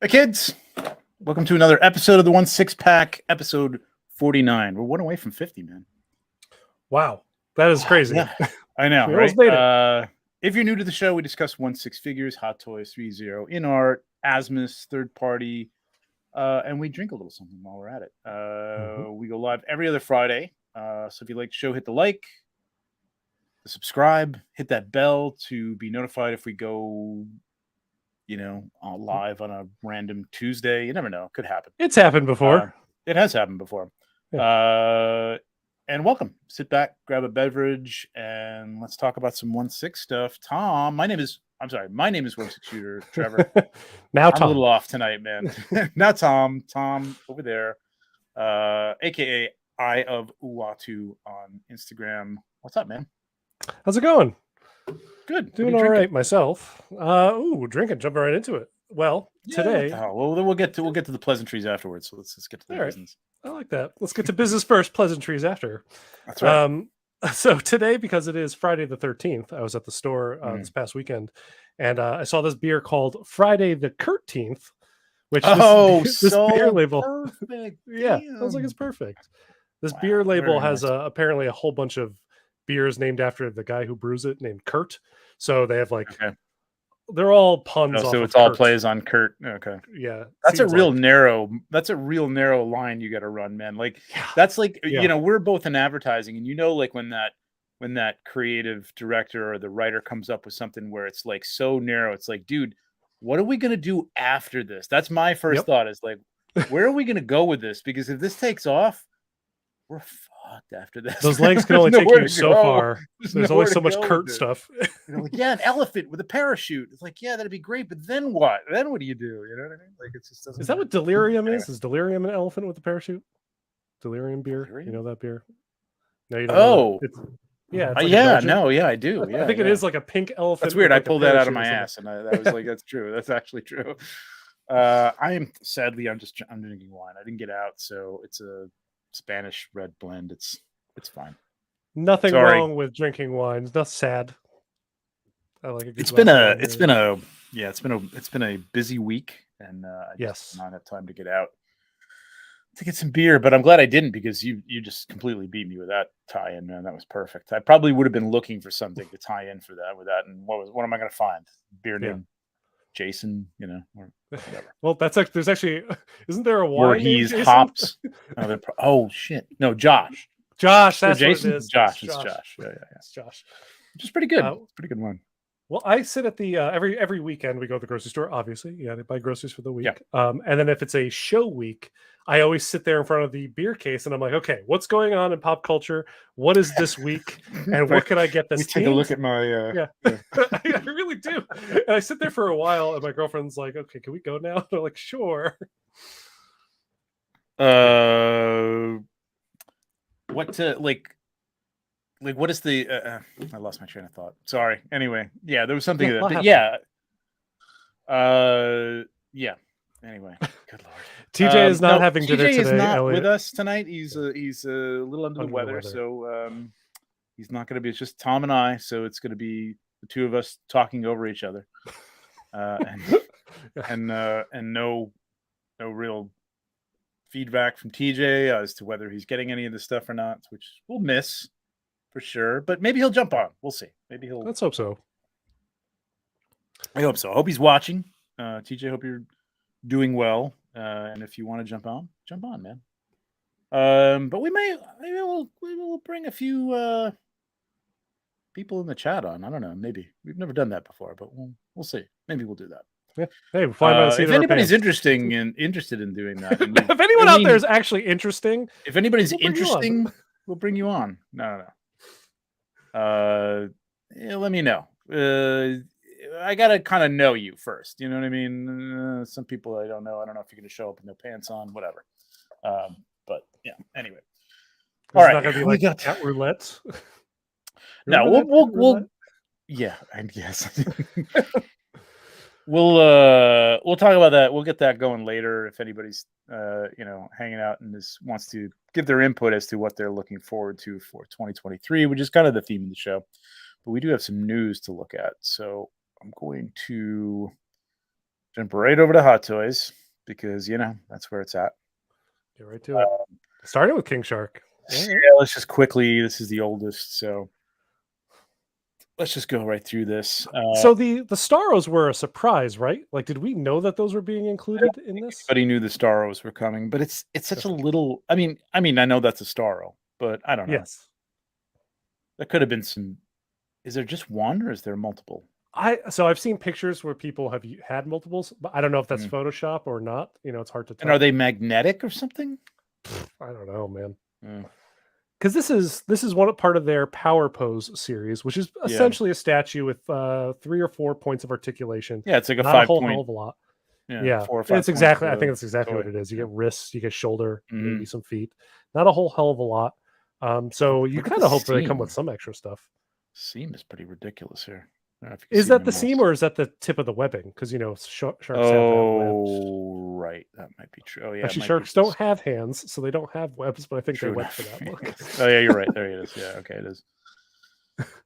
Hey kids, welcome to another episode of the 1 6-pack, episode 49. We're one away from 50, man. Wow, that is crazy. Yeah, I know, We right? almost made it. If you're new to the show, we discuss 1/6 figures, Hot Toys, 3.0, InArt, Asmus, third party, and we drink a little something while we're at it. We go live every other Friday. So if you like the show, hit the like, the subscribe, hit that bell to be notified if we go live on a random Tuesday. You never know. It could happen. It's happened before. It has happened before. Yeah. And welcome. Sit back, grab a beverage, and let's talk about some 1/6 stuff. Tom, my name is 1/6 Shooter, Trevor. Now I'm a little off tonight, man. Not Tom. Tom over there. AKA Eye of Uatu on Instagram. What's up, man? How's it going? Good. Doing all right myself. Drinking, jumping right into it. Well, today. Well, then we'll get to the pleasantries afterwards. So let's get to the business. I like that. Let's get to business first, pleasantries after. That's right. So today, because it is Friday the 13th, I was at the store this past weekend, and I saw this beer called Friday the 13th, which this beer label. Perfect. Yeah, sounds like it's perfect. This beer label has apparently a whole bunch of beers named after the guy who brews it, named Kurt. So they have they're all puns. So it's all plays on Kurt. Okay. Yeah. That's a real narrow line you got to run, man. That's we're both in advertising, and when that creative director or the writer comes up with something where it's like so narrow, it's like, dude, what are we going to do after this? That's my first thought is like, where are we going to go with this? Because if this takes off, we're fucked after this. Those legs can only take you so far. There's only so much Kurt stuff. An elephant with a parachute. It's like, yeah, that'd be great, but then what? Then what do you do? You know what I mean? Like, it just doesn't. Is that what Delirium is? Is Delirium an elephant with a parachute? Delirium beer. Delirium? You know that beer? No, you don't. Oh, yeah. I do. I think it is like a pink elephant. That's weird. I pulled that out of my ass, and that was like, that's true. That's actually true. I'm drinking wine. I didn't get out, so it's a Spanish red blend. It's fine. Nothing wrong with drinking wine. That's sad. I like it. It's been a busy week, and I just did not have time to get out to get some beer. But I'm glad I didn't, because you just completely beat me with that tie-in, man. That was perfect. I probably would have been looking for something to tie in for that with that. And what am I going to find? Beer named Jason, or whatever. Well, there's actually, isn't there a wine where he's hops? Oh shit! No, Josh. Josh, that's Jason. What it is. Josh. It's Josh. Yeah. It's Josh. Which is pretty good. It's a pretty good one. Well, I sit at the every weekend we go to the grocery store. Obviously, you got to buy groceries for the week. Yeah. And then if it's a show week, I always sit there in front of the beer case, and I'm like, okay, what's going on in pop culture? What is this week? And what can I get this? Take a look at my. I really do. And I sit there for a while, and my girlfriend's like, okay, can we go now? And they're like, sure. What is the I lost my train of thought. Sorry. Anyway, there was something anyway, good lord. TJ is not having dinner today. TJ is not with us tonight. He's a little under the weather, so he's not going to be. It's just Tom and I, so it's going to be the two of us talking over each other, and no real feedback from TJ as to whether he's getting any of this stuff or not, which we'll miss for sure. But maybe he'll jump on. We'll see. Maybe he'll. Let's hope so. I hope so. I hope he's watching. TJ, hope you're doing well. And if you want to jump on, man. But we'll bring a few people in the chat on. I don't know. Maybe we've never done that before, but we'll see. Maybe we'll do that. Yeah. Hey, we'll fly by the seat if anybody's interested in doing that, if anyone out there is actually interesting, if anybody's interesting, we'll bring you on. No. Let me know. I gotta kind of know you first. You know what I mean? Some people I don't know. I don't know if you're gonna show up with no pants on, whatever. But yeah. Anyway. All right. Not gonna be like cat roulette. No, we'll. Yeah, I guess. We'll talk about that. We'll get that going later. If anybody's hanging out and wants to give their input as to what they're looking forward to for 2023, which is kind of the theme of the show. But we do have some news to look at. So I'm going to Jump right over to Hot Toys because that's where it's at. Get right to it. Starting with King Shark. Yeah, let's just quickly. This is the oldest, so let's just go right through this. So the Staros were a surprise, right? Like, did we know that those were being included in this? Everybody knew the Staros were coming, but it's such a little. I mean, I know that's a Staro, but I don't know. Yes. There could have been some. Is there just one, or is there multiple? So I've seen pictures where people have had multiples, but I don't know if that's Photoshop or not. It's hard to tell. And are they magnetic or something? I don't know, man. Mm. Because this is one part of their Power Pose series, which is essentially a statue with 3 or 4 points of articulation. Yeah, it's like a not 5 a whole point. hell of a lot. Yeah, 4 or 5 it's exactly. I points think that's exactly toy. what it is. You get wrists, you get shoulder, maybe some feet. Not a whole hell of a lot. So you kind of hope that they come with some extra stuff. Seam is pretty ridiculous here. Is that the seam or is that the tip of the webbing? Because sharks have webs. Right, that might be true. Oh yeah, actually, sharks don't have hands, so they don't have webs. But I think they went for that look. Oh yeah, you're right. There it is. Yeah, okay, it is.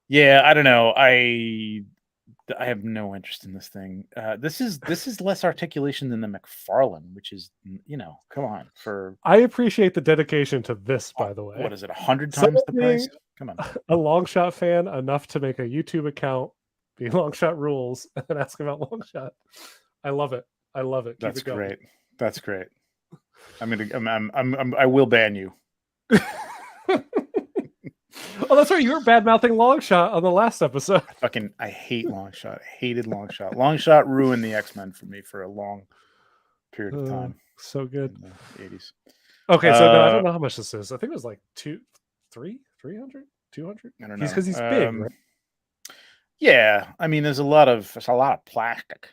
Yeah, I don't know. I have no interest in this thing. This is less articulation than the McFarlane, which is come on. I appreciate the dedication to this, by the way. What is it? 100 times the price? Come on. A long shot fan enough to make a YouTube account, be long shot rules, and then ask about long shot. I love it. I love it. That's great. That's great. I will ban you. Oh, that's right. You were bad mouthing long shot on the last episode. I hate long shot. I hated long shot. Long shot ruined the X-Men for me for a long period of time. So good. In the 80s. Okay, so no, I don't know how much this is. I think it was like 300, 200. I don't know. Because he's big, right? Yeah, I mean, there's a lot of plastic,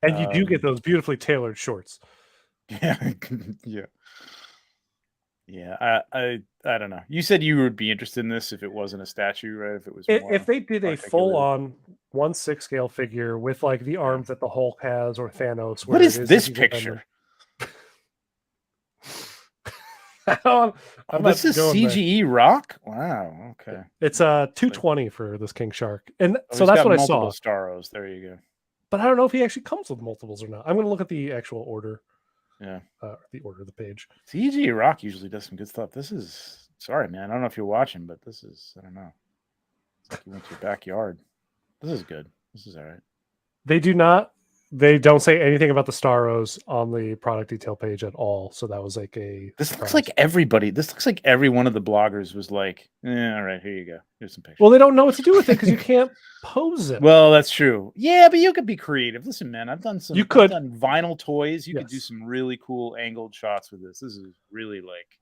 and you do get those beautifully tailored shorts. Yeah, yeah. I don't know. You said you would be interested in this if it wasn't a statue, right? If it was, if they did a full-on 1/6 scale figure with like the arms that the Hulk has or Thanos. What is this picture? This is CGE rock. Wow. Okay. It's 220 for this King Shark, and so that's what I saw. Staros. There you go. But I don't know if he actually comes with multiples or not. I'm going to look at the actual order. Yeah. The order of the page. CGE rock usually does some good stuff. This is sorry, man. I don't know if you're watching, but this is I don't know. It's like you went to your backyard. This is good. This is all right. They don't say anything about the Staros on the product detail page at all. So that was like This looks like everybody. This looks like every one of the bloggers was like, all right, here you go. Here's some pictures. Well, they don't know what to do with it because you can't pose it. Well, that's true. Yeah, but you could be creative. Listen, man, I've done vinyl toys. You could do some really cool angled shots with this. This is really like.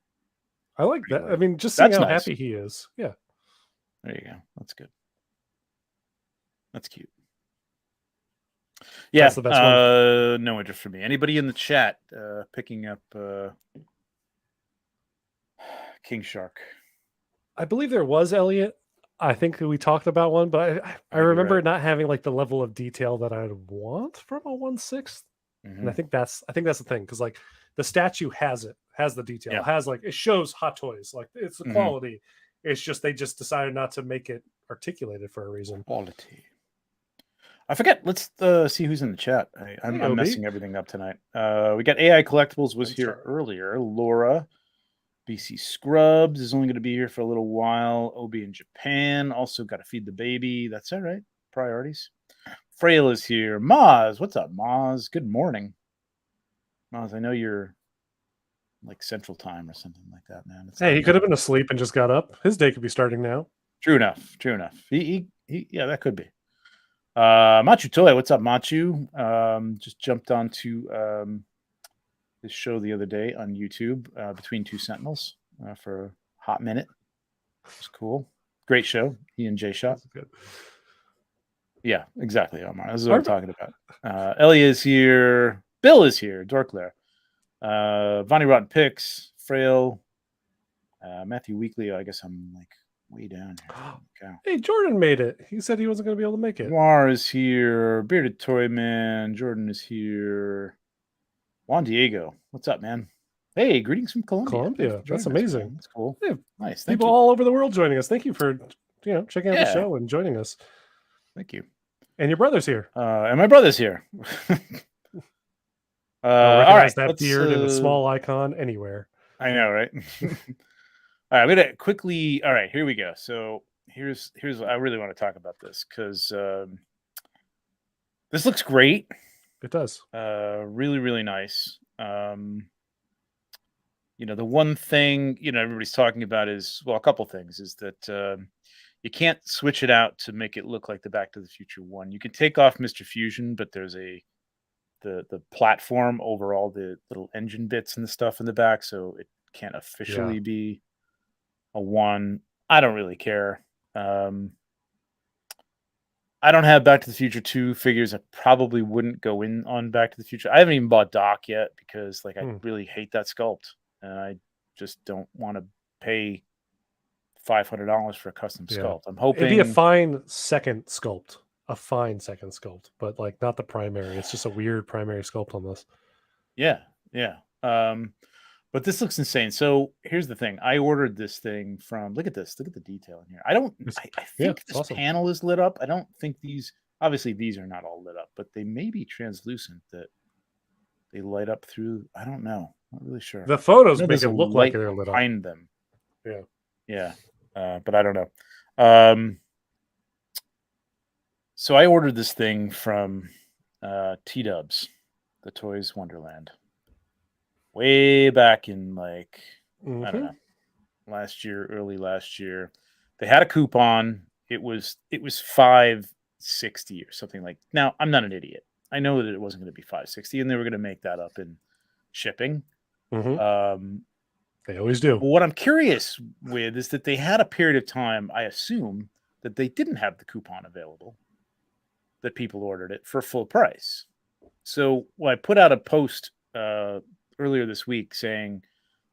I like that. I mean, just seeing how happy he is. Yeah. There you go. That's good. That's cute. Yeah, that's the best one. No interest for me. Anybody in the chat picking up King Shark? I believe there was Elliot. I think we talked about one, but I remember not having like the level of detail that I'd want from a 1/6. And I think that's the thing, because like the statue has the detail, has like it shows Hot Toys, like it's the quality. It's just they just decided not to make it articulated for a reason. Quality. I forget. Let's see who's in the chat. I'm messing everything up tonight. We got AI Collectibles was here earlier. Laura, BC Scrubs is only going to be here for a little while. Obi in Japan also got to feed the baby. That's all right. Priorities. Frail is here. Maz, what's up, Maz? Good morning, Maz. I know you're like Central Time or something like that, man. Hey, he could have been asleep and just got up. His day could be starting now. True enough. He yeah, that could be. Machu Toy, what's up, Machu? Just jumped onto this show the other day on YouTube, Between Two Sentinels, for a hot minute. It's cool. Great show. He and Jay Shot. Yeah, exactly, Omar. This is what I'm talking about. Ellie is here. Bill is here. Dorkler. Vonnie Rotten Picks. Frail. Matthew Weekly. I guess I'm like way down here. Okay. Hey, Jordan made it. He said he wasn't going to be able to make it. Noir is here. Bearded Toyman. Jordan is here. Juan Diego. What's up, man? Hey, greetings from Colombia. That's amazing. That's cool. Nice. People all over the world joining us. Thank you for checking out the show and joining us. Thank you. And your brother's here. And my brother's here. I'll All recognize right, that beard and a small icon anywhere. I know, right? All right, I'm gonna quickly. All right, here we go. So here's I really want to talk about this because this looks great. It does. Really, really nice. The one thing everybody's talking about is, well, a couple things is that you can't switch it out to make it look like the Back to the Future one. You can take off Mr. Fusion, but there's the platform over all the little engine bits and the stuff in the back, so it can't officially be a one. I don't really care. I don't have Back to the Future 2 figures. I probably wouldn't go in on Back to the Future. I haven't even bought Doc yet because I really hate that sculpt. And I just don't want to pay $500 for a custom sculpt. I'm hoping it'd be a fine second sculpt. But not the primary. It's just a weird primary sculpt on this. Yeah. But this looks insane. So here's the thing. I ordered this thing from, look at this. Look at the detail in here. I think this awesome. panel is lit up. I don't think obviously these are not all lit up, but they may be translucent that they light up through. I don't know. Not really sure. The photos make it look like they're lit up behind them. Yeah. But I don't know. So I ordered this thing from T-Dubs, the Toys Wonderland, way back in I don't know, early last year. They had a coupon. It was $560 or something like. Now I'm not an idiot. I know that it wasn't going to be $560, and they were going to make that up in shipping. They always do. But what I'm curious with is that they had a period of time, I assume, that they didn't have the coupon available, that people ordered it for full price. So I put out a post earlier this week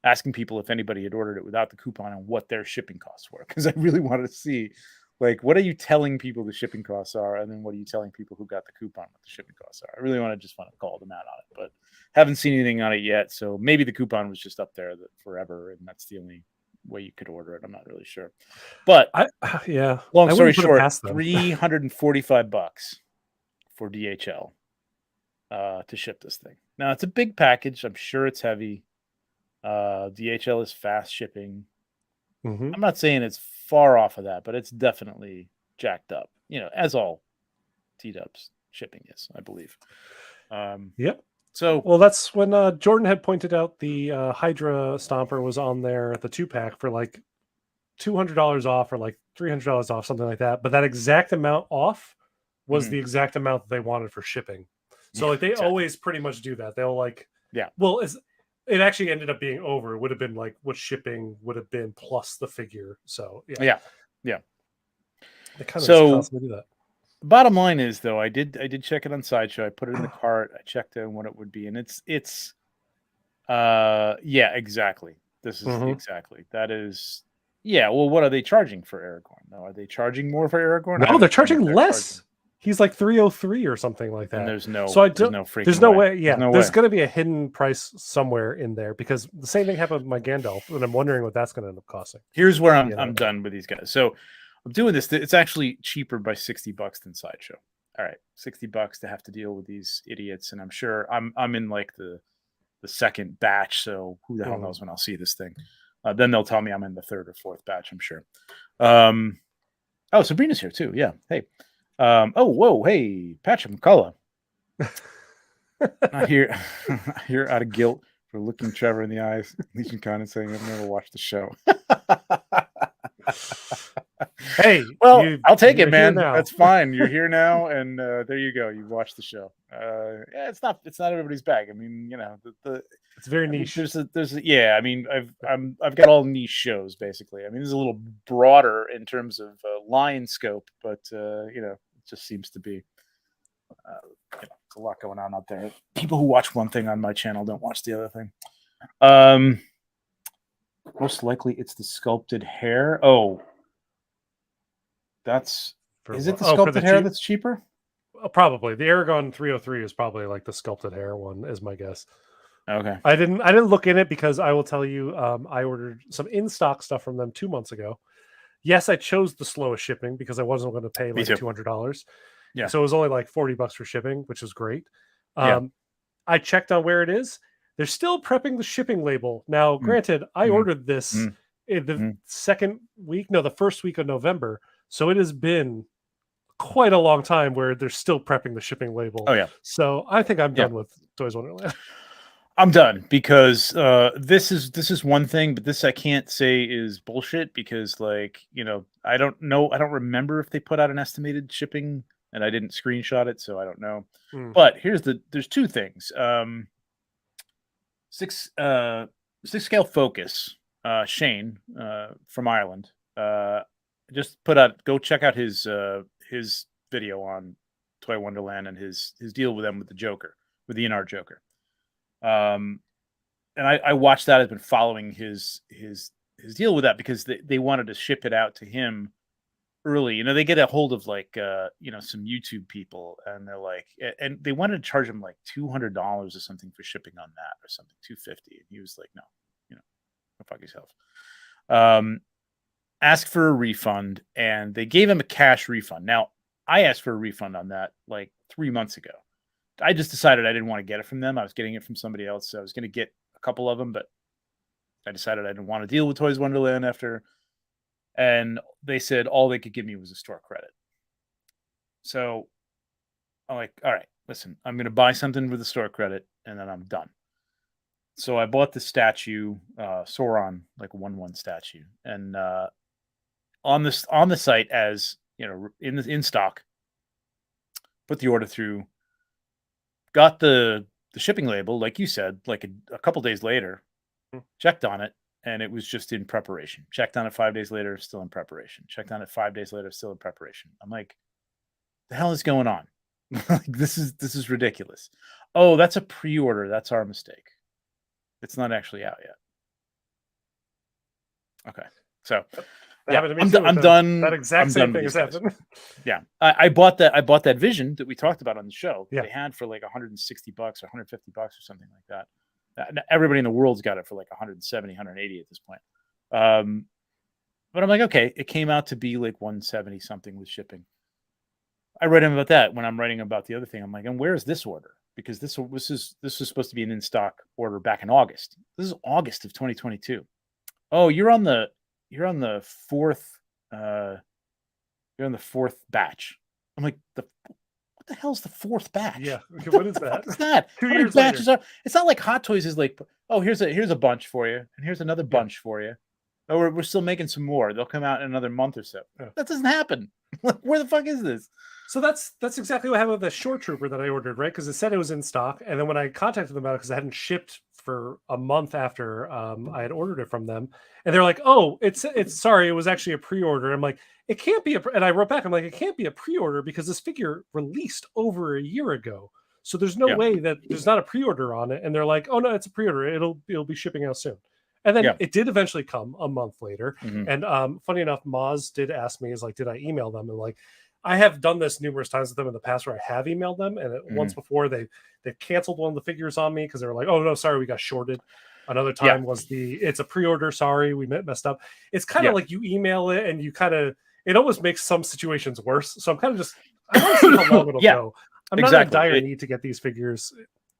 asking people if anybody had ordered it without the coupon and what their shipping costs were, because I really wanted to see, what are you telling people the shipping costs are, and then what are you telling people who got the coupon what the shipping costs are? I really want to call them out on it, but haven't seen anything on it yet. So maybe the coupon was just up there forever, and that's the only way you could order it. I'm not really sure, but long story short, $345 for DHL to ship this thing. Now it's a big package. I'm sure it's heavy. DHL is fast shipping. I'm not saying it's far off of that, but it's definitely jacked up, as all T-Dubs shipping is, I believe. Yep. So, well, that's when Jordan had pointed out the Hydra Stomper was on there, the 2-pack for $200 off or $300 off, something like that. But that exact amount off was the exact amount that they wanted for shipping. So they always pretty much do that. They'll well, it actually ended up being over. It would have been what shipping would have been plus the figure. So yeah. They kind of constantly do that. Bottom line is, though, I did check it on Sideshow. I put it in the cart. I checked in what it would be, and it's exactly. This is exactly that is. Yeah, well, what are they charging for Aragorn? No, are they charging more for Aragorn? No, they're charging less. He's like $303 or something like that. And there's no way. Yeah, there's going to be a hidden price somewhere in there, because the same thing happened with my Gandalf, and I'm wondering what that's going to end up costing. Here's where I'm done with these guys. So I'm doing this. It's actually cheaper by $60 than Sideshow. All right, $60 to have to deal with these idiots, and I'm sure I'm in the second batch. So who the hell knows when I'll see this thing? Then they'll tell me I'm in the third or fourth batch, I'm sure. Sabrina's here too. Yeah. Hey. Hey, Patrick McCullough. I hear out of guilt for looking Trevor in the eyes, Legion Con, and saying I've never watched the show. Hey, well, I'll take it, man. That's fine. You're here now, and there you go. You watched the show. It's not everybody's bag. I mean, it's very niche. I've got all niche shows basically. I mean, this is a little broader in terms of line scope, but it just seems to be there's a lot going on out there. People who watch one thing on my channel don't watch the other thing. Most likely it's the sculpted hair. Oh, is it the sculpted hair that's cheaper? Probably. The Aragorn 303 is probably the sculpted hair one, is my guess. Okay. I didn't look in it, because I will tell you, I ordered some in-stock stuff from them 2 months ago. Yes, I chose the slowest shipping because I wasn't going to pay $200. Yeah. So it was only like $40 for shipping, which is great. Yeah. I checked on where it is. They're still prepping the shipping label. Now, Mm, granted, I mm, ordered this mm, in the mm. the first week of November. So it has been quite a long time where they're still prepping the shipping label. Oh yeah. So I think I'm Yeah. done with Toys Wonderland. I'm done because this is one thing, but this I can't say is bullshit because like, I don't know, I don't remember if they put out an estimated shipping and I didn't screenshot it, so I don't know. But there's two things. Six scale focus, Shane from Ireland, just put out, go check out his video on Toy Wonderland and his deal with them with the Joker, with the InArt Joker. And I watched that. I've been following his deal with that because they wanted to ship it out to him early. They get a hold of like some YouTube people, and they're like, and they wanted to charge him like $200 or something for shipping on that, or something, 250. And he was like, no, go fuck yourself. Asked for a refund, and they gave him a cash refund. Now I asked for a refund on that like 3 months ago. I just decided I didn't want to get it from them. I was getting it from somebody else. So I was going to get a couple of them, but I decided I didn't want to deal with Toys Wonderland after. And they said all they could give me was a store credit. So I'm like, all right, listen, I'm going to buy something with a store credit and then I'm done. So I bought the statue, Sauron, like a 1/1 statue. And on the site, as in stock, put the order through, got the shipping label, like you said, like a couple days later, checked on it, and it was just in preparation. Checked on it 5 days later, still in preparation. Checked on it 5 days later, still in preparation. I'm like, the hell is going on? Like, this is ridiculous. Oh, that's a pre-order. That's our mistake. It's not actually out yet. Okay, so yeah, I'm done. That exact same thing has happened. Yeah, I bought that Vision that we talked about on the show. Yeah. They had for like $160 or $150 or something like that. Everybody in the world's got it for like 170, 180 at this point. But I'm like, okay, it came out to be like 170 something with shipping. I read him about that when I'm writing about the other thing. I'm like, and where's this order? Because this is supposed to be an in-stock order back in August. This is August of 2022. Oh, you're on the fourth batch. I'm like, what the hell's the fourth batch? Yeah, what is that? What's that? 2 How many years batches later. it's not like Hot Toys is like, oh, here's a bunch for you, and here's another bunch for you. Oh, we're still making some more. They'll come out in another month or so. Yeah. That doesn't happen. Where the fuck is this? So that's exactly what happened with the Shore Trooper that I ordered, right? Because it said it was in stock, and then when I contacted them about it, because I hadn't shipped for a month after I had ordered it from them, and they're like, "Oh, it's sorry, it was actually a pre-order." I'm like, "It can't be and I wrote back, I'm like, "It can't be a pre-order because this figure released over a year ago, so there's no way that there's not a pre-order on it." And they're like, "Oh no, it's a pre-order. It'll be shipping out soon." And then it did eventually come a month later. Mm-hmm. And funny enough, Moz did ask me, is like, did I email them? And like, I have done this numerous times with them in the past where I have emailed them, and once before they canceled one of the figures on me because they were like, "Oh no, sorry, we got shorted." Another time was it's a pre-order. Sorry, we messed up. It's kind of like you email it and it almost makes some situations worse. So I'm kind of just, I want to see how long it'll go. I'm not in dire need to get these figures,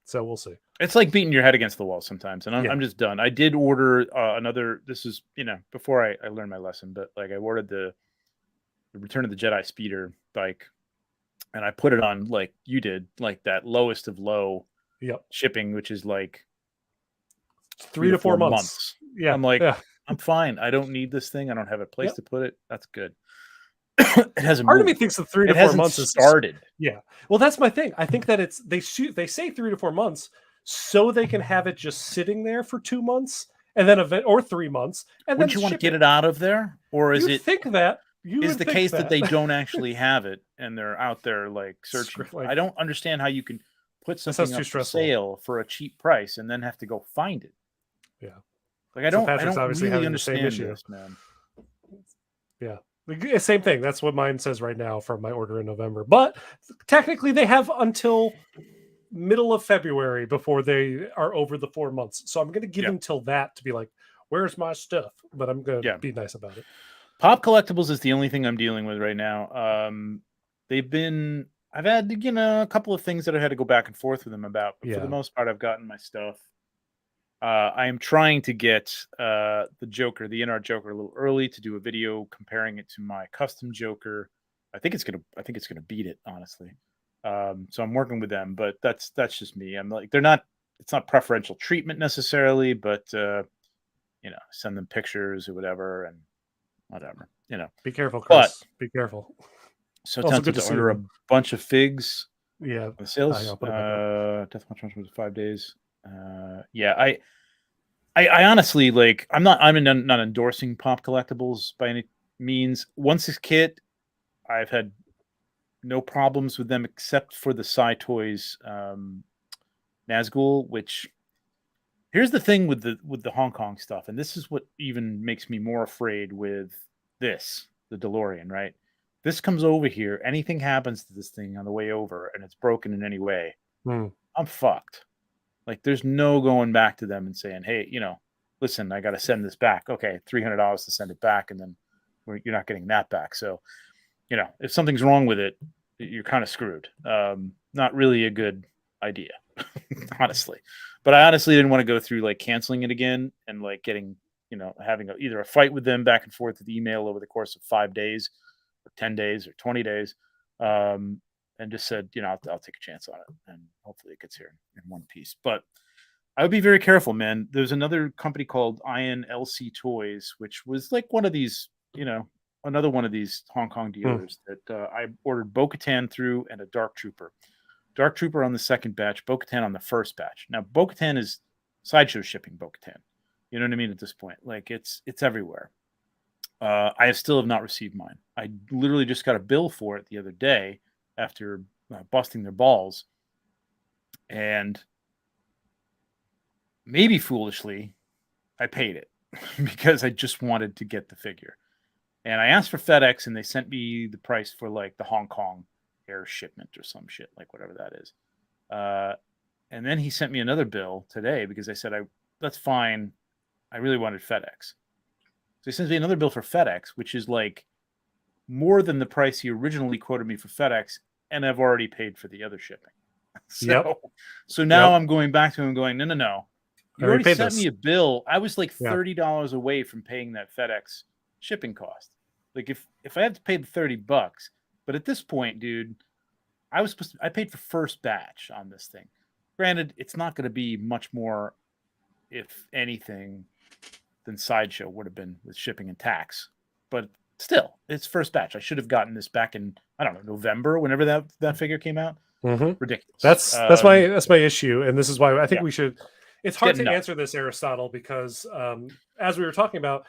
so we'll see. It's like beating your head against the wall sometimes, and I'm just done. I did order another. This is before I learned my lesson, but like I ordered the Return of the Jedi speeder bike, and I put it on like you did, like that lowest of low shipping, which is like 3 to 4 months. Yeah, I'm like, I'm fine. I don't need this thing. I don't have a place to put it. That's good. It hasn't. Part of me thinks the 3 to 4 months is started. Yeah. Well, that's my thing. I think that they say 3 to 4 months so they can have it just sitting there for 2 months and then or 3 months. And wouldn't you want to get it out of there, or is it? Think that is the case that they don't actually have it and they're out there like searching? I don't understand how you can put something up for sale for a cheap price and then have to go find it. Yeah, like I don't really understand this, man. Yeah, same thing. That's what mine says right now from my order in November. But technically, they have until middle of February before they are over the 4 months. So I'm going to give them till that to be like, "Where's my stuff?" But I'm going to be nice about it. Pop Collectibles is the only thing I'm dealing with right now. I've had, a couple of things that I had to go back and forth with them about, but for the Yeah. most part, I've gotten my stuff. I am trying to get the Joker, the InArt Joker, a little early to do a video comparing it to my custom Joker. I think it's gonna beat it, honestly. So I'm working with them, but that's just me. I'm like, they're not. It's not preferential treatment necessarily, but send them pictures or whatever and whatever. Be careful, But Chris. Be careful. so Also good tempted to to see order you. a bunch of figs. Yeah. The I'll sales, put it back up. Death Watch was 5 days. Yeah, I honestly like. I'm not endorsing pop collectibles by any means. Once this kit, I've had no problems with them except for the Psy Toys Nazgul. Which here's the thing with the Hong Kong stuff, and this is what even makes me more afraid with the DeLorean. Right, this comes over here. Anything happens to this thing on the way over, and it's broken in any way, Hmm. I'm fucked. Like, there's no going back to them and saying, "Hey, listen, I got to send this back." Okay, $300 to send it back, and then you're not getting that back. So, if something's wrong with it, you're kind of screwed. Not really a good idea, honestly. But I honestly didn't want to go through like canceling it again and like getting, having either a fight with them back and forth with email over the course of 5 days, or 10 days, or 20 days. And just said, I'll take a chance on it, and hopefully it gets here in one piece. But I would be very careful, man. There's another company called INLC Toys, which was like one of these, another one of these Hong Kong dealers that I ordered Bo-Katan through, and a Dark Trooper. Dark Trooper on the second batch, Bo-Katan on the first batch. Now, Bo-Katan is Sideshow shipping Bo-Katan. You know what I mean? At this point, like it's everywhere. I still have not received mine. I literally just got a bill for it the other day after busting their balls, and maybe foolishly, I paid it because I just wanted to get the figure. And I asked for FedEx, and they sent me the price for like the Hong Kong air shipment or some shit, like whatever that is. And then he sent me another bill today because I said, that's fine. I really wanted FedEx. So he sends me another bill for FedEx, which is like more than the price he originally quoted me for FedEx, and I've already paid for the other shipping. So now I'm going back to him going, no. You already sent me a bill. I was like $30 away from paying that FedEx shipping cost. Like if I had to pay the $30, but at this point, dude, I paid for first batch on this thing. Granted, it's not going to be much more, if anything, than Sideshow would have been with shipping and tax. But still, it's first batch. I should have gotten this back in, I don't know, November, whenever that figure came out. Ridiculous. That's my issue, and this is why I think we should. It's hard to answer this, Aristotle, because as we were talking about,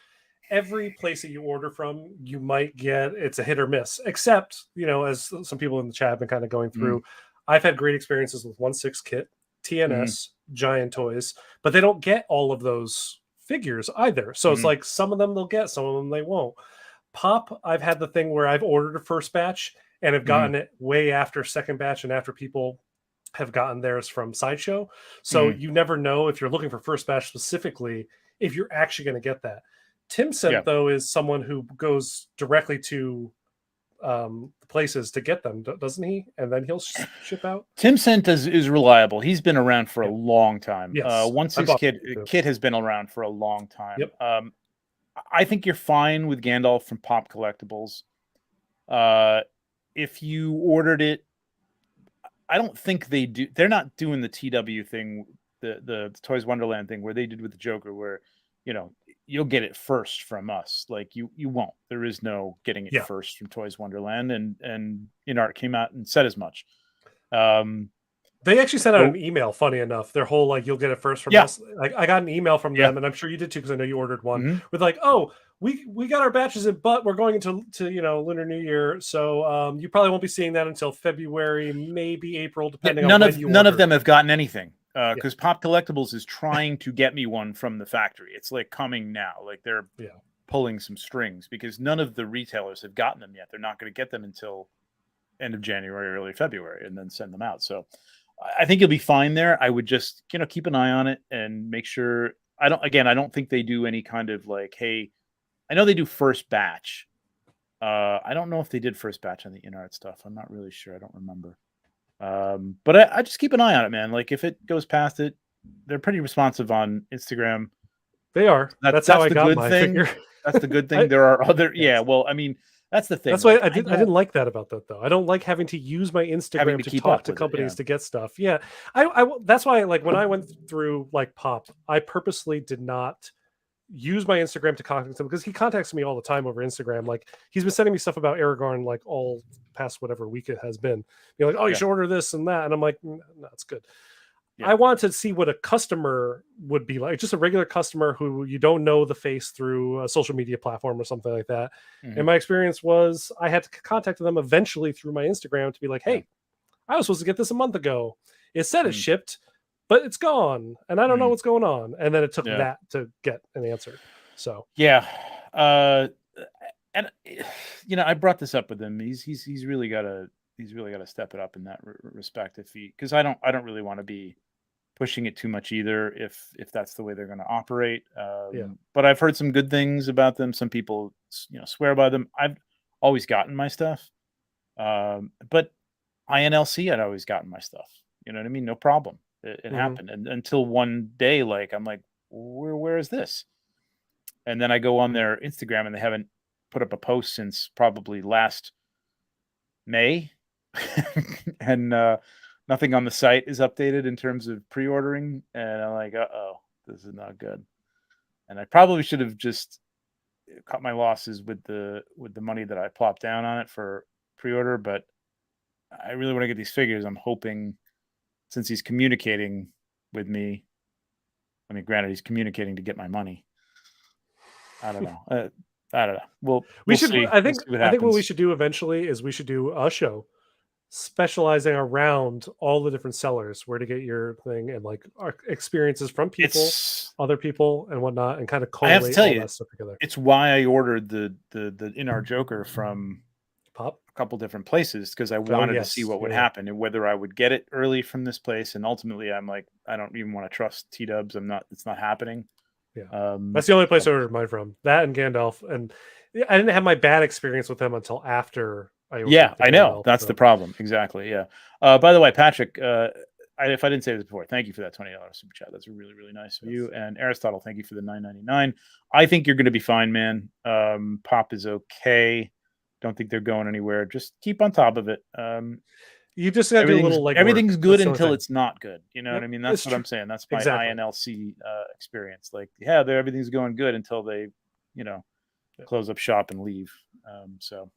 every place that you order from, you might get it's a hit or miss. Except, as some people in the chat have been kind of going through, I've had great experiences with 1/6 kit, TNS, Giant Toys, but they don't get all of those figures either. So it's like some of them they'll get, some of them they won't. Pop, I've had the thing where I've ordered a first batch and have gotten it way after second batch and after people have gotten theirs from Sideshow. So you never know if you're looking for first batch specifically, if you're actually going to get that. Tim Cent, though, is someone who goes directly to places to get them, doesn't he? And then he'll ship out. Tim Cent is reliable. He's been around for a long time. Yes. 1/6 kit has been around for a long time. I think you're fine with Gandalf from Pop Collectibles. If you ordered it, I don't think they do. They're not doing the TW thing, the Toys Wonderland thing, where they did with the Joker, where you'll get it first from us. Like you won't. There is no getting it first from Toys Wonderland, and InArt came out and said as much. They actually sent out an email, funny enough. Their whole like, you'll get it first from us. I got an email from them, and I'm sure you did too, because I know you ordered one with like, oh, we got our batches in, but we're going into Lunar New Year, so you probably won't be seeing that until February, maybe April, depending on when you order. None of them have gotten anything. Because Pop Collectibles is trying to get me one from the factory. It's like coming now. Like they're pulling some strings because none of the retailers have gotten them yet. They're not going to get them until end of January, early February, and then send them out. So I think you'll be fine there. I would just keep an eye on it and make sure. I don't think they do any kind of like, hey, I know they do first batch, I don't know if they did first batch on the InArt stuff. I'm not really sure. I don't remember. But I just keep an eye on it, man. Like if it goes past it, they're pretty responsive on Instagram. They are. That's how That's I the got good my thing. figure. That's the good thing. There are other, yeah. Yes. Well, I mean, that's the thing. That's why Like I I didn't don't like that about that though. I don't like having to use my having Instagram to to keep talk up to with it. Yeah. companies to get stuff. Yeah, that's why like when I went through like Pop, I purposely did not use my Instagram to contact him because he contacts me all the time over Instagram. Like he's been sending me stuff about Aragorn like all past whatever week it has been. You're like, oh, you Yeah. should order this and that, and I'm like, no, it's good. Yeah. I want to see what a customer would be like, just a regular customer who you don't know the face through a social media platform or something like that. Mhm. And my experience was I had to contact them eventually through my Instagram to be like, hey, I was supposed to get this a month ago. It said it Mm. shipped, but it's gone. And I don't know Mm. what's going on. And then it took Yeah. that to get an answer. So Yeah. And I brought this up with him. He's really got to step it up in that respect if he, because I don't really want to be pushing it too much either if that's the way they're going to operate. yeah. But I've heard some good things about them. Some people swear by them. I've always gotten my stuff. But INLC had always gotten my stuff. You know what I mean? No problem. It happened. And until one day, like I'm like, where is this? And then I go on their Instagram and they haven't put up a post since probably last May. And nothing on the site is updated in terms of pre-ordering. And I'm like, uh-oh, this is not good. And I probably should have just cut my losses with the money that I plopped down on it for pre-order, but I really want to get these figures. I'm hoping, since he's communicating with me, I mean, granted, he's communicating to get my money. I don't know. I don't know. We'll should, see. I We'll think, see what I think what we happens. should do eventually is we should do a show specializing around all the different sellers, where to get your thing and like our experiences from people, It's. other people and whatnot, and kind of I have to collate tell all you, that stuff together. it's why I ordered the InArt Joker from Pop. a couple different places, because I Oh wanted to see yes. what would Yeah. happen and whether I would get it early from this place. And ultimately, I'm like, I don't even want to trust T-Dubs. It's not happening. Yeah. That's the only place I ordered mine from. That and Gandalf. And I didn't have my bad experience with them until after I ordered Yeah, the I know. Gandalf. That's the problem. Exactly. Yeah. By the way, Patrick, if I didn't say this before, thank you for that $20 super chat. That's really, really nice of you. And Aristotle, thank you for the $9.99. I think you're going to be fine, man. Pop is okay. Don't think they're going anywhere. Just keep on top of it. You just got to do a little legwork. Everything's good That's the only until thing. it's not good. You know what I mean? That's It's what true. I'm saying. That's my Exactly. INLC experience. Like, yeah, everything's going good until they, close up shop and leave. So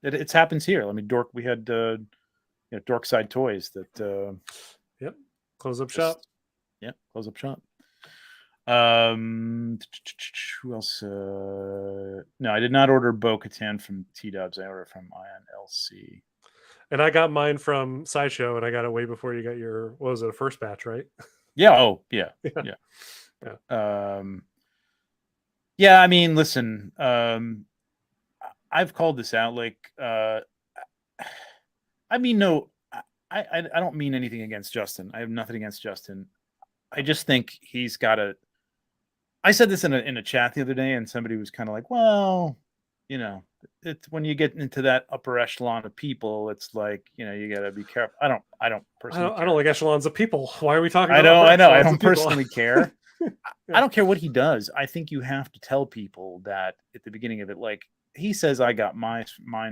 it happens here. I mean, we had Dorkside Toys that Yep. Close up shop. Yeah, close up shop. Who else? No, I did not order Bo-Katan from T-Dubs. I ordered from INLC. And I got mine from Sideshow, and I got it way before you got your, what was it, a first batch, right? Yeah. Oh, yeah. Yeah. Yeah. Yeah. I mean, listen. I've called this out. Like, I mean, no, I don't mean anything against Justin. I have nothing against Justin. I just think he's got to. I said this in a chat the other day, and somebody was kind of like, "Well, it's when you get into that upper echelon of people, it's like you got to be careful." I don't personally. I don't like echelons of people. Why are we talking? I about know. I echelons don't of people? personally care. Yeah. I don't care what he does. I think you have to tell people that at the beginning of it, like he says, I got mine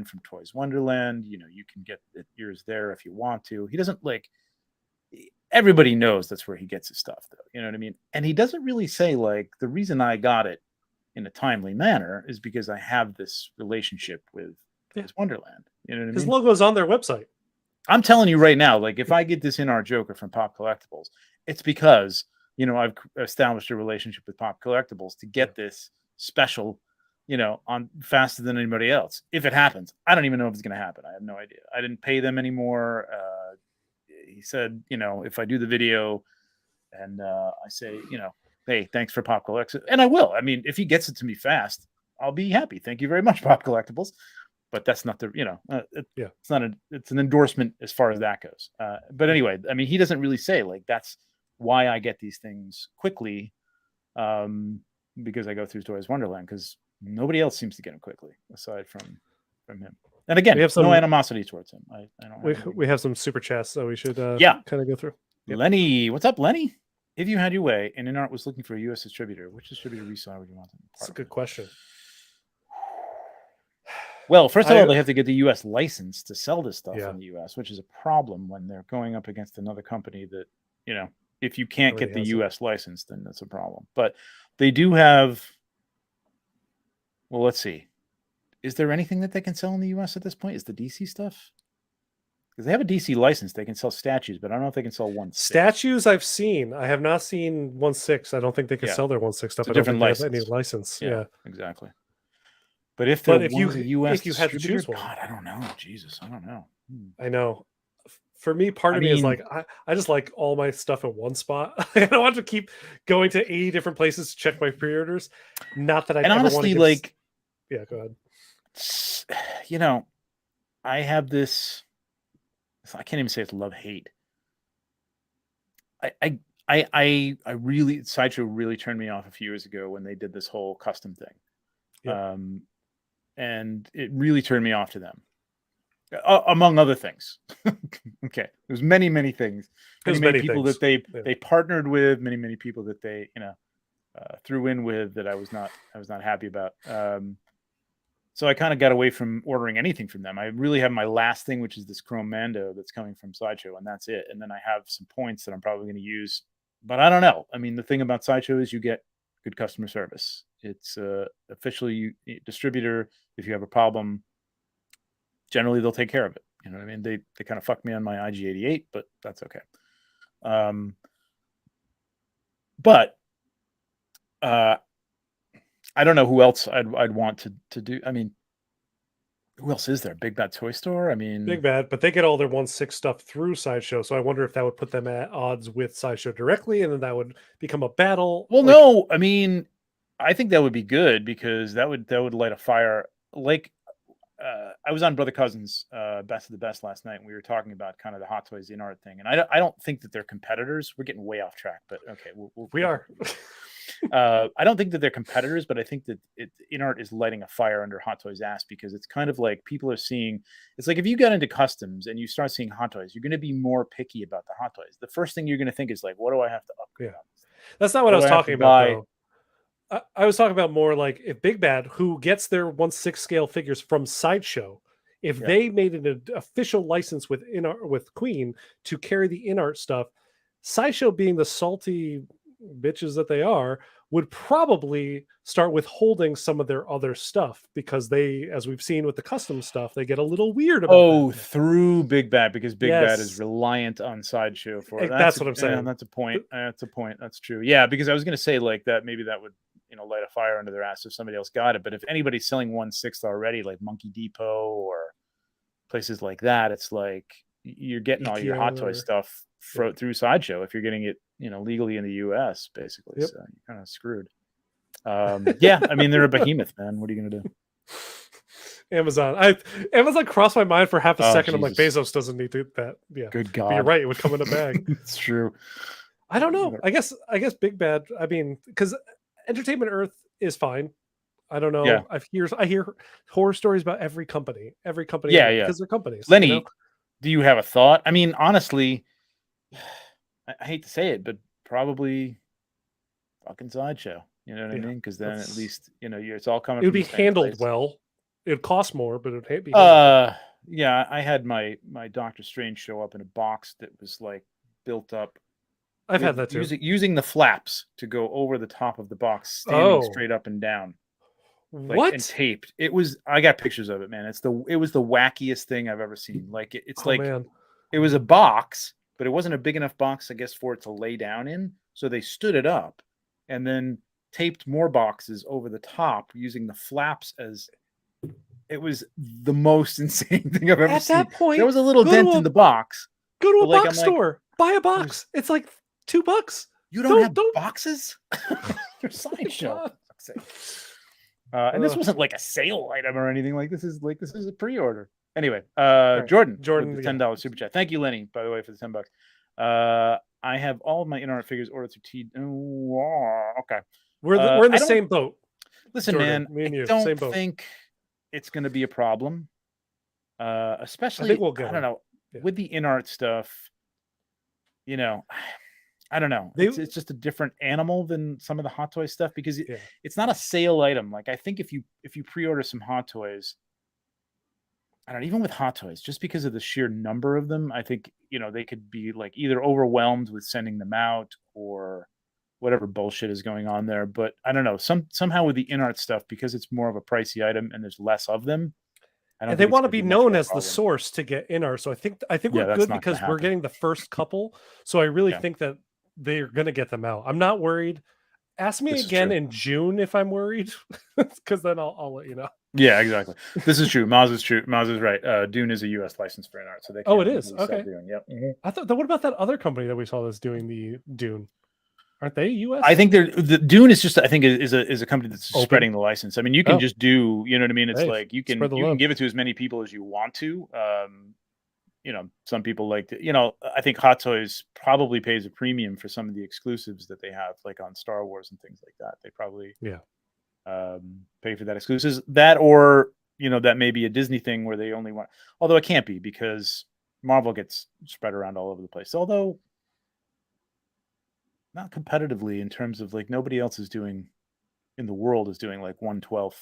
from Toys Wonderland. You can get yours there if you want to. He doesn't like. Everybody knows that's where he gets his stuff, though. You know what I mean? And he doesn't really say like the reason I got it in a timely manner is because I have this relationship with Toys Wonderland. You know what I mean? His logo's on their website. I'm telling you right now, like if I get this InArt Joker from Pop Collectibles, it's because I've established a relationship with Pop Collectibles to get this special, on faster than anybody else. If it happens, I don't even know if it's going to happen. I have no idea. I didn't pay them anymore. He said, if I do the video and I say, hey, thanks for Pop Collectibles, and I will. I mean, if he gets it to me fast, I'll be happy. Thank you very much, Pop Collectibles. But that's not the, it's not it's an endorsement as far as that goes. But anyway, I mean, he doesn't really say like, that's why I get these things quickly. Because I go through Toys Wonderland, because Nobody else seems to get them quickly, aside from him. And again, We have some no animosity towards him. I don't. We have some super chats, so we should Yeah. kind of go through. Yep. Lenny, what's up, Lenny? If you had your way and InArt was looking for a U.S. distributor, which distributor reseller would you want? That's a good question. Well, first of all, they have to get the U.S. license to sell this stuff in the U.S., which is a problem when they're going up against another company that, you know, if you can't get the U.S. license, then that's a problem. But they do have, well, let's see. Is there anything that they can sell in the U.S. at this point? Is the DC stuff? Because they have a DC license. They can sell statues, but I don't know if they can sell 1/6. Statues I've seen. I have not seen 1/6. I don't think they can sell their 1/6 stuff. I don't think they have any license. Yeah, exactly. But if there was a US if you had to choose one, God, I don't know. Jesus, I don't know. I know. For me, part of me is like, I just like all my stuff in one spot. I don't want to keep going to 80 different places to check my pre-orders. Not that I ever honestly want to like. Yeah, go ahead. You know, I have this. I can't even say it's love-hate. I really, Sideshow really turned me off a few years ago when they did this whole custom thing. Yep. And it really turned me off to them, among other things. Okay, there's many things. Many people things. That they partnered with, many people that they threw in with that I was not happy about. So I kind of got away from ordering anything from them. I really have my last thing, which is this Chrome Mando that's coming from Sideshow, and that's it. And then I have some points that I'm probably going to use, but I don't know. I mean, the thing about Sideshow is you get good customer service. It's officially distributor. If you have a problem, generally they'll take care of it. You know what I mean? They kind of fucked me on my IG88, but that's okay. But I don't know who else I'd want to do. I mean, who else is there? Big Bad Toy Store? I mean, Big Bad, but they get all their 1/6 stuff through Sideshow. So I wonder if that would put them at odds with Sideshow directly, and then that would become a battle. Well, no, I mean, I think that would be good because that would light a fire. Like, I was on Brother Cousin's Best of the Best last night, and we were talking about kind of the Hot Toys InArt thing. And I don't think that they're competitors. We're getting way off track, but okay, we are. I don't think that they're competitors, but I think that InArt is lighting a fire under Hot Toys' ass because it's kind of like people are seeing. It's like if you get into customs and you start seeing Hot Toys, you're going to be more picky about the Hot Toys. The first thing you're going to think is like, what do I have to upgrade? Yeah. That's not what I was talking about, though. I was talking about more like if Big Bad, who gets their 1/6 scale figures from Sideshow, if they made an official license with InArt, with Queen to carry the InArt stuff, Sideshow, being the salty bitches that they are, would probably start withholding some of their other stuff because they, as we've seen with the custom stuff, they get a little weird about that. Through Big Bad, because Big Bad is reliant on Sideshow for it. That's what I'm saying. That's a point. That's a point. That's true. Yeah, because I was going to say like that, maybe that would light a fire under their ass if somebody else got it. But if anybody's selling 1/6 already, like Monkey Depot or places like that, it's like you're getting all your Hot Toy stuff through Sideshow if you're getting it legally in the US, basically. So you're kind of screwed. Yeah, I mean, they're a behemoth, man. What are you gonna do? Amazon crossed my mind for half a second. Jesus. I'm like, Bezos doesn't need that. Yeah, good God. But you're right, it would come in a bag. It's true. I don't know. I guess Big Bad, I mean, because Entertainment Earth is fine. I don't know. I hear horror stories about every company. Because they're companies. Lenny, do you have a thought? I mean, honestly, I hate to say it, but probably fucking Sideshow. You know what I mean? Because then at least it's all coming. It would be handled well. It would cost more, but it would be. Yeah, I had my Doctor Strange show up in a box that was like built up. I've had that too. Using the flaps to go over the top of the box, standing straight up and down. What? And taped. It was. I got pictures of it, man. It was the wackiest thing I've ever seen. Like it was a box, but it wasn't a big enough box, I guess, for it to lay down in. So they stood it up, and then taped more boxes over the top using the flaps as. It was the most insane thing I've ever seen. At that point, there was a little dent in the box. Go to a box store. Buy a box. It's like $2. You don't have boxes? You're Sideshow. And this wasn't like a sale item or anything. Like this is a pre-order. Anyway, Jordan, with the $10 super chat. Thank you, Lenny, by the way, for the $10. I have all of my InArt figures ordered through T. Okay, we're in the same boat. Listen, Jordan, man, me I and you, don't same boat. think it's going to be a problem. I think Especially, we'll get I don't them. know, Yeah. with the InArt stuff, you know, I don't know. They, It's just a different animal than some of the Hot Toys stuff because yeah. it's not a sale item. Like I think if you pre-order some Hot Toys, I don't know, even with Hot Toys, just because of the sheer number of them, I think, they could be like either overwhelmed with sending them out or whatever bullshit is going on there. But I don't know. Somehow with the InArt stuff, because it's more of a pricey item and there's less of them, I don't And they think it's want to going to be be much of known a as the problem. source to get in our. So I think we're Yeah, that's good not going because to we're happen. getting the first couple. So I really Yeah. think that they're going to get them out. I'm not worried. Ask me This is again true. in June if I'm worried, because then I'll let you know. Yeah, exactly. This is true. Maz is true. Maz is right. Dune is a U.S. license for InArt, so they Oh, can't it is. legally sell Okay. Dune. Yep. Mhm. I thought. What about that other company that we saw that's doing the Dune? Aren't they U.S.? I think the Dune is just, I think, is a company that's Open. spreading the license. I mean, you can just do, you know what I mean? It's Hey, like you spread the can love. give it to as many people as you want to. Some people like to, I think Hot Toys probably pays a premium for some of the exclusives that they have, like on Star Wars and things like that. They probably pay for that exclusives. That, or that may be a Disney thing where they only want. Although it can't be, because Marvel gets spread around all over the place. Although not competitively, in terms of like nobody else is doing in the world is doing like 1/12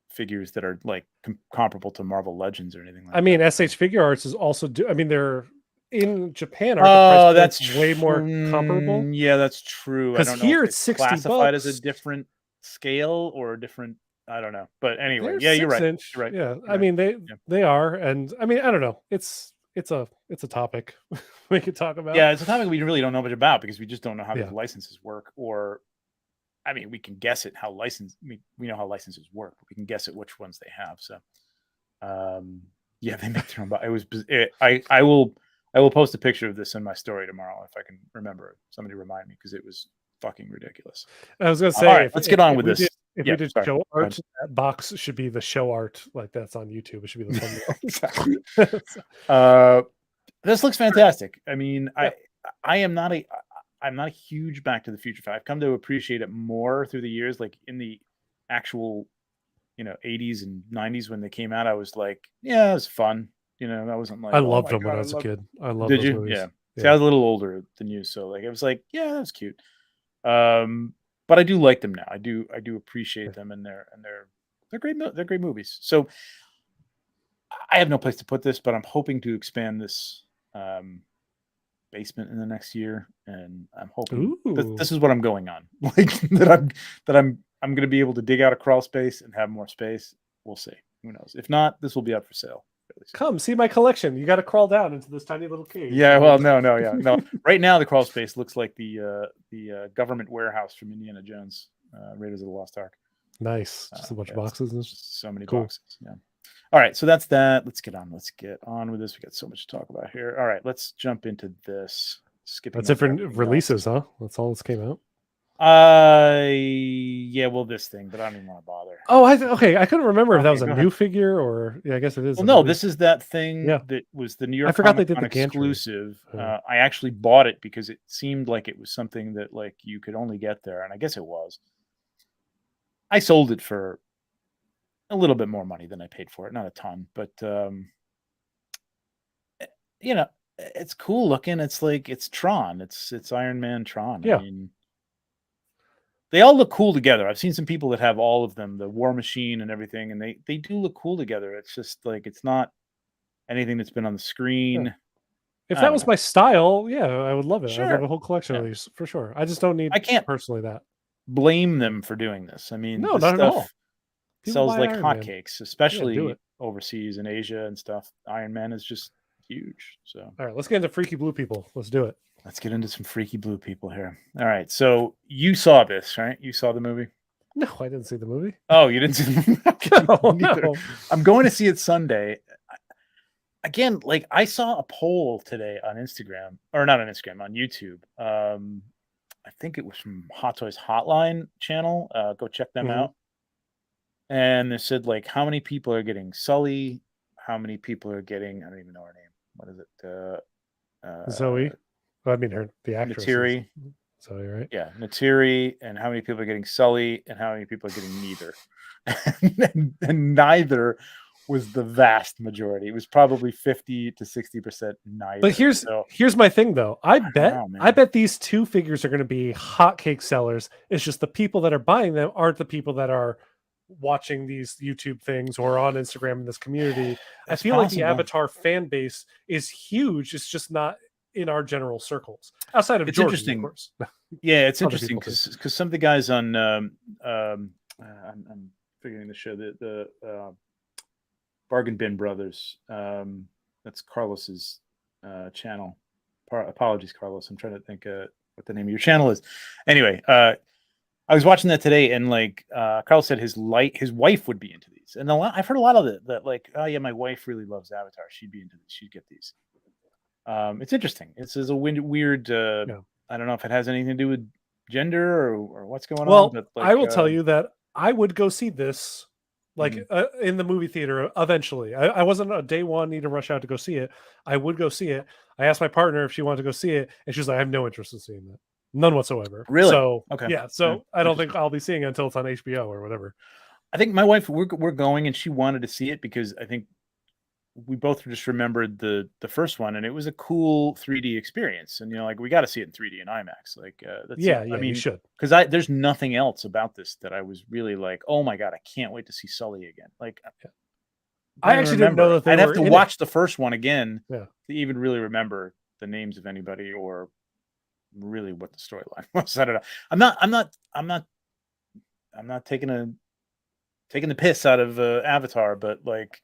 figures that are like comparable to Marvel Legends or anything like that. I mean, SH Figure Arts is also. I mean, they're in Japan. Oh, Aren't the price that's points way more comparable? Yeah, that's true. I Because don't know if here it's it's $60. classified as a different scale or a different. I don't know, but anyway, They're yeah, you're right. 6-inch. You're right. Yeah, You're I right. mean Yeah. they are, and I mean I don't know. It's a topic we could talk about. Yeah, it's a topic we really don't know much about because we just don't know how Yeah. those licenses work. Or, I mean, we can guess at how we know how licenses work, but we can guess at which ones they have. So, yeah, they make their own. It was. I will post a picture of this in my story tomorrow if I can remember it. Somebody remind me, because it was fucking ridiculous. I was gonna say, all right, let's get on with this. If we did show art, that box should be the show art, like that's on YouTube. It should be the thumbnail. Exactly. This looks fantastic. I mean, yeah. I'm not a huge Back to the Future fan. I've come to appreciate it more through the years. Like in the actual, 80s and 90s when they came out, I was like, yeah, it was fun. I wasn't like, I loved them when I was a kid. I loved Did those you? movies. Yeah. See, I was a little older than you, so like I was like, yeah, that's cute. But I do like them now. I do appreciate them, and they're great. They're great movies. So I have no place to put this, but I'm hoping to expand this basement in the next year, and I'm hoping this is what I'm going on. Like that I'm going to be able to dig out a crawl space and have more space. We'll see. Who knows? If not, this will be up for sale. Come see my collection. You got to crawl down into this tiny little cave. Yeah, well, no. Right now, the crawl space looks like the government warehouse from Indiana Jones, Raiders of the Lost Ark. Nice, just a bunch of boxes. So many boxes. Yeah. All right, so that's that. Let's get on with this. We got so much to talk about here. All right, let's jump into this. That's different releases, huh? That's all that's came out. Yeah, well, this thing, but I don't even want to bother. Oh, okay. I couldn't remember if that was a new figure or I guess it is. Well, no, this is that thing that was the New York. I forgot they did the exclusive. Oh. I actually bought it because it seemed like it was something that like you could only get there, and I guess it was. I sold it for a little bit more money than I paid for it, not a ton, but it's cool looking. It's like it's Tron. It's Iron Man Tron. Yeah. I mean, they all look cool together. I've seen some people that have all of them, the War Machine and everything, and they do look cool together. It's just like it's not anything that's been on the screen. Yeah. If that was my style, yeah, I would love it. Sure. I'd have a whole collection of these for sure. I just don't need. I can't personally that blame them for doing this. I mean, no, not at all. Sells like hotcakes, especially overseas in Asia and stuff. Iron Man is just huge. So, all right, let's get into freaky blue people. Let's do it. Let's get into some freaky blue people here. All right, so you saw this, right? You saw the movie? No, I didn't see the movie. Oh, you didn't see the movie? No. I'm going to see it Sunday. Again, like I saw a poll today on Instagram, or not on Instagram, on YouTube. I think it was from Hot Toys Hotline channel. Go check them out. And they said, like, how many people are getting Sully? How many people are getting, I don't even know her name. What is it? Zoe. Well, I mean, the actress. Neytiri. So you're right. Yeah, Natiri, and how many people are getting Sully, and how many people are getting neither. and neither was the vast majority. It was probably 50 to 60% neither. But here's my thing though. I bet these two figures are going to be hotcake sellers. It's just the people that are buying them aren't the people that are watching these YouTube things or on Instagram in this community. I feel like the Avatar fan base is huge. It's just not in our general circles outside of it's Jordan, interesting. Of course. Yeah, it's interesting because some of the guys on I'm figuring the show, the Bargain Bin Brothers. That's Carlos's channel. Apologies, Carlos. I'm trying to think what the name of your channel is. Anyway, I was watching that today, and like Carlos said, his wife would be into these, and I've heard a lot of it. That like, oh yeah, my wife really loves Avatar. She'd be into these. She'd get these. It's interesting. It's a weird. I don't know if it has anything to do with gender or what's going on. But like, I will tell you that I would go see this in the movie theater eventually. I wasn't a day one, need to rush out to go see it. I would go see it. I asked my partner if she wanted to go see it, and she was like, I have no interest in seeing that. None whatsoever. Really? So, okay. Yeah. So I don't think I'll be seeing it until it's on HBO or whatever. I think my wife, we're going, and she wanted to see it because I think we both just remembered the first one, and it was a cool 3D experience. And like, we got to see it in 3D and IMAX. Like, I mean, you should, because there's nothing else about this that I was really like, oh my god, I can't wait to see Sully again. Like, I actually didn't know that I'd have to watch the first one again to even really remember the names of anybody or really what the storyline was. I don't know. I'm not taking the piss out of Avatar, but like,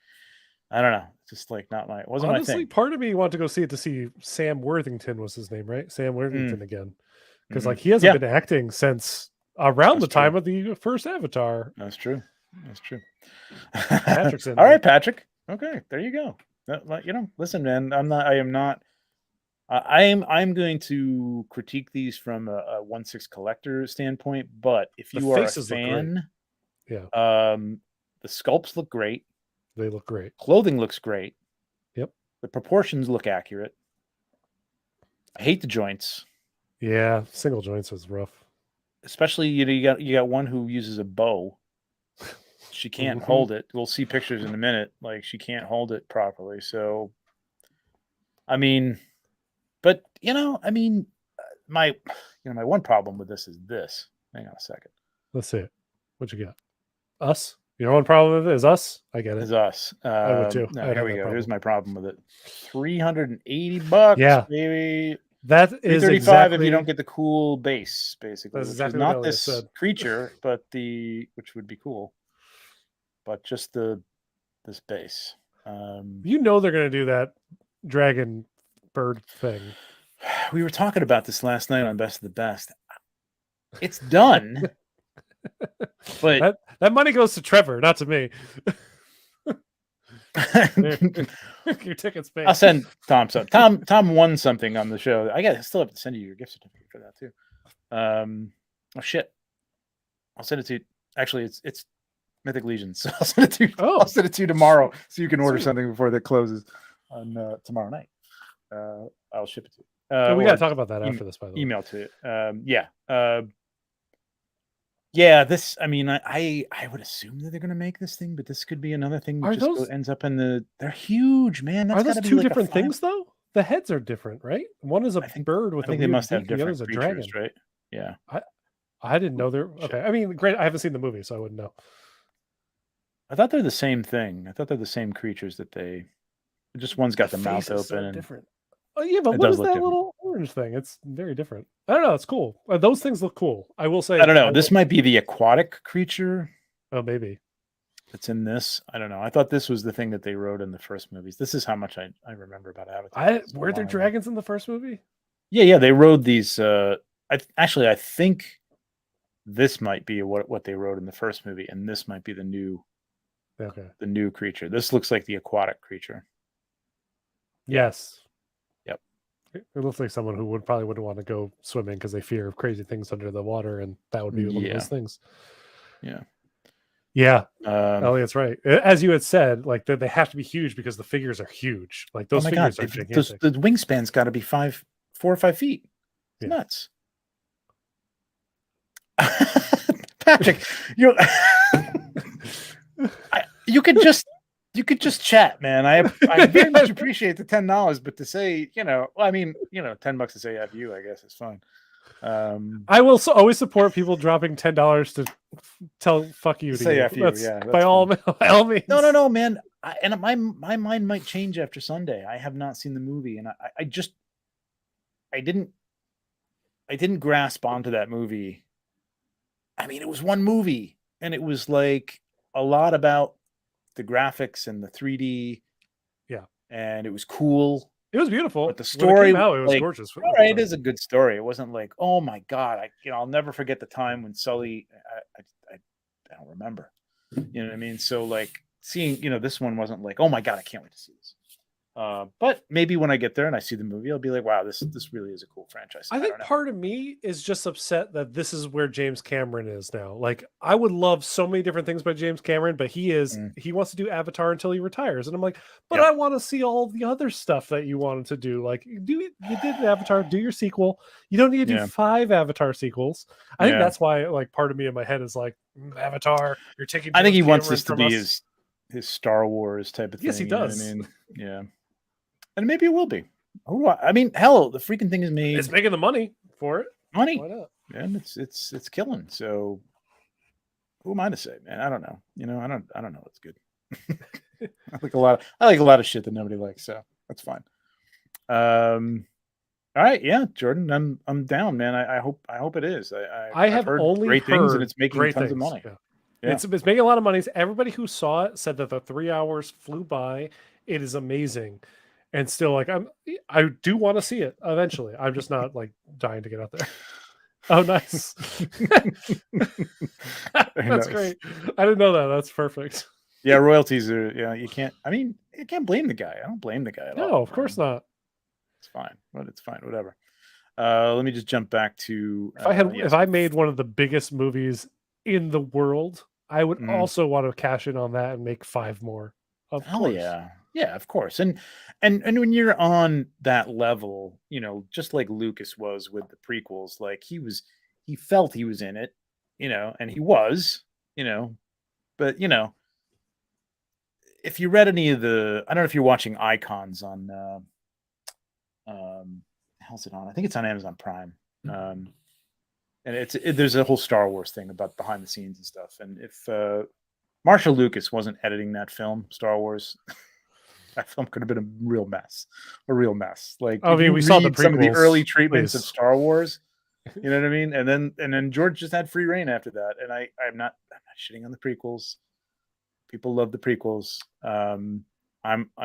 I don't know. Just like it wasn't my thing. Part of me wanted to go see it to see Sam Worthington was his name, right? Sam Worthington again. Because like he hasn't been acting since around the time of the first Avatar. That's true. Patrick's in All right, Patrick. Okay, there you go. Listen, man, I'm going to critique these from a 1/6 collector standpoint, but if you are a fan, the sculpts look great. They look great. Clothing looks great. Yep. The proportions look accurate. I hate the joints. Yeah, single joints was rough. Especially you got one who uses a bow. She can't hold it. We'll see pictures in a minute. Like, she can't hold it properly. So, I mean, but my one problem with this is this. Hang on a second. Let's see it. What you got? Us? Your one problem with it is us? I get it. Is us. I would too. No, here we go. Here's my problem with it. $380, baby. That is $335 if you don't get the cool base, basically. That's exactly not this creature, but which would be cool. But just this base. They're gonna do that dragon bird thing. We were talking about this last night on Best of the Best. It's done. But that money goes to Trevor, not to me. Your ticket's paid. I'll send Tom some. Tom won something on the show. I still have to send you your gift certificate for that too. Oh shit! I'll send it to you. Actually, it's Mythic Legions. So I'll send it to you. I'll send it to you tomorrow, so you can order something before that closes on tomorrow night. I'll ship it to you. We got to talk about that after this, by the way. Email to it. Yeah, this. I mean, I would assume that they're going to make this thing, but this could be another thing that ends up in the. They're huge, man. Are those two different things though? The heads are different, right? One is a bird with a weird beak, the other is a dragon, right? Yeah. I didn't know they're okay. I mean, great. I haven't seen the movie, so I wouldn't know. I thought they're the same thing. I thought they're the same creatures just one's got the mouth open so and different. Oh yeah, but what is that little orange thing? It's very different. I don't know. It's cool. Those things look cool. I will say. I don't know. This might be the aquatic creature. Oh, maybe. It's in this. I don't know. I thought this was the thing that they wrote in the first movies. This is how much I remember about Avatar. Were there dragons in the first movie? Yeah. They rode these. I think this might be what they wrote in the first movie, and this might be the new. Okay. The new creature. This looks like the aquatic creature. Yes. Yep. It looks like someone who probably wouldn't want to go swimming because they fear of crazy things under the water, and that would be one of those things. Yeah. Yeah. Elliot's right. As you had said, like they have to be huge because the figures are huge. Like those figures are gigantic. The wingspan's got to be 4 or 5 feet. It's nuts. Patrick, you could just chat, man. I very much appreciate the $10, but to say, well, I mean, $10 to say F you, I guess is fine. I will always support people dropping $10 to tell fuck you to say you. F you, That's, yeah. That's by all means. No, man. And my mind might change after Sunday. I have not seen the movie, and I didn't grasp onto that movie. I mean, it was one movie, and it was like a lot about the graphics and the 3D. Yeah. And it was cool. It was beautiful. But the story, it was gorgeous. All right, it is a good story. It wasn't like, oh my God, I'll never forget the time when Sully. I don't remember. You know what I mean? So like seeing, this one wasn't like, oh my God, I can't wait to see this. But maybe when I get there and I see the movie, I'll be like, wow, this really is a cool franchise. I think part of me is just upset that this is where James Cameron is now. Like, I would love so many different things by James Cameron, but he wants to do Avatar until he retires. And I'm like, but I want to see all the other stuff that you wanted to do. Like, you did an Avatar, do your sequel. You don't need to do 5 Avatar sequels. I think that's why, like, part of me in my head is like, Avatar, you're taking James I think he Cameron wants this to be his Star Wars type of thing. Yes, he does. I mean, yeah. And maybe it will be. I mean, hell, the freaking thing is made. It's making the money for it. Money. Why not? And it's killing. So who am I to say, man? I don't know. I don't know what's good. I like a lot of shit that nobody likes, so that's fine. All right, yeah, Jordan, I'm down, man. I hope it is. I have heard only great heard things, and it's making tons of money. Yeah. It's making a lot of money. Everybody who saw it said that the 3 hours flew by. It is amazing. And still, like, I do want to see it eventually. I'm just not like dying to get out there. Oh, nice. That's great. I didn't know that. That's perfect. Yeah, royalties are. You can't. I mean, you can't blame the guy. I don't blame the guy at all. No, of course not. It's fine. But it's fine. Whatever. Let me just jump back to. If I made one of the biggest movies in the world, I would also want to cash in on that and make 5 more. Of course. Yeah. Yeah, of course. And when you're on that level, just like Lucas was with the prequels, like he felt he was in it, and he was, but if you read any of I don't know if you're watching Icons on how's it on? I think it's on Amazon Prime. And there's a whole Star Wars thing about behind the scenes and stuff. And if Marshall Lucas wasn't editing that film, Star Wars, that film could have been a real mess. Like, I mean, we saw some of the early treatments of Star Wars. You know what I mean? And then George just had free reign after that. And I'm not shitting on the prequels. People love the prequels. I'm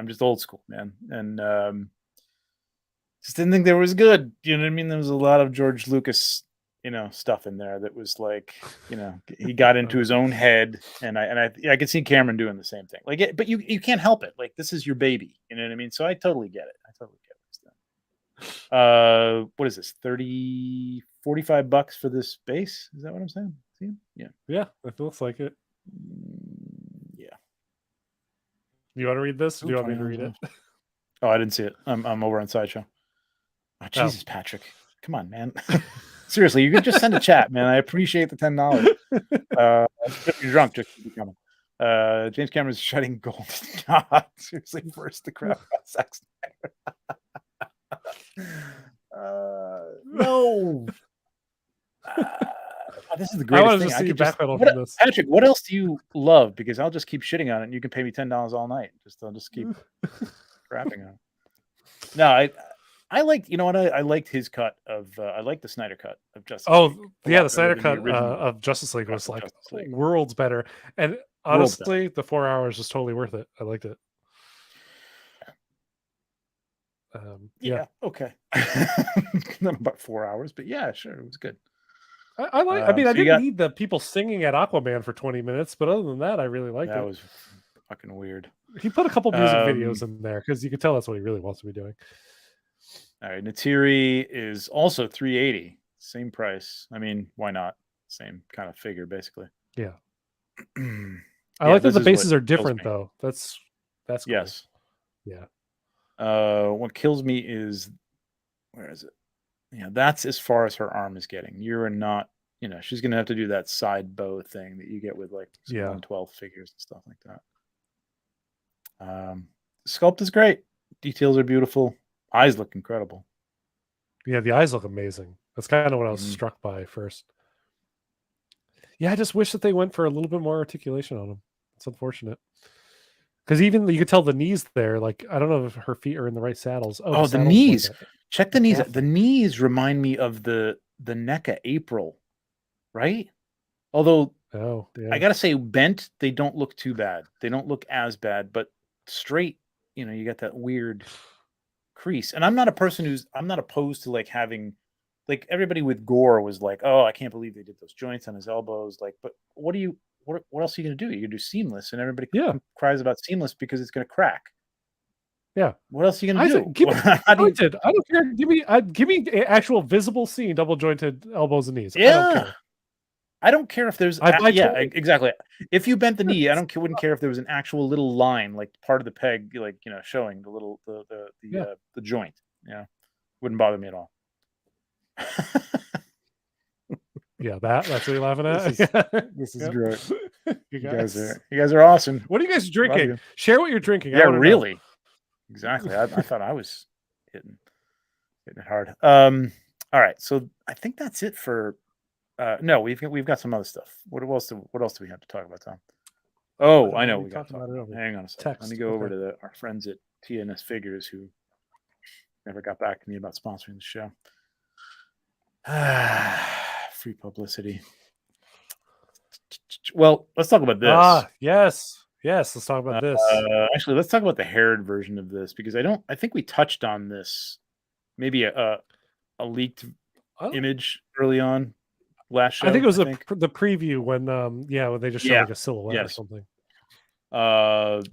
just old school, man, and just didn't think there was good. You know what I mean? There was a lot of George Lucas, stuff in there that was like, he got into his own head, and I could see Cameron doing the same thing. Like, but you can't help it. Like, this is your baby. You know what I mean? So I totally get it. What is this? $45 for this base? Is that what I'm saying? See? Yeah, it looks like it. Yeah. Do you want to read this? Or do you want me to read it? Oh, I didn't see it. I'm over on Sideshow. Oh, Jesus, Patrick. Come on, man. Seriously, you can just send a chat, man. I appreciate the $10. If you're drunk, just keep coming. James Cameron's shutting gold. God, seriously, first the crap about Zack Snyder. No. This is the greatest thing. I could backpedal from this. Patrick, what else do you love? Because I'll just keep shitting on it, and you can pay me $10 all night. I'll just keep crapping on it. No, I liked. You know what? I liked his cut of. I liked the Snyder cut of Justice League. The Snyder cut of Justice League was like worlds better. And honestly, the 4 hours was totally worth it. I liked it. Yeah. Okay. Not about 4 hours, but yeah, sure, it was good. I didn't need the people singing at Aquaman for 20 minutes, but other than that, I really liked it. That was fucking weird. He put a couple music videos in there because you could tell that's what he really wants to be doing. All right, Natiri is also $380, same price. I mean, why not? Same kind of figure, basically. Yeah. I like that the bases are different, though. That's cool. Yes. Yeah. What kills me is, where is it? Yeah, that's as far as her arm is getting. You're not she's gonna have to do that side bow thing that you get with like some Yeah. 112 figures and stuff like that. Sculpt is great. Details are beautiful. Eyes look incredible. Yeah, the eyes look amazing. That's kind of what I was struck by first. Yeah, I just wish that they went for a little bit more articulation on them. It's unfortunate. Because even you could tell the knees there, like I don't know if her feet are in the right saddles. Oh, The saddles knees. like Check the knees. The knees remind me of the neck of April, right? Although I gotta say, bent, they don't look too bad. They don't look as bad, but straight, you got that weird crease. And I'm not opposed to like having, like everybody with Gore was like, oh, I can't believe they did those joints on his elbows. Like, but what else are you gonna do? You're gonna do seamless, and everybody cries about seamless because it's gonna crack. Yeah. What else are you gonna do? Give me jointed. I don't care. Give me actual visible scene, double jointed elbows and knees. Yeah. I don't care. I don't care if there's exactly. If you bent the knee, wouldn't care if there was an actual little line, like part of the peg, like showing the little the joint. Yeah, wouldn't bother me at all. Yeah, that's what you're laughing at. This is great. You guys are awesome. What are you guys drinking? Share what you're drinking. Yeah, really. Know. Exactly. I thought I was hitting it hard. All right, so I think that's it for. No, we've got some other stuff. What else do we have to talk about, Tom? Oh, I know we got to talk about it. Hang on a second. Let me go over to our friends at TNS Figures who never got back to me about sponsoring the show. Free publicity. Well, let's talk about this. Yes, let's talk about this. Actually, let's talk about the haired version of this because I think we touched on this, maybe a leaked image early on. Last show, I think it was the preview when when they just showed like a silhouette or something.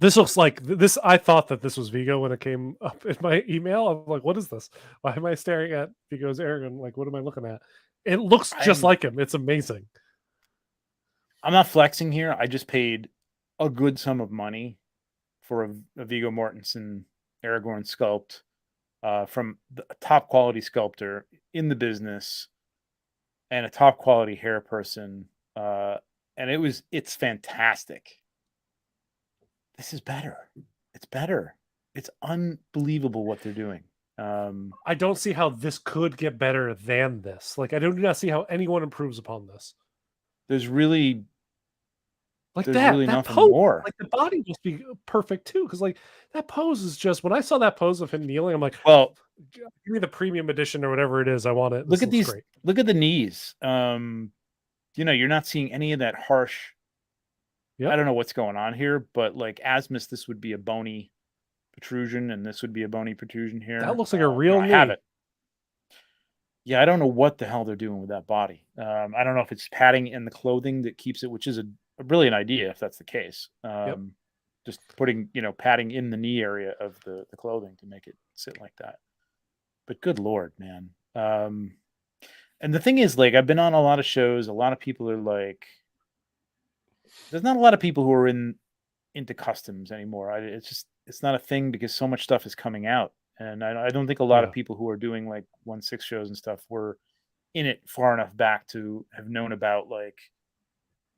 This looks like this. I thought that this was Vigo when it came up in my email. I'm like, what is this? Why am I staring at Vigo's Aragorn? Like, what am I looking at? It looks just like him. It's amazing. I'm not flexing here. I just paid a good sum of money for a Viggo Mortensen Aragorn sculpt from a top quality sculptor in the business. And a top quality hair person, and it's fantastic. This is better. It's better. It's unbelievable what they're doing. I don't see how this could get better than this. Like, I do not see how anyone improves upon this. There's really nothing pose, more. Like the body must be perfect too, because like that pose is just. When I saw that pose of him kneeling, I'm like, well, give me the premium edition or whatever it is. I want it. Look at these. Great. Look at the knees. You're not seeing any of that harsh. I don't know what's going on here, but like Asmus, this would be a bony protrusion, and this would be a bony protrusion here. That looks like a real knee. I have it. Yeah, I don't know what the hell they're doing with that body. I don't know if it's padding in the clothing that keeps it, which is a brilliant idea if that's the case. Just putting padding in the knee area of the clothing to make it sit like that. But good Lord, man. And the thing is, like, I've been on a lot of shows. A lot of people are like, there's not a lot of people who are into customs anymore. It's not a thing because so much stuff is coming out. And I don't think a lot of people who are doing like 1/6 shows and stuff were in it far enough back to have known about, like,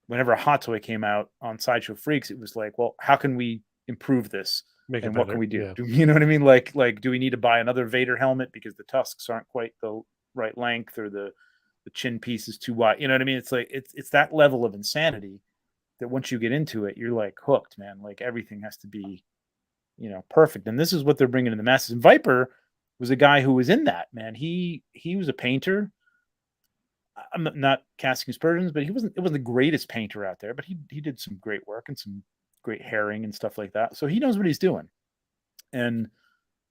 whenever a hot toy came out on Sideshow Freaks, it was like, well, how can we improve this? And what can we do? You know what I mean? Like, do we need to buy another Vader helmet because the tusks aren't quite the right length, or the chin piece is too wide? You know what I mean? It's like it's that level of insanity that once you get into it, you're like hooked, man. Like everything has to be, perfect. And this is what they're bringing to the masses. And Viper was a guy who was in that, man. He was a painter. I'm not casting aspersions, but it wasn't the greatest painter out there, but he did some great work and some great herring and stuff like that. So he knows what he's doing. And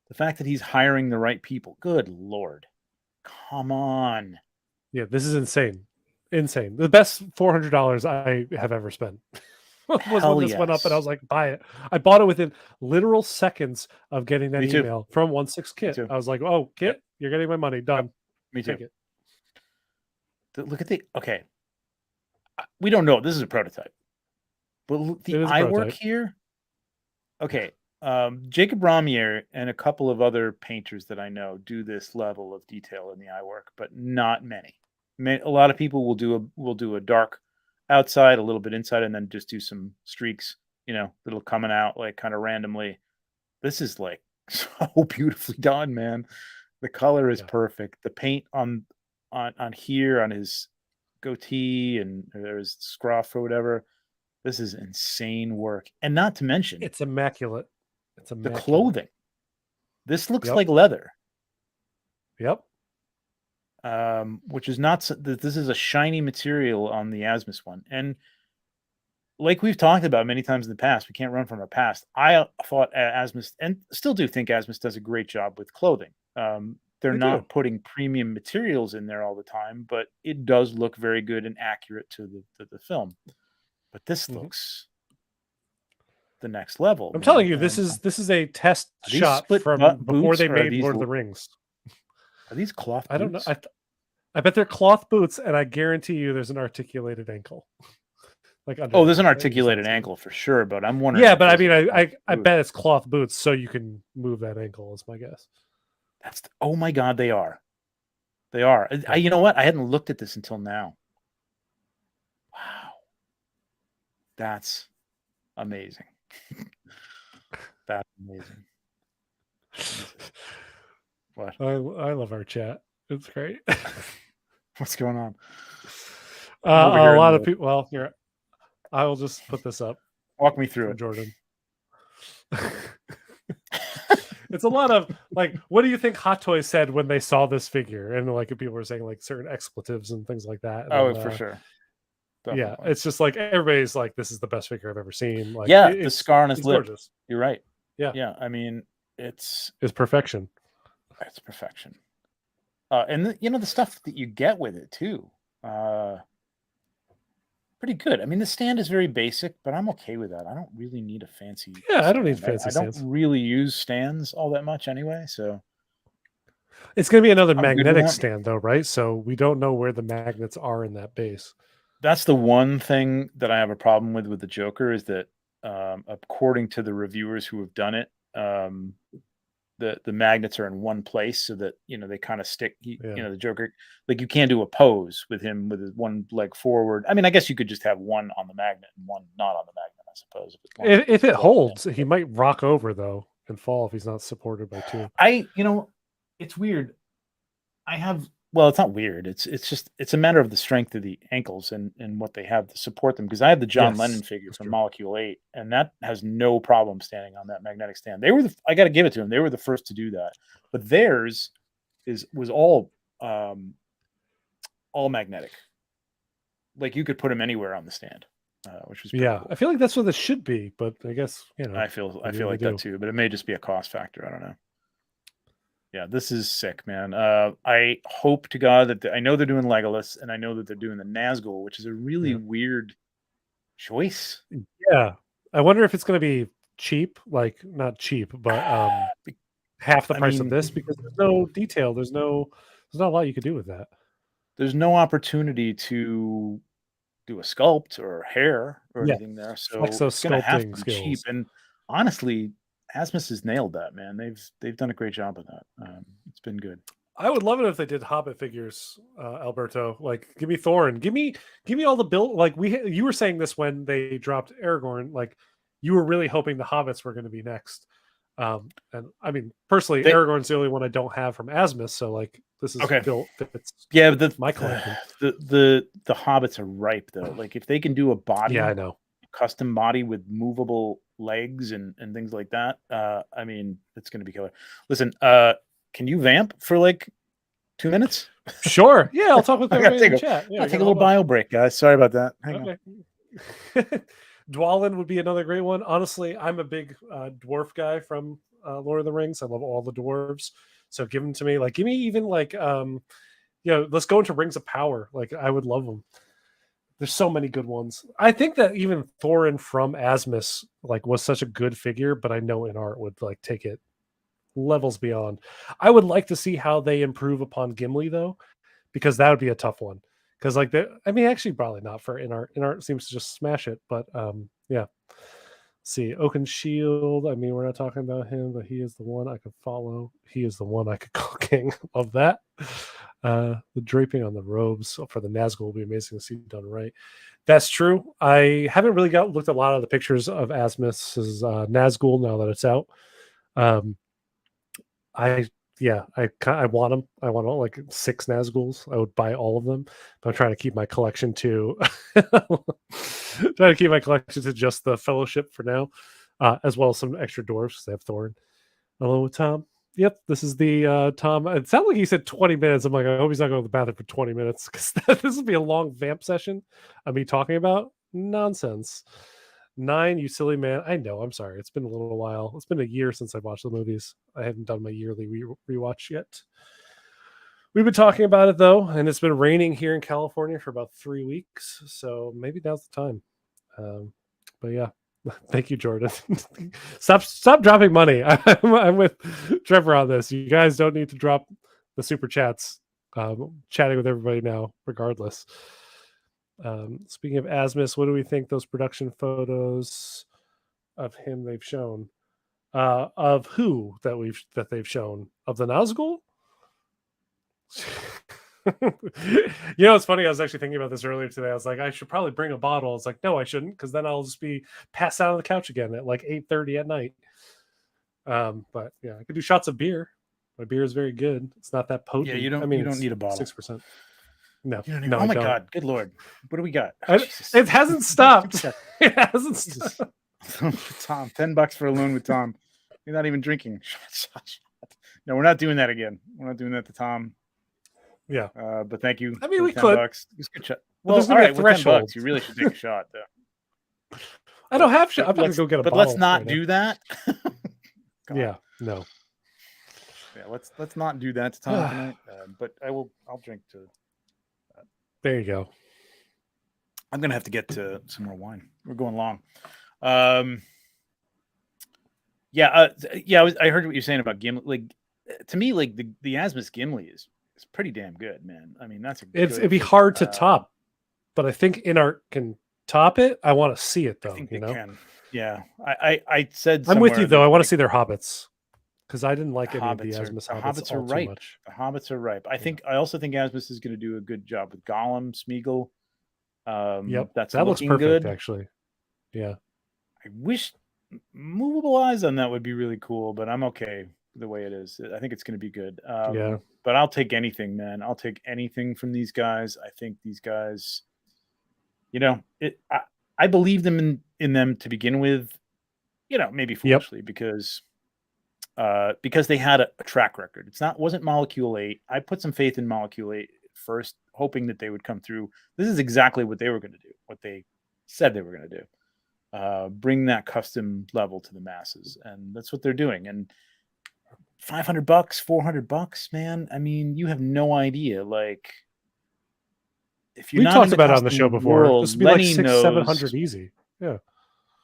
the fact that he's hiring the right people, good Lord, come on. Yeah, this is insane. Insane. The best $400 I have ever spent was when this went up, and I was like, buy it. I bought it within literal seconds of getting that email from 1/6 Kit. I was like, oh, Kit, you're getting my money. Done. Yep. Me too. Take it. Look at okay. We don't know. This is a prototype. But look, the eye work here. Okay. Jacob Ramier and a couple of other painters that I know do this level of detail in the eye work, but not many. A lot of people will do a dark outside, a little bit inside, and then just do some streaks, little coming out like kind of randomly. This is like so beautifully done, man. The color is perfect. The paint on here on his goatee and his scruff or whatever. This is insane work. And not to mention it's immaculate. It's the immaculate. clothing. This looks like leather. Yep. Which is not this is a shiny material on the Asmus one. And like we've talked about many times in the past, we can't run from our past. I thought Asmus, and still do think Asmus does a great job with clothing. They're not putting premium materials in there all the time, but it does look very good and accurate to the film. But this looks the next level. I'm telling you, this is a test shot from before they made Lord of the Rings. Are these cloth boots? I don't know. I bet they're cloth boots, and I guarantee you there's an articulated ankle. There's an articulated ankle for sure, but I'm wondering. Yeah, but I mean, I bet it's cloth boots, so you can move that ankle. Is my guess. Oh my God, they are. They are. You know what? I hadn't looked at this until now. Wow, that's amazing. That's amazing. What? I love our chat. It's great. What's going on? A lot of people. Well, here, I will just put this up. Walk me through it, Jordan. It's a lot of like, what do you think Hot Toys said when they saw this figure? And like, people were saying like certain expletives and things like that. And for sure. Definitely. Yeah, it's just like everybody's like, this is the best figure I've ever seen. Like, the scar on his lip. Gorgeous. You're right. Yeah. I mean, it's perfection. It's perfection. And the stuff that you get with it too. Pretty good. I mean, the stand is very basic, but I'm okay with that. I don't really need a fancy. Yeah, I don't need fancy stands. I don't really use stands all that much anyway, so it's going to be another magnetic stand, though, right? So we don't know where the magnets are in that base. That's the one thing that I have a problem with the Joker is that, according to the reviewers who have done it, the magnets are in one place so that they kind of stick. The Joker, like, you can't do a pose with him with his one leg forward. I mean, I guess you could just have one on the magnet and one not on the magnet, I suppose. If it holds, he might rock over though and fall if he's not supported by two. It's weird. It's not weird. It's just a matter of the strength of the ankles and what they have to support them. Because I have the John Lennon figure from Molecule 8, and that has no problem standing on that magnetic stand. I got to give it to them. They were the first to do that, but theirs was all magnetic. Like, you could put them anywhere on the stand, which was cool. I feel like that's what this should be, but I guess I feel like that too. But it may just be a cost factor. I don't know. Yeah, this is sick, man. I hope to God that I know they're doing Legolas, and I know that they're doing the Nazgul, which is a really weird choice. Yeah, I wonder if it's going to be cheap, like not cheap, but half the price of this, because there's no detail. There's not a lot you could do with that. There's no opportunity to do a sculpt or hair or anything there, so it's going to have to be cheap. And honestly, Asmus has nailed that, man. They've done a great job of that. It's been good. I would love it if they did Hobbit figures, Alberto. Like, give me Thorin. Give me all the build. Like, you were saying this when they dropped Aragorn. Like, you were really hoping the Hobbits were going to be next. And I mean, personally, Aragorn's the only one I don't have from Asmus. So like, this is built. But my collection. The Hobbits are ripe though. Like, if they can do a body, I know, custom body with movable legs and things like that, I mean, it's going to be killer. Listen, can you vamp for like 2 minutes? Sure. Yeah, I'll talk with everybody in the chat. I'll take a little bio break, guys. Sorry about that. Hang on. Dwalin would be another great one. Honestly, I'm a big dwarf guy from Lord of the Rings. I love all the dwarves. So give them to me. Like, give me even like, let's go into Rings of Power. Like, I would love them. There's so many good ones. I think that even Thorin from Asmus like was such a good figure, but I know InArt would like take it levels beyond. I would like to see how they improve upon Gimli though, because that would be a tough one. Because like actually probably not for InArt. InArt seems to just smash it, but yeah. See, Oakenshield. I mean, we're not talking about him, but he is the one I could follow. He is the one I could call king. Love that. The draping on the robes for the Nazgul will be amazing to see done right. That's true. I haven't really looked at a lot of the pictures of Asmus's Nazgul now that it's out. I want them. I want all like 6 Nazguls. I would buy all of them. But I'm trying to keep my collection to just the Fellowship for now, as well as some extra dwarves. They have Thorn. Hello, Tom. Yep, this is the Tom. It sounded like he said 20 minutes. I'm like, I hope he's not going to the bathroom for 20 minutes because this will be a long vamp session of me talking about nonsense. 9, you silly man. I know. I'm sorry. It's been a little while. It's been a year since I watched the movies. I haven't done my yearly rewatch yet. We've been talking about it though, and it's been raining here in California for about 3 weeks. So maybe now's the time. But yeah. Thank you, Jordan. Stop dropping money. I'm with Trevor on this. You guys don't need to drop the super chats. Chatting with everybody now, regardless. Speaking of Asmus, what do we think those production photos of him they've shown? Of who that they've shown? Of the Nazgul? It's funny. I was actually thinking about this earlier today. I was like, I should probably bring a bottle. It's like, no, I shouldn't, because then I'll just be passed out on the couch again at like 8:30 at night. But yeah, I could do shots of beer. My beer is very good. It's not that potent. Yeah, you don't need a bottle. 6%. No, no. Oh my God, good Lord, what do we got? It hasn't stopped. It hasn't stopped. Tom, $10 for a loan with Tom. You're not even drinking. No, we're not doing that again. We're not doing that to Tom. Yeah, but thank you. I mean, we could. It's a good shot. Well, all right, with $10, you really should take a shot, though. I don't have shot. I'm gonna go get a bottle. But let's not do that. Yeah, no. Yeah, let's not do that to Tom tonight. But I'll drink to. There you go. I'm gonna have to get to some more wine. We're going long. I heard what you're saying about Gimli. Like, to me, like the Asmus Gimli is pretty damn good, man. I mean, it'd be hard to top, but I think InArt can top it. I want to see it though. I think they can. Yeah, I said I'm with you though. I want to see their hobbits because I didn't like any of the Asmus hobbits. Hobbits are ripe. The hobbits are ripe. I also think Asmus is going to do a good job with Gollum, Smeagol. Yep, that looks perfect good. Actually. Yeah, I wish movable eyes on that would be really cool, but I'm okay the way it is. I think it's going to be good. Yeah. But I'll take anything, man. I'll take anything from these guys. I think these guys, I believe them in them to begin with, maybe foolishly because they had a track record. Wasn't Molecule 8. I put some faith in Molecule 8 first, hoping that they would come through. This is exactly what they were going to do, what they said they were going to do. Bring that custom level to the masses. And that's what they're doing. And $500, $400, man. I mean, you have no idea. Like, if you're we not talked about it on the show before, this would be like $600-$700 easy. Yeah.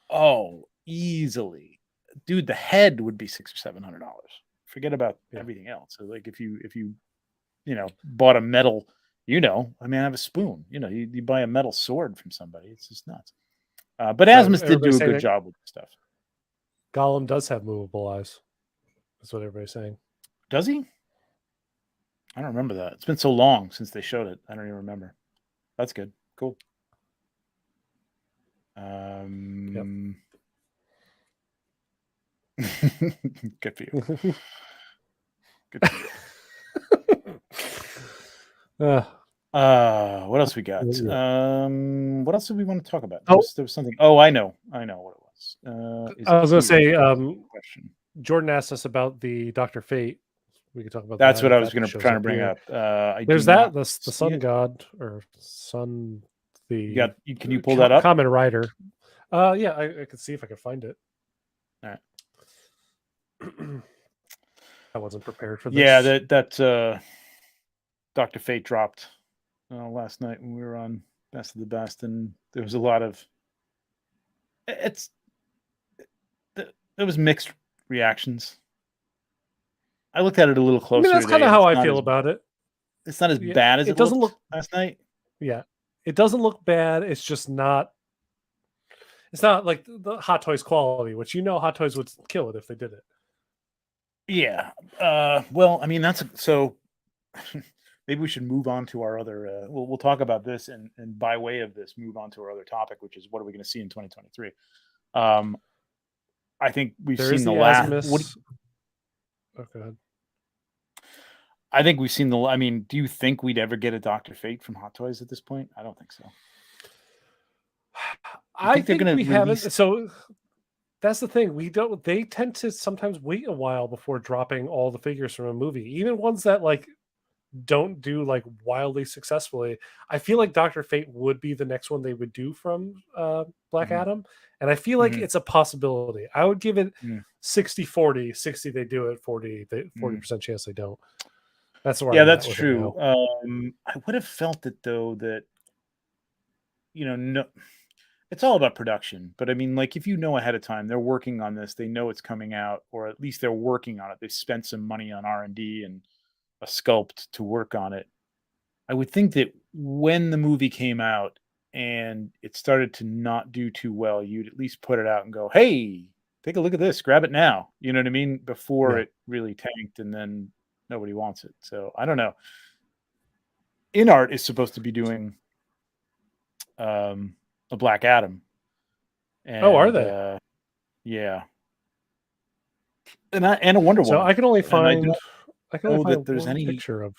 Oh, easily, dude. The head would be $600 or $700. Forget about everything else. So, like, if you bought a metal, I have a spoon. You buy a metal sword from somebody. It's just nuts. But Asmus did do a good job with stuff. Gollum does have movable eyes. That's what everybody's saying. Does he? I don't remember that. It's been so long since they showed it. I don't even remember. That's good. Cool. Good for you. Good for you. What else we got? What else do we want to talk about? There was something. Oh, I know what it was. I was going to say, question. Jordan asked us about the Dr. Fate. We could talk about that's what I was going to try to bring up. There's the sun god or sun. Can you pull that up? Common Rider. Yeah, I could see if I could find it. All right. I wasn't prepared for this. Yeah, that Dr. Fate dropped last night when we were on Best of the Best, and there was a lot of there was mixed reactions. I looked at it a little closer. I mean, that's kind of how I feel about it. It's not as bad as it doesn't look last night. Yeah, it doesn't look bad. It's just not. It's not like the Hot Toys quality, which Hot Toys would kill it if they did it. Yeah. Well, I mean, that's so. maybe we should move on to our other. We'll talk about this, and by way of this, move on to our other topic, which is what are we going to see in 2023. I think we've There seen is the the last. Asimus. Oh, go ahead. I think we've seen the. I mean, do you think we'd ever get a Dr. Fate from Hot Toys at this point? I don't think so. I think we haven't. So that's the thing. We don't. They tend to sometimes wait a while before dropping all the figures from a movie, even ones that like don't do like wildly successfully. I feel like Dr. Fate would be the next one they would do from Black Adam, and I feel like it's a possibility. I would give it 60-40. 60 they do it, 40% chance they don't. That's where that's true. I would have felt it though that no, it's all about production. But I mean, like if you know ahead of time they're working on this, they know it's coming out, or at least they're working on it. They spent some money on R&D and a sculpt to work on it. I would think that when the movie came out and it started to not do too well, you'd at least put it out and go, "Hey, take a look at this, grab it now." You know what I mean? Before it really tanked and then nobody wants it. So I don't know. InArt is supposed to be doing a Black Adam. And, are they? Yeah. And a Wonder Woman. So I can only find. I can only find that there's any picture of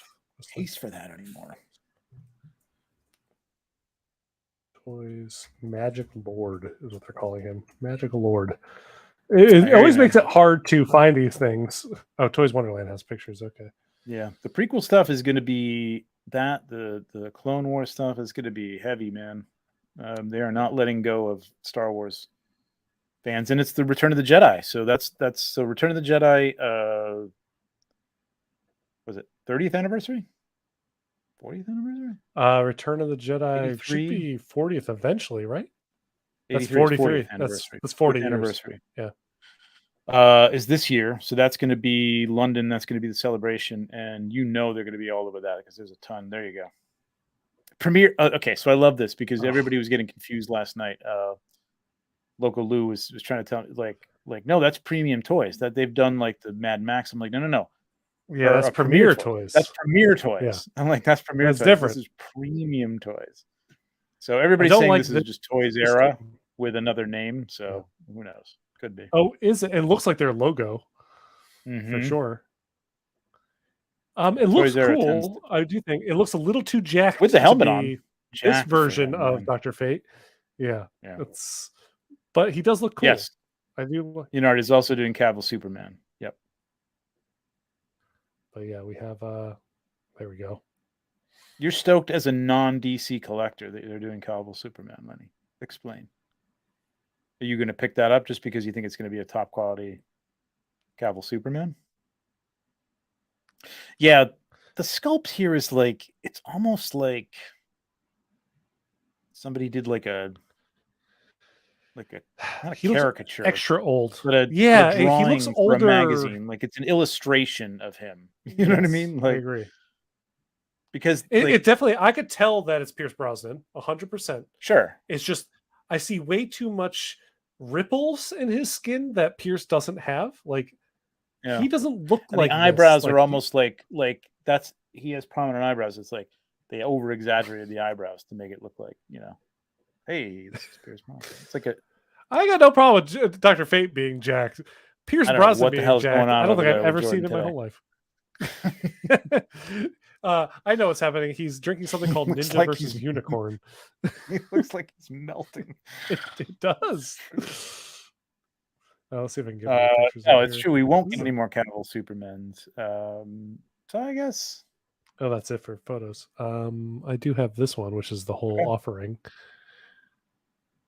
case for that anymore. Toys Magic Lord is what they're calling him. Magic Lord. It always makes it hard to find these things. Oh, Toys Wonderland has pictures. Okay. Yeah, the prequel stuff is going to be that. The Clone Wars stuff is going to be heavy, man. They are not letting go of Star Wars fans, and it's the Return of the Jedi. So that's so Return of the Jedi. Was it 30th anniversary? 40th anniversary? Return of the Jedi 83? Should be 40th eventually, right? That's 43. That's 40 anniversary. Yeah. Is this year. So that's going to be London. That's going to be the celebration. And they're going to be all over that because there's a ton. There you go. Premiere. Okay. So I love this because everybody was getting confused last night. Local Lou was trying to tell like, no, that's premium toys that they've done like the Mad Max. I'm like, no. Yeah, that's Premiere Toys. That's Premiere Toys. Yeah. I'm like, that's Premiere Toys. Different. This is premium toys. So everybody's saying this is just Toys Era with another name. So who knows? Could be. Oh, is it? It looks like their logo for sure. It looks cool. I do think it looks a little too jacked with the helmet on. This version of Dr. Fate. Yeah. But he does look cool. Yes. I do. InArt is also doing Cavill Superman. Yep. But yeah, we have there we go. You're stoked as a non-DC collector that they're doing Cavill Superman, Lenny. Explain. Are you going to pick that up just because you think it's going to be a top quality Cavill Superman? Yeah, the sculpt here is like, it's almost like somebody did like a not a caricature, extra old, but a drawing he looks older. For a magazine. Like it's an illustration of him. You know what I mean? Like, I agree. Because it definitely, I could tell that it's Pierce Brosnan 100%. Sure. It's just I see way too much ripples in his skin that Pierce doesn't have. Like he doesn't look like the eyebrows are almost like that's he has prominent eyebrows. It's like they over exaggerated the eyebrows to make it look like, hey, this is Pierce Brosnan. It's like I got no problem with Dr. Fate being jacked. Pierce Brosnan being jacked. I don't think I've ever seen it in my whole life. I know what's happening. He's drinking something called Ninja versus Unicorn. He looks like he's melting. It does. Let's see if I can get pictures. No, it's true. We won't get any more Cavill Supermans. So I guess. Oh, that's it for photos. I do have this one, which is the whole offering.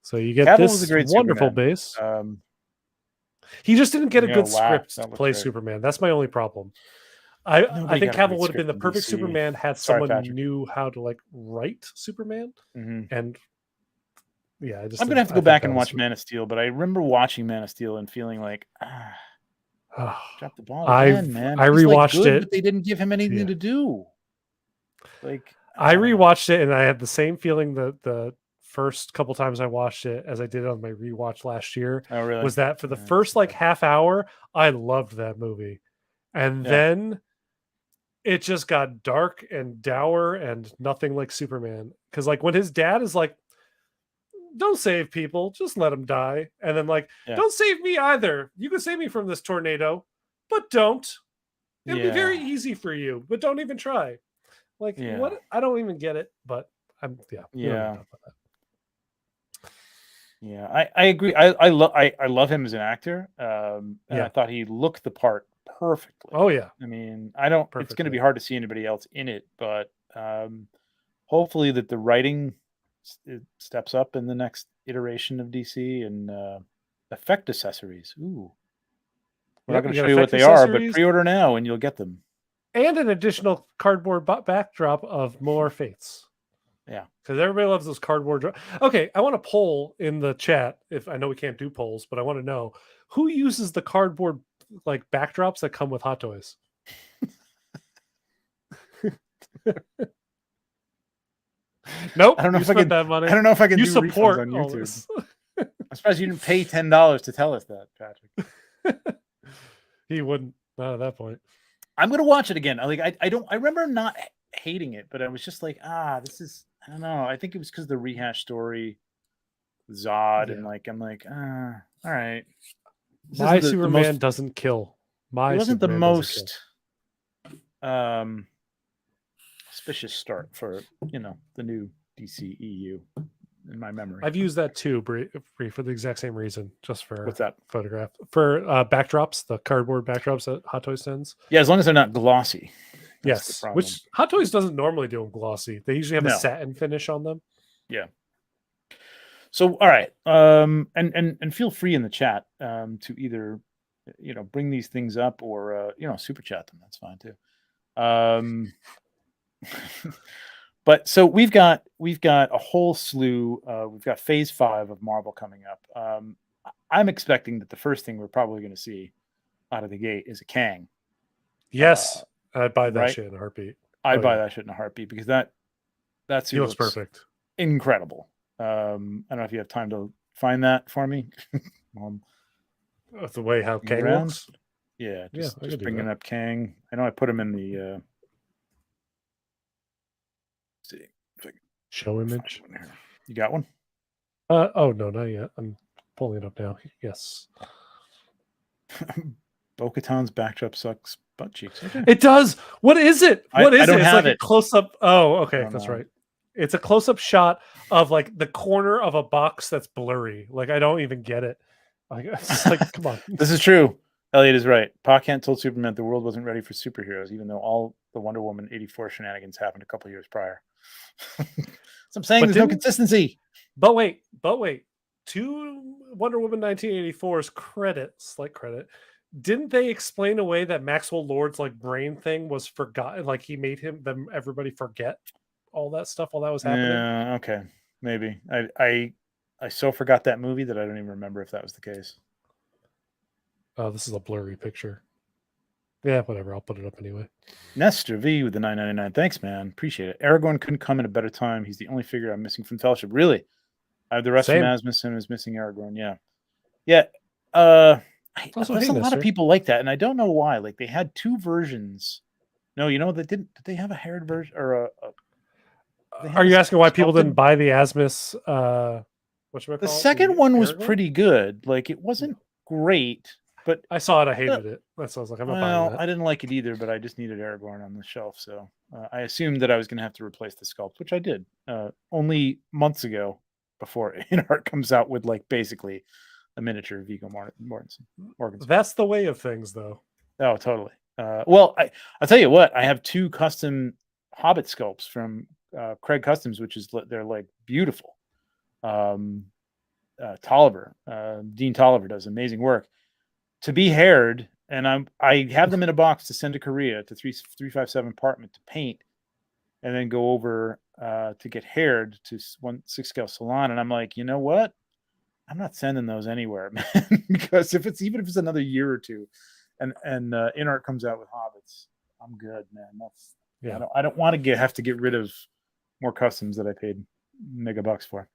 So you get this wonderful Superman. Base. He just didn't get a good script to play Superman. That's my only problem. I think Cavill would have been the perfect Superman had someone who knew how to write Superman. And yeah, I'm gonna have to go back and watch Man of Steel, but I remember watching Man of Steel and feeling like, drop the ball again, man. I rewatched it, but they didn't give him anything to do. I rewatched it, and I had the same feeling the first couple times I watched it as I did on my rewatch last year. Oh, really? Was that for the first half hour, I loved that movie. And then it just got dark and dour and nothing like Superman. Because like when his dad is like, don't save people, just let them die. And then like, don't save me either. You can save me from this tornado, but don't. It'll be very easy for you, but don't even try. Like what? I don't even get it, but I'm Yeah, I agree. I love him as an actor. And I thought he looked the part perfectly. Oh yeah. I mean, it's going to be hard to see anybody else in it, but hopefully that the writing steps up in the next iteration of DC and effect accessories. Ooh. We're not going to show you what they are, but pre-order now and you'll get them. And an additional cardboard backdrop of more Fates. Yeah. Because everybody loves those cardboard. Okay, I want a poll in the chat. If I know we can't do polls, but I want to know who uses the cardboard like backdrops that come with Hot Toys. Nope. I don't know if I can. That money. I don't know if I can. You do support on YouTube. I'm surprised you didn't pay $10 to tell us that, Patrick. He wouldn't. Not at that point. I'm gonna watch it again. Like I remember not hating it, but I was just like, this is. I don't know. I think it was because the rehash story, Zod, and like I'm like, all right. My Superman doesn't kill. It wasn't the most auspicious start for the new DC EU in my memory. I've used that too, Bree, for the exact same reason, just for what's that photograph for backdrops, the cardboard backdrops that Hot Toys sends. Yeah, as long as they're not glossy. Yes, which Hot Toys doesn't normally do them glossy. They usually have a satin finish on them. Yeah. So, all right, and feel free in the chat to either bring these things up or super chat them. That's fine too. But so we've got a whole slew. We've got Phase 5 of Marvel coming up. I'm expecting that the first thing we're probably going to see out of the gate is a Kang. Yes. I'd buy that shit in a heartbeat. I'd buy that shit in a heartbeat because that he looks perfect, incredible. I don't know if you have time to find that for me. That's the way how Kang looks. Yeah, just bringing up Kang. I know I put him in the show image. You got one? Oh no, not yet. I'm pulling it up now. Yes. Bo-Katan's backdrop sucks butt cheeks. Okay. It does. What is it? What is it? It's like a close up. Oh, okay, that's right. It's a close up shot of like the corner of a box that's blurry. Like I don't even get it. Like it's like, come on. This is true. Elliot is right. Pa Kent told Superman the world wasn't ready for superheroes, even though all the Wonder Woman 84 shenanigans happened a couple years prior. So I'm saying there's no consistency. But wait. To Wonder Woman 1984's slight credit, didn't they explain away that Maxwell Lord's like brain thing was forgotten? Like he made everybody forget all that stuff while that was happening. Yeah, okay, maybe. I so forgot that movie that I don't even remember if that was the case. Oh, this is a blurry picture. Yeah, whatever. I'll put it up anyway. Nestor V with the $9.99. Thanks, man. Appreciate it. Aragorn couldn't come at a better time. He's the only figure I'm missing from Fellowship. Really? I have the rest from Asmus and is missing Aragorn. Yeah. There's a lot of people like that, and I don't know why. Like they had two versions. No, they didn't. Did they have a haired version or a Are you asking why people didn't buy the Asmus? The second one was pretty good. Like it wasn't great, but I saw it. I hated it. That's what I was like. I'm not buying that. I didn't like it either, but I just needed Aragorn on the shelf, so I assumed that I was going to have to replace the sculpt, which I did only months ago before InArt comes out with like basically a miniature Viggo Mortensen. That's the way of things, though. Oh, totally. Well, I'll tell you what. I have two custom Hobbit sculpts from Craig Customs, which is they're like beautiful. Tolliver, Dean Tolliver does amazing work. To be haired, and I have them in a box to send to Korea to 357 apartment to paint, and then go over to get haired to 1/6 scale salon. And I'm like, you know what? I'm not sending those anywhere, man, because if it's another year or two, and InArt comes out with Hobbits, I'm good, man. I don't want to have to get rid of more customs that I paid mega bucks for.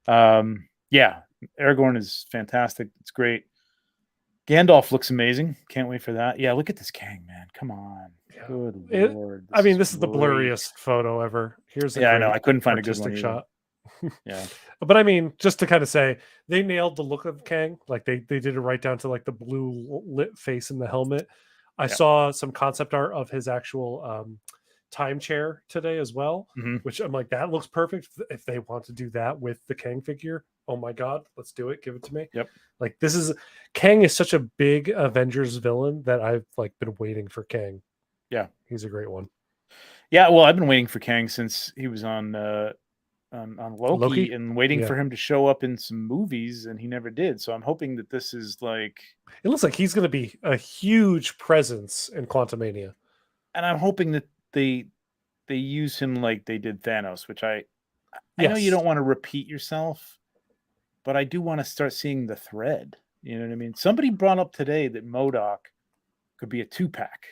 Aragorn is fantastic. It's great. Gandalf looks amazing. Can't wait for that. Yeah, look at this Kang, man. Come on. Yeah. Good Lord. I mean, this is the great. blurriest photo ever. Here's a Yeah, I know. great I couldn't find a good one artistic either. shot. Yeah. But I mean, just to kind of say, they nailed the look of Kang. Like they did it right down to like the blue lit face in the helmet. I saw some concept art of his actual time chair today as well, Mm-hmm. which I'm like, that looks perfect. If they want to do that with the Kang figure, oh my god, let's do it. Give it to me. Yep. Like Kang is such a big Avengers villain that I've like been waiting for Kang. Yeah. He's a great one. Yeah, well, I've been waiting for Kang since he was on Loki, and waiting for him to show up in some movies, and he never did. So I'm hoping that this is like. It looks like he's going to be a huge presence in Quantumania, and I'm hoping that they use him like they did Thanos, which I know you don't want to repeat yourself, but I do want to start seeing the thread. You know what I mean? Somebody brought up today that MODOK could be a 2-pack.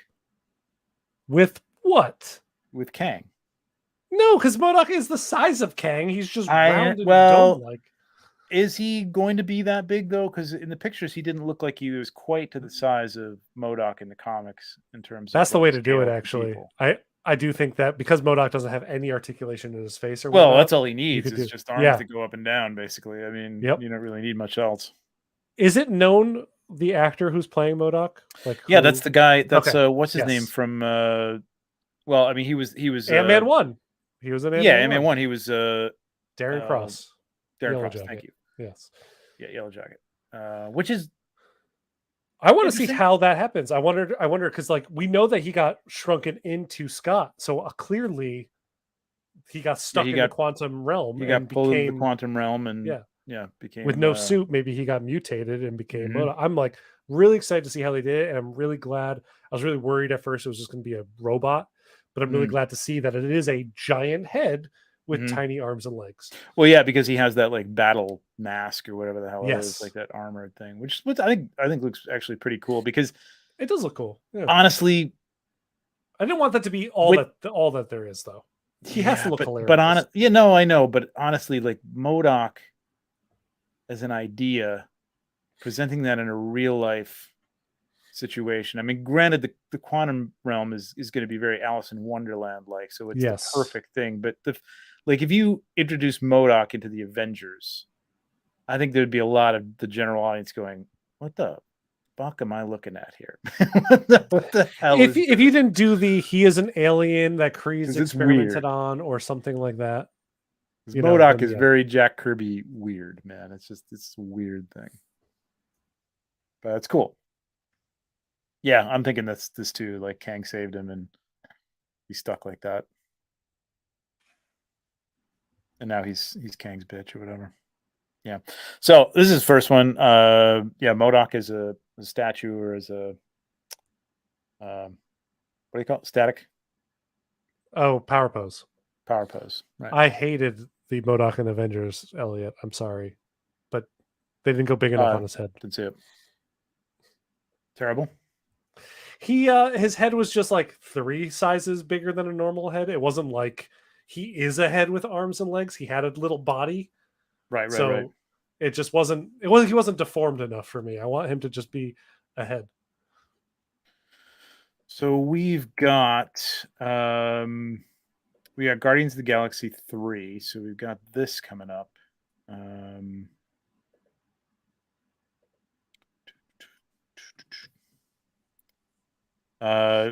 With what? With Kang. No, because MODOK is the size of Kang. He's just round and dome-like. Is he going to be that big though? Because in the pictures, he didn't look like he was quite to the size of MODOK in the comics in terms of. That's the way to do it, actually. I do think that because MODOK doesn't have any articulation in his face or well, whatnot, that's all he needs. It's just arms to go up and down, basically. I mean, you don't really need much else. Is it known the actor who's playing MODOK? Like, that's the guy. That's what's his name from? Well, I mean, he was Ant-Man 1. He was in Ant-Man 1. He was Darren Cross. Darren Cross. Jacket. Thank you. Yes. Yeah, Yellow Jacket. Which is. I want to see how that happens. I wonder because like we know that he got shrunken into Scott, so clearly he got stuck in the quantum realm. He got pulled into the quantum realm, and became with no suit. Maybe he got mutated and became. MODOK. I'm like really excited to see how they did it, and I'm really glad. I was really worried at first it was just going to be a robot, but I'm really glad to see that it is a giant head with tiny arms and legs. Well, yeah, because he has that like battle mask or whatever the hell it is, like that armored thing, which I think looks actually pretty cool because it does look cool. Yeah. Honestly, I didn't want that to be all that there is, though. He has to look hilarious. But I know. But honestly, like MODOK as an idea, presenting that in a real life situation. I mean, granted, the quantum realm is going to be very Alice in Wonderland like, so it's the perfect thing. But if you introduce MODOK into the Avengers, I think there'd be a lot of the general audience going, "What the fuck am I looking at here? what the hell?" If you didn't do he is an alien that Kree's experimented on or something like that. MODOK is very Jack Kirby weird, man. It's a weird thing, but it's cool. Yeah, I'm thinking this too. Like Kang saved him, and he's stuck like that, and now he's Kang's bitch or whatever. Yeah. So this is his first one. MODOK is a statue or as a what do you call it? Static. Oh, power pose. Power pose. Right. I hated the MODOK in Avengers, Elliot. I'm sorry, but they didn't go big enough on his head. Didn't see it. Terrible. His head was just like 3 sizes bigger than a normal head. It wasn't like he is a head with arms and legs. He had a little body. Right. It just wasn't. He wasn't deformed enough for me. I want him to just be a head. So we've got Guardians of the Galaxy 3. So we've got this coming up.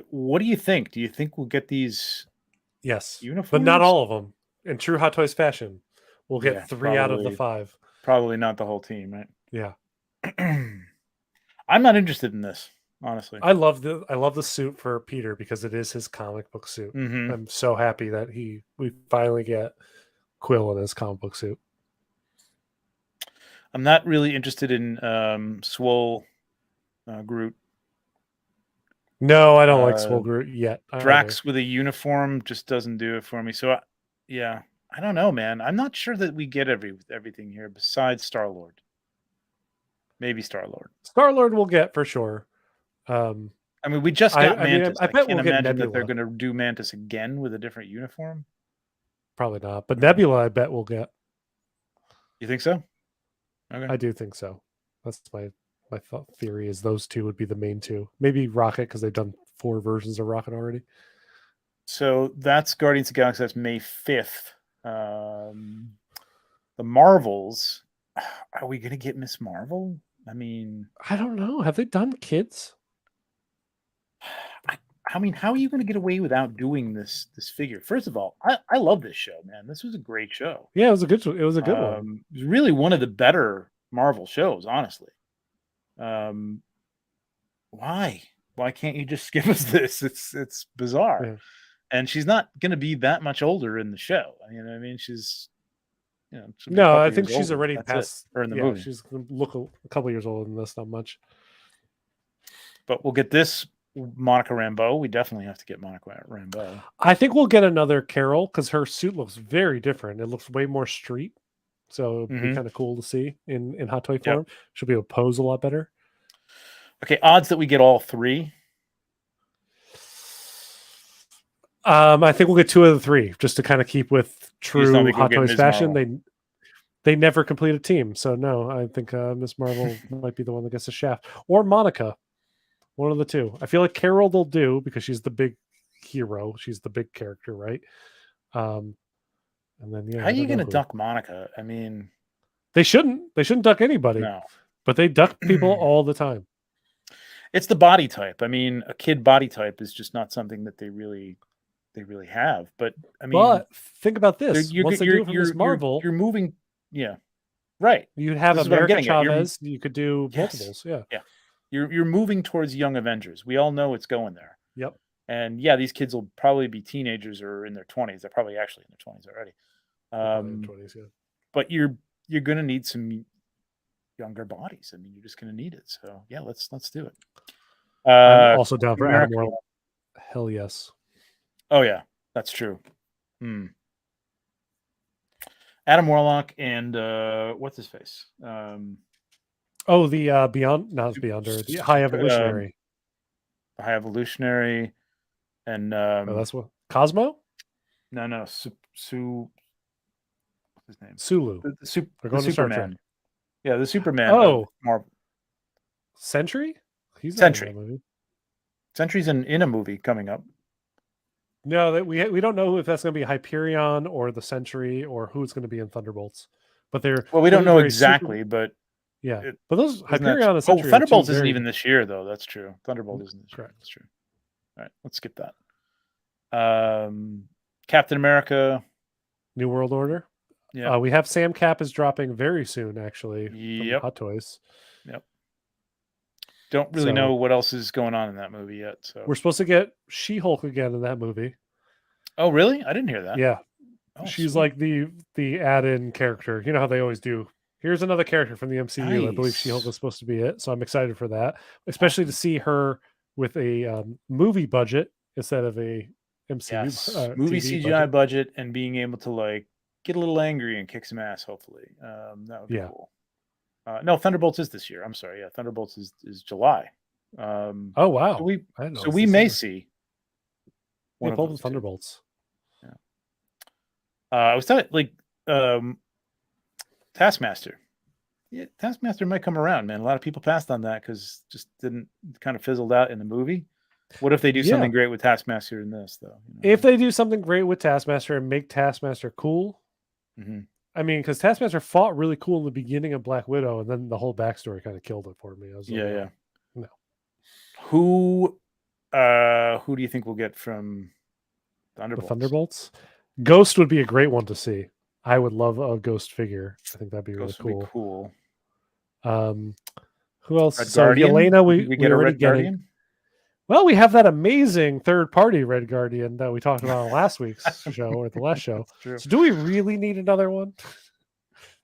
What do you think? Do you think we'll get these? Yes, uniforms? But not all of them. In true Hot Toys fashion, we'll get 3 out of the 5. Probably not the whole team, right? Yeah. I'm not interested in this, honestly. I love the suit for Peter because it is his comic book suit. I'm so happy that we finally get Quill in his comic book suit. I'm not really interested in Swole Groot. No, I don't like Swole Groot yet. Drax with a uniform just doesn't do it for me. So, I don't know, man. I'm not sure that we get everything here besides Star-Lord. Maybe Star-Lord. Star-Lord we'll get for sure. I mean, we just got Mantis. I bet can't we'll get imagine Nebula. that they're going to do Mantis again with a different uniform. Probably not. But Nebula, I bet we'll get. You think so? Okay. I do think so. That's my My theory is those two would be the main two. Maybe Rocket because they've done 4 versions of Rocket already. So that's Guardians of the Galaxy. That's May 5th. The Marvels. Are we going to get Miss Marvel? I mean, I don't know. Have they done kids? I mean, how are you going to get away without doing this figure? First of all, I love this show, man. This was a great show. Yeah, it was a good one. It was really one of the better Marvel shows, honestly. Why can't you just give us this? It's bizarre. Yeah. And she's not going to be that much older in the show. I mean, she's, no, I think she's already past her in the movie. She's going to look a couple years older than this, not much. But we'll get this Monica Rambeau. We definitely have to get Monica Rambeau. I think we'll get another Carol because her suit looks very different. It looks way more street. So it'd be kind of cool to see in hot toy form. She'll be able to pose a lot better. Okay, odds that we get all 3. I think we'll get 2 of the 3 just to kind of keep with true Hot Toys fashion. They never complete a team, so no, I think Miss Marvel might be the one that gets the shaft, or Monica, one of the 2. I feel like Carol they'll do because she's the big hero, she's the big character, right? And then how are you going to duck Monica? I mean, they shouldn't duck anybody, no, but they duck people all the time. It's the body type. I mean, a kid body type is just not something that they really have. But I mean, but think about this: once they do it from Miss Marvel, you're moving. Yeah, right. You'd have America Chavez. You could do multiples. Yeah. You're moving towards Young Avengers. We all know it's going there. Yep. And yeah, these kids will probably be teenagers or in their 20s. They're probably actually in their 20s already. 20s, yeah. But you're going to need some younger bodies. I mean, you're just going to need it. So yeah, let's do it. I'm also down for Adam Warlock. Hell yes. Oh yeah, that's true. Adam Warlock and what's his face? The Beyonder, the High Evolutionary. High Evolutionary, and that's what Cosmo. No, Sue. What's his name? Sulu. The Superman. Yeah, the Superman. Oh, Marvel. Sentry. He's Sentry. in that movie. Sentry's in a movie coming up. No, we don't know if that's going to be Hyperion or the Sentry or who's going to be in Thunderbolts. But we don't know exactly, but yeah. But those Hyperion and Sentry. Thunderbolts isn't even this year, though. That's true. Thunderbolt isn't this year. That's true. All right, let's skip that. Captain America, New World Order. Yeah, we have Sam Cap is dropping very soon, actually. Yep. Hot Toys. Yep. Don't really know what else is going on in that movie yet. So we're supposed to get She-Hulk again in that movie. Oh, really? I didn't hear that. Yeah. She's like the add-in character. You know how they always do. Here's another character from the MCU. Nice. I believe She-Hulk is supposed to be it. So I'm excited for that, especially to see her with a movie budget instead of a MCU movie TV CGI budget and being able to like get a little angry and kick some ass. Hopefully, that would be cool. No, Thunderbolts is this year. I'm sorry. Yeah, Thunderbolts is July. Oh wow! So we may see one of the Thunderbolts. Yeah. I was telling Taskmaster. Yeah, Taskmaster might come around, man. A lot of people passed on that because just didn't kind of fizzled out in the movie. What if they do something great with Taskmaster in this, though? If they do something great with Taskmaster and make Taskmaster cool. Mm-hmm. I mean, because Taskmaster fought really cool in the beginning of Black Widow, and then the whole backstory kind of killed it for me. I was like, no. Who do you think we'll get from Thunderbolts? The Thunderbolts? Ghost would be a great one to see. I would love a Ghost figure. I think that'd be really cool. Who else? Red Guardian? Yelena, we get a Red Guardian? Well, we have that amazing third-party Red Guardian that we talked about on last week's show or the last show. So do we really need another one?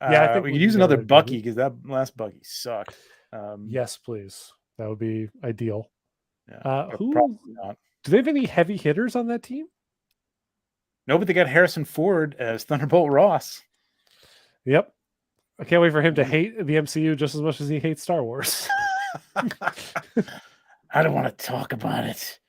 Yeah, I think we could use another Bucky because that last Bucky sucked. Yes, please. That would be ideal. Yeah, do they have any heavy hitters on that team? No, but they got Harrison Ford as Thunderbolt Ross. Yep. I can't wait for him to hate the MCU just as much as he hates Star Wars. I don't want to talk about it.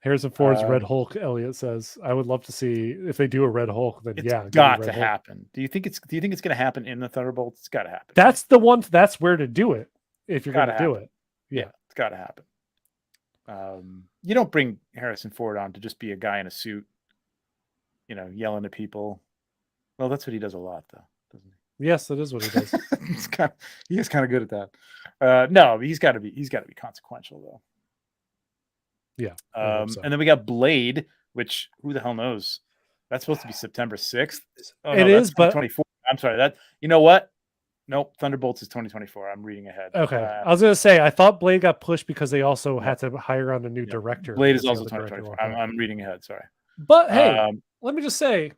Harrison Ford's Red Hulk. Elliot says, "I would love to see if they do a Red Hulk. Then It's yeah, got to happen. Do you think it's going to happen in the Thunderbolts? It's got to happen. That's the one. That's where to do it. If you're going to do it, yeah, it's got to happen. You don't bring Harrison Ford on to just be a guy in a suit, yelling at people. Well, that's what he does a lot, though, doesn't he? Yes, that is what he does. He is kind of good at that. No, he's got to be consequential, though. Yeah. So. And then we got Blade, which who the hell knows? That's supposed to be September 6th. Oh, it is, but 2024. I'm sorry. That you know what? Nope. Thunderbolts is 2024. I'm reading ahead. Okay. I was gonna say I thought Blade got pushed because they also had to hire on a new director. Blade is also 2024. I'm reading ahead. Sorry. But hey, let me just say,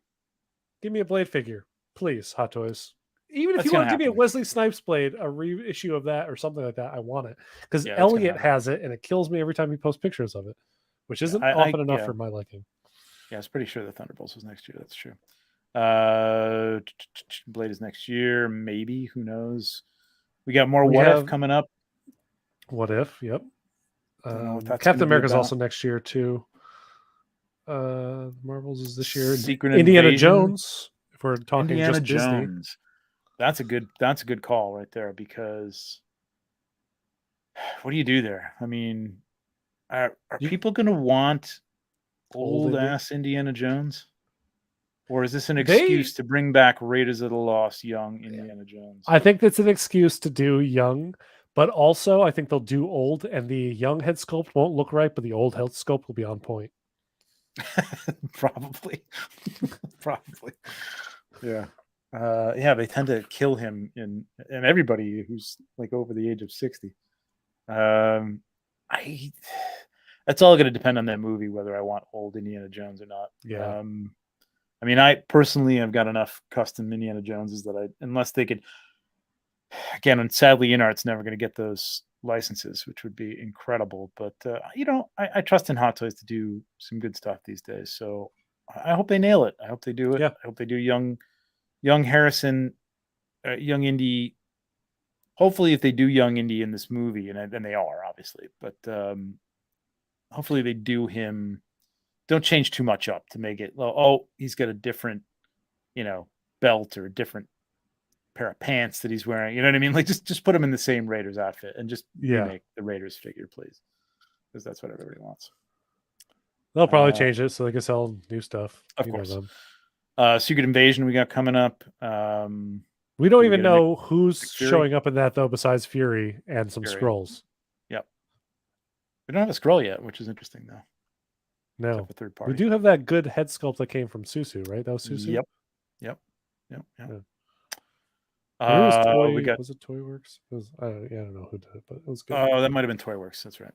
give me a Blade figure, please, Hot Toys. Even if you want to give me a Wesley Snipes Blade, a reissue of that or something like that, I want it because Elliot has it, and it kills me every time he posts pictures of it, which isn't often enough for my liking. Yeah, I was pretty sure the Thunderbolts was next year. That's true. Blade is next year, maybe. Who knows? We got more What If coming up. What If? Yep. Captain America's also next year too. Marvels is this year. Secret Indiana Invasion. Jones. If we're talking Indiana just Jones. Disney. That's a good call right there, because what do you do there? I mean, are people going to want old ass Indiana Jones, or is this an excuse to bring back Raiders of the Lost young Indiana Jones? I think that's an excuse to do young, but also I think they'll do old, and the young head sculpt won't look right, but the old head sculpt will be on point. Probably. Yeah. They tend to kill him and everybody who's like over the age of 60. That's all going to depend on that movie, whether I want old Indiana Jones or not. Yeah. I mean, I personally have got enough custom Indiana Joneses that unless they could, again, and sadly, InArt's never going to get those licenses, which would be incredible. But, I trust in Hot Toys to do some good stuff these days. So I hope they nail it. I hope they do it. Yeah. I hope they do young Harrison, young Indy. Hopefully, if they do young Indy in this movie, and they are obviously, but hopefully they do him. Don't change too much up to make it. Oh, he's got a different, belt or a different pair of pants that he's wearing. You know what I mean? Like just put him in the same Raiders outfit and just remake the Raiders figure, please, because that's what everybody wants. They'll probably change it so they can sell new stuff. Of course. Secret Invasion we got coming up. We don't even know who's showing up in that, though, besides Fury and some Skrulls. Yep. We don't have a Skrull yet, which is interesting, though. No. Third party. We do have that good head sculpt that came from Susu, right? That was Susu? Yep. Yeah. Was it Toyworks? I don't know who did it, but it was good. Oh, that might have been Toyworks. That's right.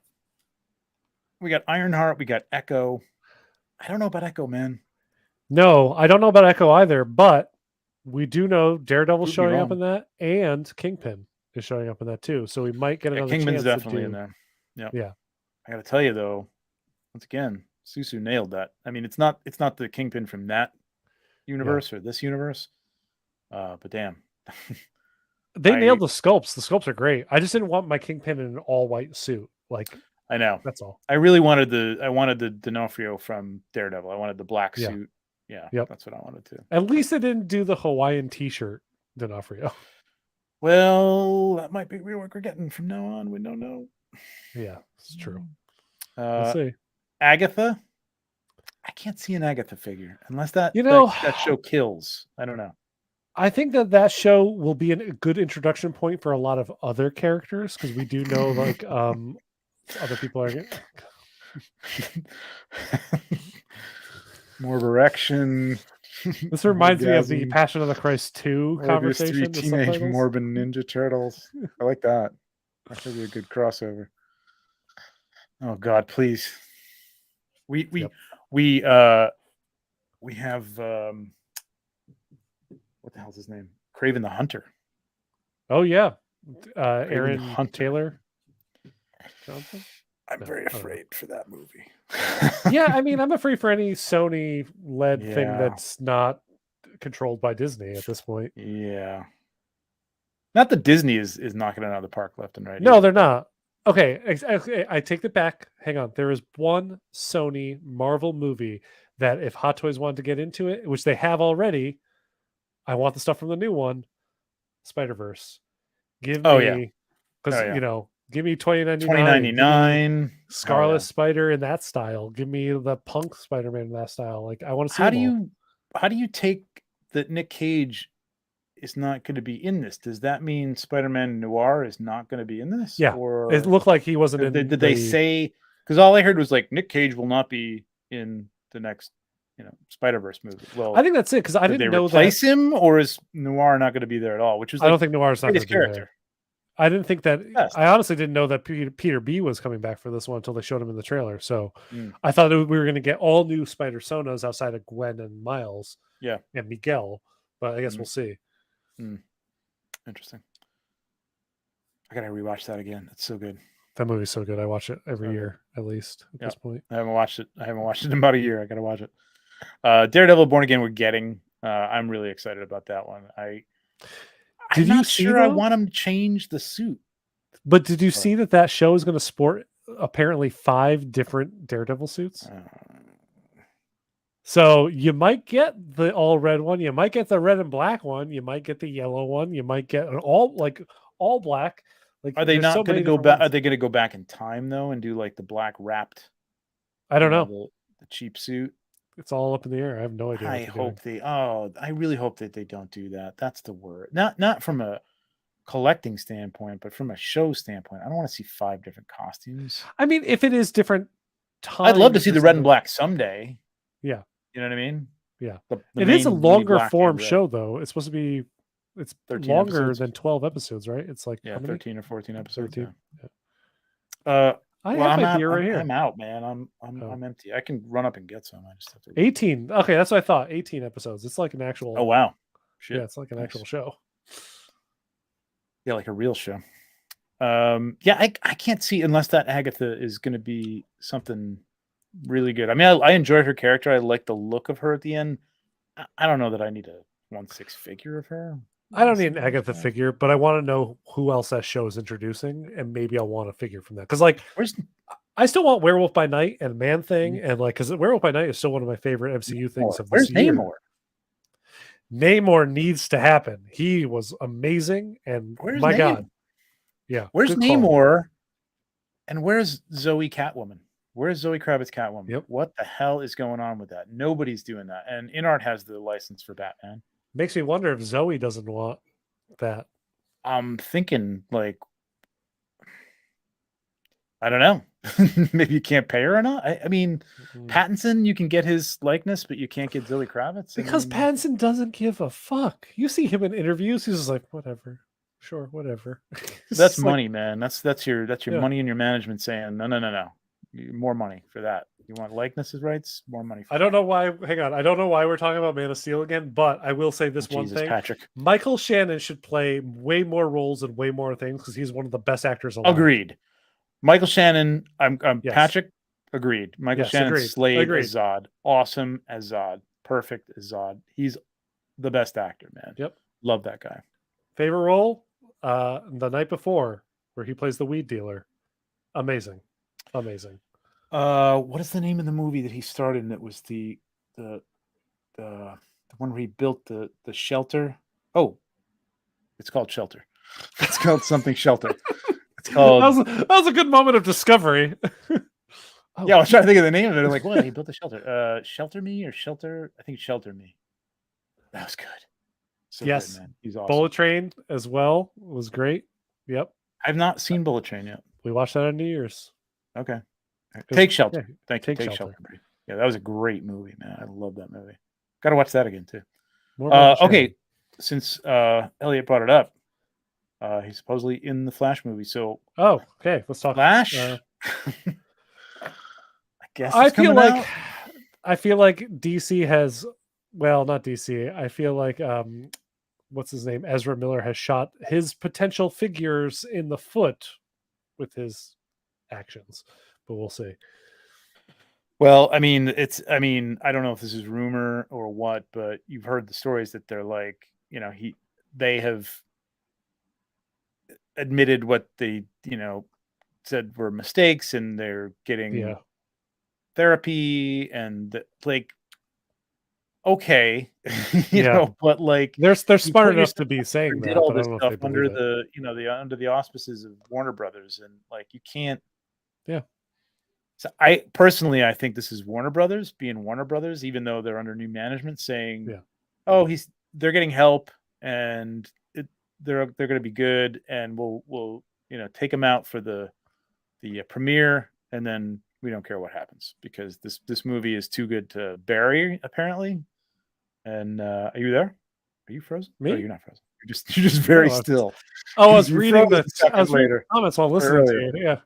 We got Ironheart. We got Echo. I don't know about Echo, man. No, I don't know about Echo either, but we do know Daredevil's showing up in that, and Kingpin is showing up in that too. So we might get another Kingpin's chance definitely in there. Yeah. I got to tell you though, once again, Susu nailed that. I mean, it's not the Kingpin from that universe or this universe, but damn, they nailed the sculpts. The sculpts are great. I just didn't want my Kingpin in an all white suit. Like, I know, that's all. I really wanted the D'Onofrio from Daredevil. I wanted the black suit. Yeah, that's what I wanted to. At least they didn't do the Hawaiian T-shirt D'Onofrio. Well, that might be rework we're getting from now on. We don't know. Yeah, it's true. Let's see. Agatha. I can't see an Agatha figure unless that show kills. I don't know. I think that show will be a good introduction point for a lot of other characters, because we do know like other people are. More of erection. This reminds me of the Passion of the Christ 2 conversation. 3 Teenage Morbid Ninja Turtles. I like that. That could be a good crossover. Oh God, please. We have what the hell's his name? Kraven the Hunter. Oh yeah. Aaron Taylor Johnson. I'm very afraid for that movie. Yeah, I mean, I'm afraid for any Sony-led thing that's not controlled by Disney at this point. Yeah. Not that Disney is knocking it out of the park left and right. No, they're not. Okay, I take it back. Hang on. There is one Sony Marvel movie that if Hot Toys wanted to get into it, which they have already, I want the stuff from the new one, Spider-Verse. Give Oh yeah. me, Oh because yeah. give me 2099. Give me 2099. Oh Scarlet yeah. Spider in that style. Give me the Punk Spider-Man in that style. Like I want to see How them do all. you take that Nick Cage is not going to be in this? Does that mean Spider-Man Noir is not going to be in this, Yeah, it or looked like he wasn't did in they the. say? Because all I heard was like Nick Cage will not be in the next, Spider-Verse movie. I Well, think that's it because I did they didn't know that. replace him, or is Noir not going to be there at all? Which was I don't like think Noir's not going greatest to be there. character. I didn't think that. Best. I honestly didn't know that Peter B was coming back for this one until they showed him in the trailer. So Mm, I thought we were going to get all new Spider Sonas outside of Gwen and Miles yeah. and Miguel, but I guess Mm, we'll see. mm, interesting. I gotta rewatch that again. It's so good. That movie's so good. I watch it every So good. year at least at Yeah. this point. I haven't watched it. I haven't watched it in about a year. I gotta watch it. Daredevil Born Again we're getting. I'm really excited about that one. I'm Did you not see sure I though? want him to change the suit. But did you But, see that show is going to sport apparently 5 different Daredevil suits? So you might get the all red one, you might get the red and black one, you might get the yellow one, you might get an all black. Like are they there's so not going to many go different back? Are ones. they going to go back in time though and do like the black wrapped, I don't know. the cheap suit? It's all up in the air. I have no idea what I they're doing. hope they. Oh, I really hope that they don't do that. That's the word. Not from a collecting standpoint, but from a show standpoint. I don't want to see 5 different costumes. I mean, if it is different I'd love to times see or the red and something. black someday. Yeah. You know what I mean? Yeah. The It is a main Woody longer Black and form red. show though. It's supposed to be it's 13 longer episodes. than 12 episodes, right? It's like Yeah, how many? 13 or 14 episodes. 13. Yeah. Yeah. I Well, have I'm my out. beer right here. I'm out, man. I'm Oh. I'm empty. I can run up and get some. I just have to. 18. Okay, that's what I thought. 18 episodes. It's like an Oh actual. wow, Yeah, shit. it's like an Nice. actual show. Yeah, like a real show. Yeah, I can't see unless that Agatha is going to be something really good. I mean, I enjoyed her character. I like the look of her at the end. I don't know that I need a 1/6 figure of her. I don't need an Agatha figure, but I want to know who else that show is introducing, and maybe I'll want a figure from that. Because like, I still want Werewolf by Night and Man Thing, and like, because Werewolf by Night is still one of my favorite MCU things of this year. Namor? Namor needs to happen. He was amazing, and Where's my Namor? God, yeah. Where's good call. Namor? And where's Zoe Catwoman? Where's Zoe Kravitz Catwoman? Yep. What the hell is going on with that? Nobody's doing that. And InArt has the license for Batman. Makes me wonder if Zoe doesn't want that. I'm thinking like, I don't know. Maybe you can't pay her or not. I mean, Pattinson, you can get his likeness, but you can't get Zoe Kravitz. Because Pattinson doesn't give a fuck. You see him in interviews, he's just like, whatever. Sure, whatever. That's money, man. That's your Yeah. money and your management saying, no. More money for that. You want likenesses rights? More money for I don't know why. Hang on. I don't know why we're talking about Man of Steel again, but I will say this one Jesus, thing. Patrick. Michael Shannon should play way more roles and way more things because he's one of the best actors alive. Agreed. Michael Shannon, I'm Yes. Patrick, agreed. Michael Shannon slayed as Zod. Awesome as Zod. Perfect as Zod. He's the best actor, man. Yep. Love that guy. Favorite role? The Night Before, where he plays the weed dealer. Amazing. What is the name of the movie that he starred in that was the one where he built the shelter? Oh, it's called Shelter. It's called something Shelter. It's called. That was a good moment of discovery. Yeah, I was trying to think of the name of it. I'm like, what? He built a shelter. Shelter Me or Shelter? I think Shelter Me. That was good. So yes, good, man. He's awesome. Bullet Train as well was great. Yep. I've not seen Bullet Train yet. We watched that on New Year's. Okay. Take Shelter. Yeah, Thank you. Take Shelter. Yeah, that was a great movie, man. I love that movie. Got to watch that again too. Okay, since Elliot brought it up, he's supposedly in the Flash movie. So, okay, let's talk Flash. I guess I feel like DC has, well, not DC. I feel like what's his name? Ezra Miller has shot his potential figures in the foot with his actions, but we'll see. Well, I mean, I don't know if this is rumor or what, but you've heard the stories that they're like, they have admitted what they, said were mistakes, and they're getting therapy, and like, okay, you know, but like they're smart enough to be saying did that, all but I this don't know if stuff they believe under it. the, you know, under the auspices of Warner Brothers, and like you can't. Yeah. So I personally, I think this is Warner Brothers being Warner Brothers, even though they're under new management, saying, "Oh, they're getting help, and they're going to be good, and we'll you know, take them out for the premiere, and then we don't care what happens, because this movie is too good to bury, apparently." And are you there? Are you frozen? Me? Oh, you're not frozen. You're just very still. I was You reading froze the a second later, comments while listening to you.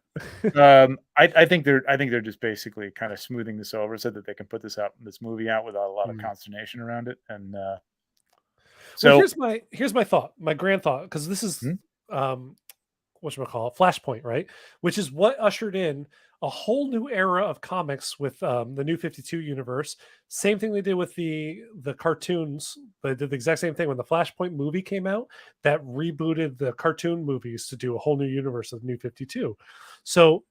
Yeah. I think they're just basically kind of smoothing this over so that they can put this movie out without a lot of consternation around it. And so here's my thought, my grand thought, because this is whatchamacallit, Flashpoint, right? Which is what ushered in a whole new era of comics with the New 52 universe. Same thing they did with the cartoons. They did the exact same thing when the Flashpoint movie came out, that rebooted the cartoon movies to do a whole new universe of New 52. So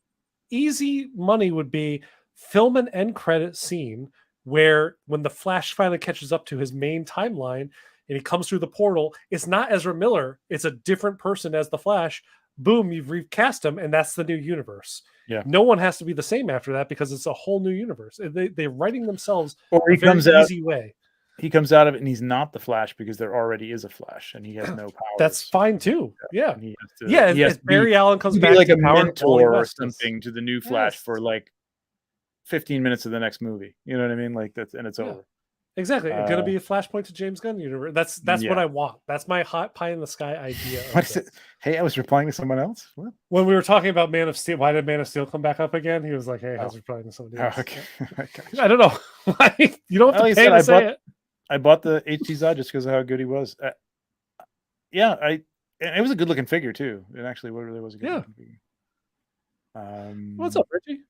easy money would be film an end credit scene where when the Flash finally catches up to his main timeline and he comes through the portal, it's not Ezra Miller, it's a different person as the Flash. Boom, you've recast him, and that's the new universe. Yeah. No one has to be the same after that, because it's a whole new universe. They're writing themselves or he a very comes out, easy way. He comes out of it and he's not the Flash, because there already is a Flash and he has no powers. That's fine too. Yeah. As Barry Allen comes back like to a power mentor or something to the new Flash for like 15 minutes of the next movie. You know what I mean? Like that's, and it's over. Exactly. It's going to be a Flashpoint to James Gunn universe. That's what I want. That's my hot pie in the sky idea. What is it? Hey, I was replying to someone else. What? When we were talking about Man of Steel, why did Man of Steel come back up again? He was like, "Hey, I was replying to somebody else." Okay. I don't know. You don't have to pay to say it. I bought the HTZ just because of how good he was. And it was a good looking figure too. It actually really was a good looking figure. What's up, Richie?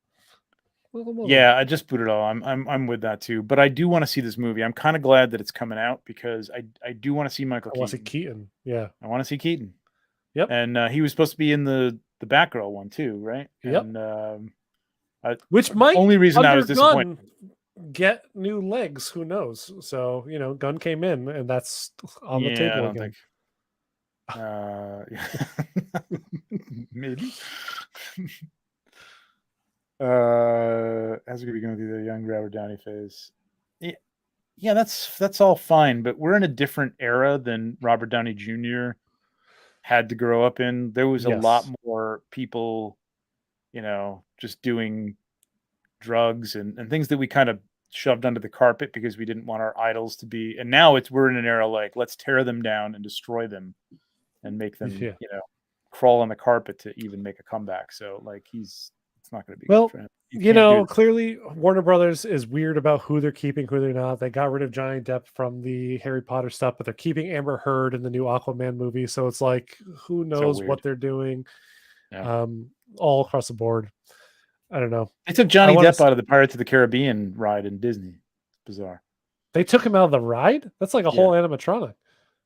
Yeah, I just booted all. I'm with that too. But I do want to see this movie. I'm kind of glad that it's coming out, because I do want to see Michael Keaton. I want to see Keaton. Yeah. I want to see Keaton. Yep. And he was supposed to be in the Batgirl one too, right? Yep. And which might only reason I was disappointed. Get new legs, who knows? So, you know, Gunn came in, and that's on the table again. Maybe. As we be going through the young Robert Downey phase, yeah, that's all fine, but we're in a different era than Robert Downey Jr. had to grow up in. There was a lot more people, you know, just doing drugs and things that we kind of shoved under the carpet because we didn't want our idols to be. And now we're in an era like, let's tear them down and destroy them and make them, you know, crawl on the carpet to even make a comeback. So like it's not going to be well, good for him. You know, clearly Warner Brothers is weird about who they're keeping, who they're not. They got rid of Johnny Depp from the Harry Potter stuff, but they're keeping Amber Heard in the new Aquaman movie. So it's like, who knows what they're doing? All across the board. I don't know. They took Johnny Depp out of the Pirates of the Caribbean ride in Disney. It's bizarre. They took him out of the ride? That's like a whole animatronic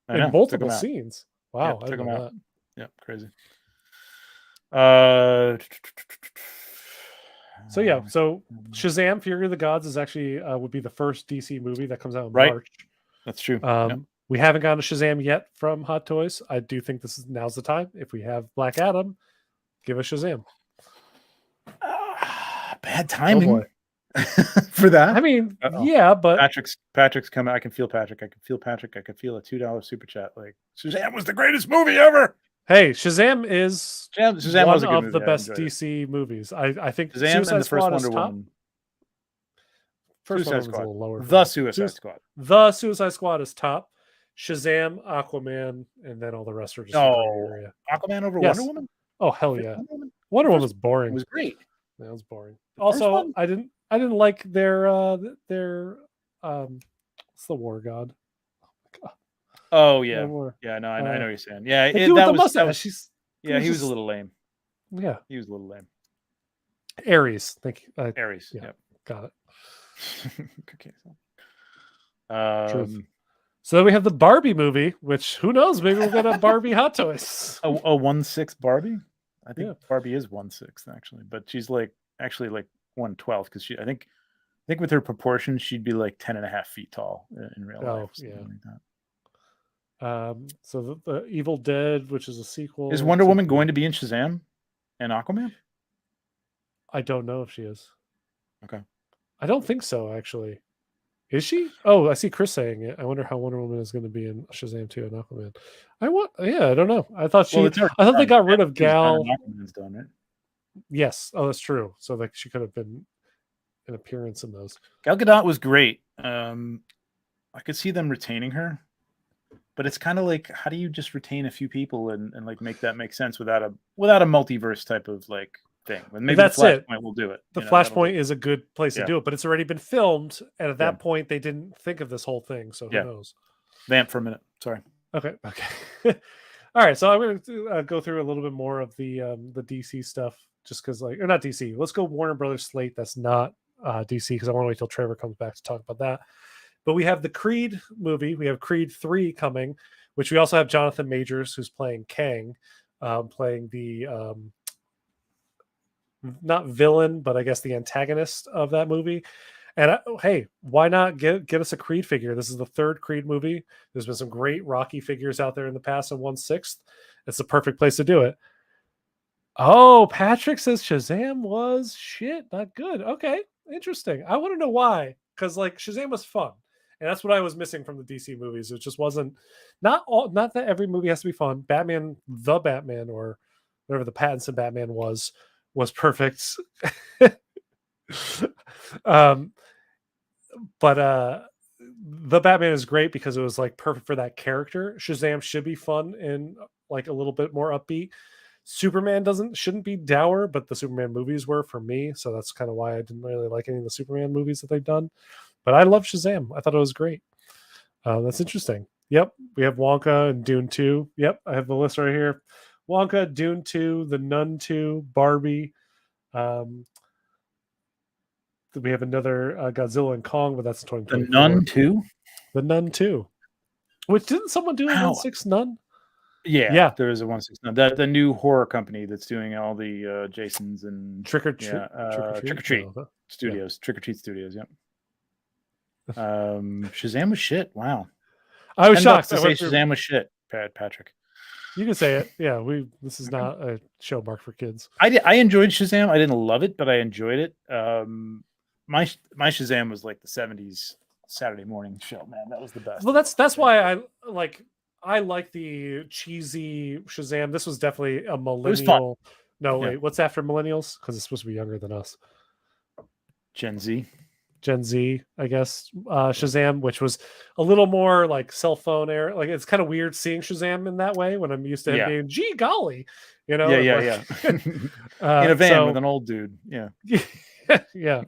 in multiple scenes. Wow. Yeah, took him out. Yeah, crazy. So yeah, so Shazam: Fury of the Gods is actually would be the first DC movie that comes out in March. That's true. We haven't gotten a Shazam yet from Hot Toys. I do think now's the time. If we have Black Adam, give us Shazam. Bad timing for that. I mean, yeah, but Patrick's coming. I can feel Patrick. I can feel Patrick. I can feel a $2 super chat. Like, Shazam was the greatest movie ever. Hey, Shazam is Shazam one was a good of movie. the best DC movies. I think Shazam Suicide and the first Squad Wonder is top. Woman. First Suicide Squad. A little lower. The Suicide Squad. The Suicide Squad is top. Shazam, Aquaman, and then all the rest are just area. Aquaman over Wonder Woman? Oh hell yeah! Wonder Woman was boring. It was great. That was boring. Also, I didn't like their what's the War God? Oh yeah, yeah. No, I know what you're saying. Yeah, that was the mustache. He was a little lame. Yeah, he was a little lame. Ares, thank you. Ares. Yeah, got it. Okay. So then we have the Barbie movie, which who knows? Maybe we'll get a Barbie Hot Toys. A 1/6 Barbie. I think Barbie is 1/6 actually, but she's like actually like 1/12 because I think with her proportions she'd be like 10.5 feet tall in real life. Like that. So the Evil Dead, which is a sequel. Is Wonder Woman going to be in Shazam and Aquaman? I don't know if she is. Okay. I don't think so, actually. Is she? Oh, I see Chris saying it. I wonder how Wonder Woman is going to be in Shazam 2 and Aquaman. I don't know. I thought they got rid of Gal. Aquaman's done, right? Yes. Oh, that's true. So like she could have been an appearance in those. Gal Gadot was great. I could see them retaining her, but it's kind of like, how do you just retain a few people and like make that make sense without a multiverse type of like thing? But maybe that's the Flashpoint will do it. The Flashpoint is a good place to do it, but it's already been filmed, and at that point they didn't think of this whole thing. So who knows? Vamp for a minute. Sorry. Okay. All right. So I'm going to go through a little bit more of the DC stuff, just because or not DC. Let's go Warner Brothers slate. That's not DC, because I want to wait till Trevor comes back to talk about that. But we have the Creed movie. We have Creed 3 coming, which we also have Jonathan Majors, who's playing Kang, playing the not villain, but I guess the antagonist of that movie. And hey, why not get us a Creed figure? This is the third Creed movie. There's been some great Rocky figures out there in the past, and 1/6. It's the perfect place to do it. Oh, Patrick says Shazam was shit, not good. Okay, interesting. I want to know why, because like Shazam was fun, and that's what I was missing from the DC movies. It just wasn't not that every movie has to be fun. Batman, the Batman, or whatever the Pattinson Batman was perfect. But the Batman is great because it was like perfect for that character. Shazam should be fun and like a little bit more upbeat. Superman shouldn't be dour, but the Superman movies were for me, so that's kind of why I didn't really like any of the Superman movies that they've done. But I love Shazam. I thought it was great. That's interesting. Yep, we have Wonka and Dune 2. Yep, I have the list right here. Wonka, Dune 2, The Nun 2, Barbie. We have another Godzilla and Kong, but that's 2024. The Nun 2? The Nun 2. Which, didn't someone do a 1/6 Nun? Yeah, there is a 1/6 Nun. The new horror company that's doing all the Jasons and Trick or Treat Studios. Trick or Treat Studios, yep. Shazam was shit. Wow. I was shocked to say Shazam was shit, Patrick. You can say it. Yeah, this is not a show marked for kids. I enjoyed Shazam. I didn't love it, but I enjoyed it. My Shazam was like the 70s Saturday morning show, man. That was the best. Well, that's why I like the cheesy Shazam. This was definitely a millennial. No, wait, what's after millennials? Because it's supposed to be younger than us. Gen Z, I guess. Shazam, which was a little more like cell phone era. Like, it's kind of weird seeing Shazam in that way when I'm used to him being, gee golly, you know. Yeah. In a van with an old dude. Yeah. Yeah.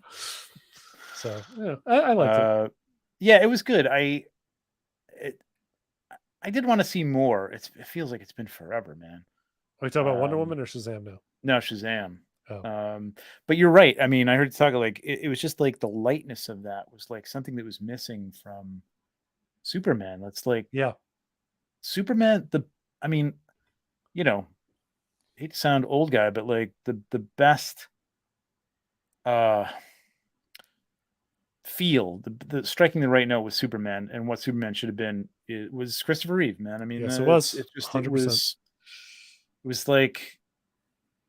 So I liked it. Yeah, it was good. I did want to see more. It feels like it's been forever, man. Are we talking about Wonder Woman or Shazam now? No, Shazam. Oh. But you're right. I mean, I heard you talk like it was just like the lightness of that was like something that was missing from Superman. That's like Superman. I mean, you know, I hate to sound old guy, but like the best feel, the striking the right note with Superman and what Superman should have been, it was Christopher Reeve, man. I mean, yes, it was. It was like,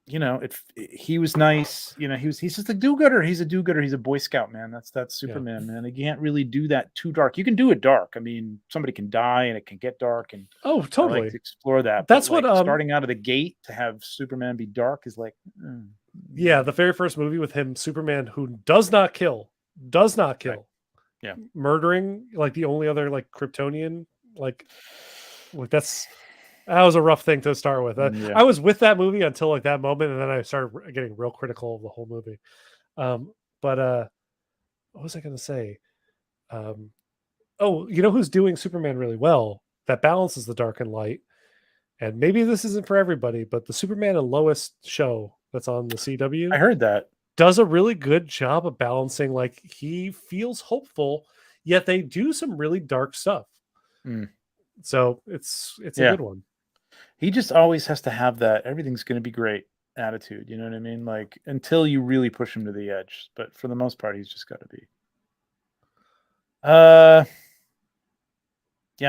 you know, he was nice. You know, he's just a do-gooder. He's a do-gooder. He's a Boy Scout, man. That's Superman, man. You can't really do that too dark. You can do it dark. I mean, somebody can die and it can get dark, and totally I like to explore that. That's but what starting out of the gate to have Superman be dark is like, yeah, the very first movie with him, Superman, who does not kill, right. Yeah, murdering like the only other like Kryptonian, like that was a rough thing to start with. I was with that movie until like that moment, and then I started getting real critical of the whole movie. But what was I going to say? Oh, you know who's doing Superman really well? That balances the dark and light. And maybe this isn't for everybody, but the Superman and Lois show that's on the CW, I heard that, does a really good job of balancing. Like, he feels hopeful, yet they do some really dark stuff. So it's a good one. He just always has to have that everything's going to be great. attitude. You know what I mean? Like until you really push him to the edge. But for the most part, he's just got to be. Yeah,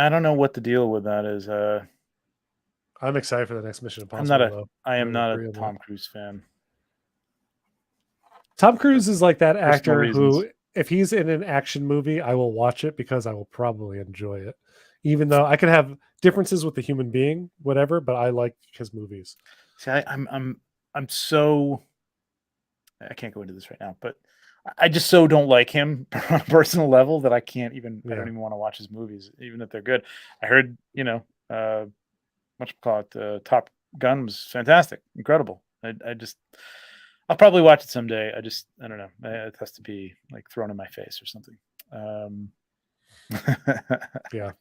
I don't know what the deal with that is. I'm excited for the next Mission Impossible. I am not a Tom Cruise fan. Tom Cruise is like that actor who, if he's in an action movie, I will watch it because I will probably enjoy it. Even though I can have differences with the human being, whatever, but I like his movies. See, I'm so, I can't go into this right now, but I just so don't like him on a personal level that I don't even want to watch his movies, even if they're good. I heard, Top Gun was fantastic, incredible. I'll probably watch it someday. I don't know. It has to be like thrown in my face or something. Yeah.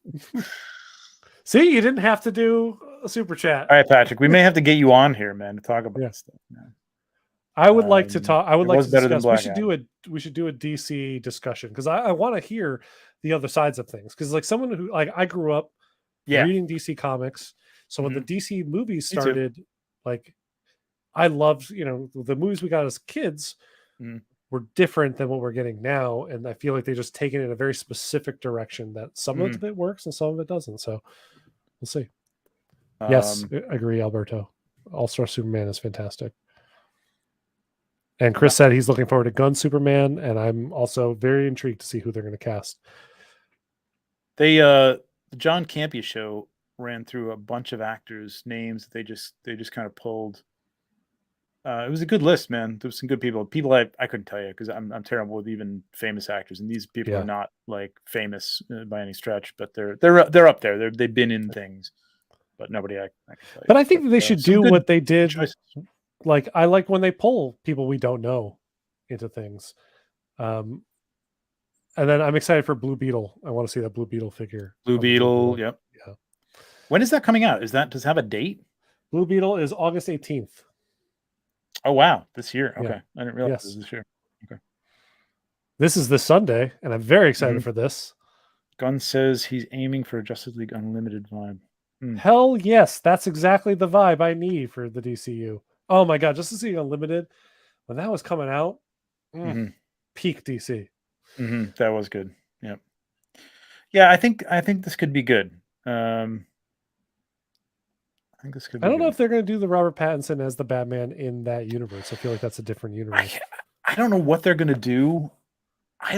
See, you didn't have to do a super chat. All right, Patrick, we may have to get you on here, man, to talk about this stuff. Man. I would like to talk. I would like to discuss. We should do a DC discussion because I want to hear the other sides of things. Because like someone who like I grew up reading DC comics, so when the DC movies started, like I loved the movies we got as kids were different than what we're getting now, and I feel like they just take it in a very specific direction that some of it works and some of it doesn't. So we'll see. Yes, I agree, Alberto. All-Star Superman is fantastic. And Chris said he's looking forward to Gun Superman, and I'm also very intrigued to see who they're going to cast. The John Campea show ran through a bunch of actors' names that they just kind of pulled. It was a good list, man. There was some good people. People I couldn't tell you because I'm terrible with even famous actors, and these people are not like famous by any stretch, but they're up there. They've been in things, but nobody I can tell you. But I think they should do what they did. Like I like when they pull people we don't know into things. And then I'm excited for Blue Beetle. I want to see that Blue Beetle figure. Blue Beetle, yep. Yeah. When is that coming out? Does it have a date? Blue Beetle is August 18th. Oh wow, this year. Okay. Yeah. I didn't realize it was this year. Okay. This is this Sunday, and I'm very excited for this. Gunn says he's aiming for a Justice League Unlimited vibe. Hell yes, that's exactly the vibe I need for the DCU. Oh my god, Justice League Unlimited, when that was coming out, peak DC. That was good. Yeah. Yeah, I think this could be good. I think this could be I don't know if they're going to do the Robert Pattinson as the Batman in that universe. I feel like that's a different universe. I don't know what they're going to do. I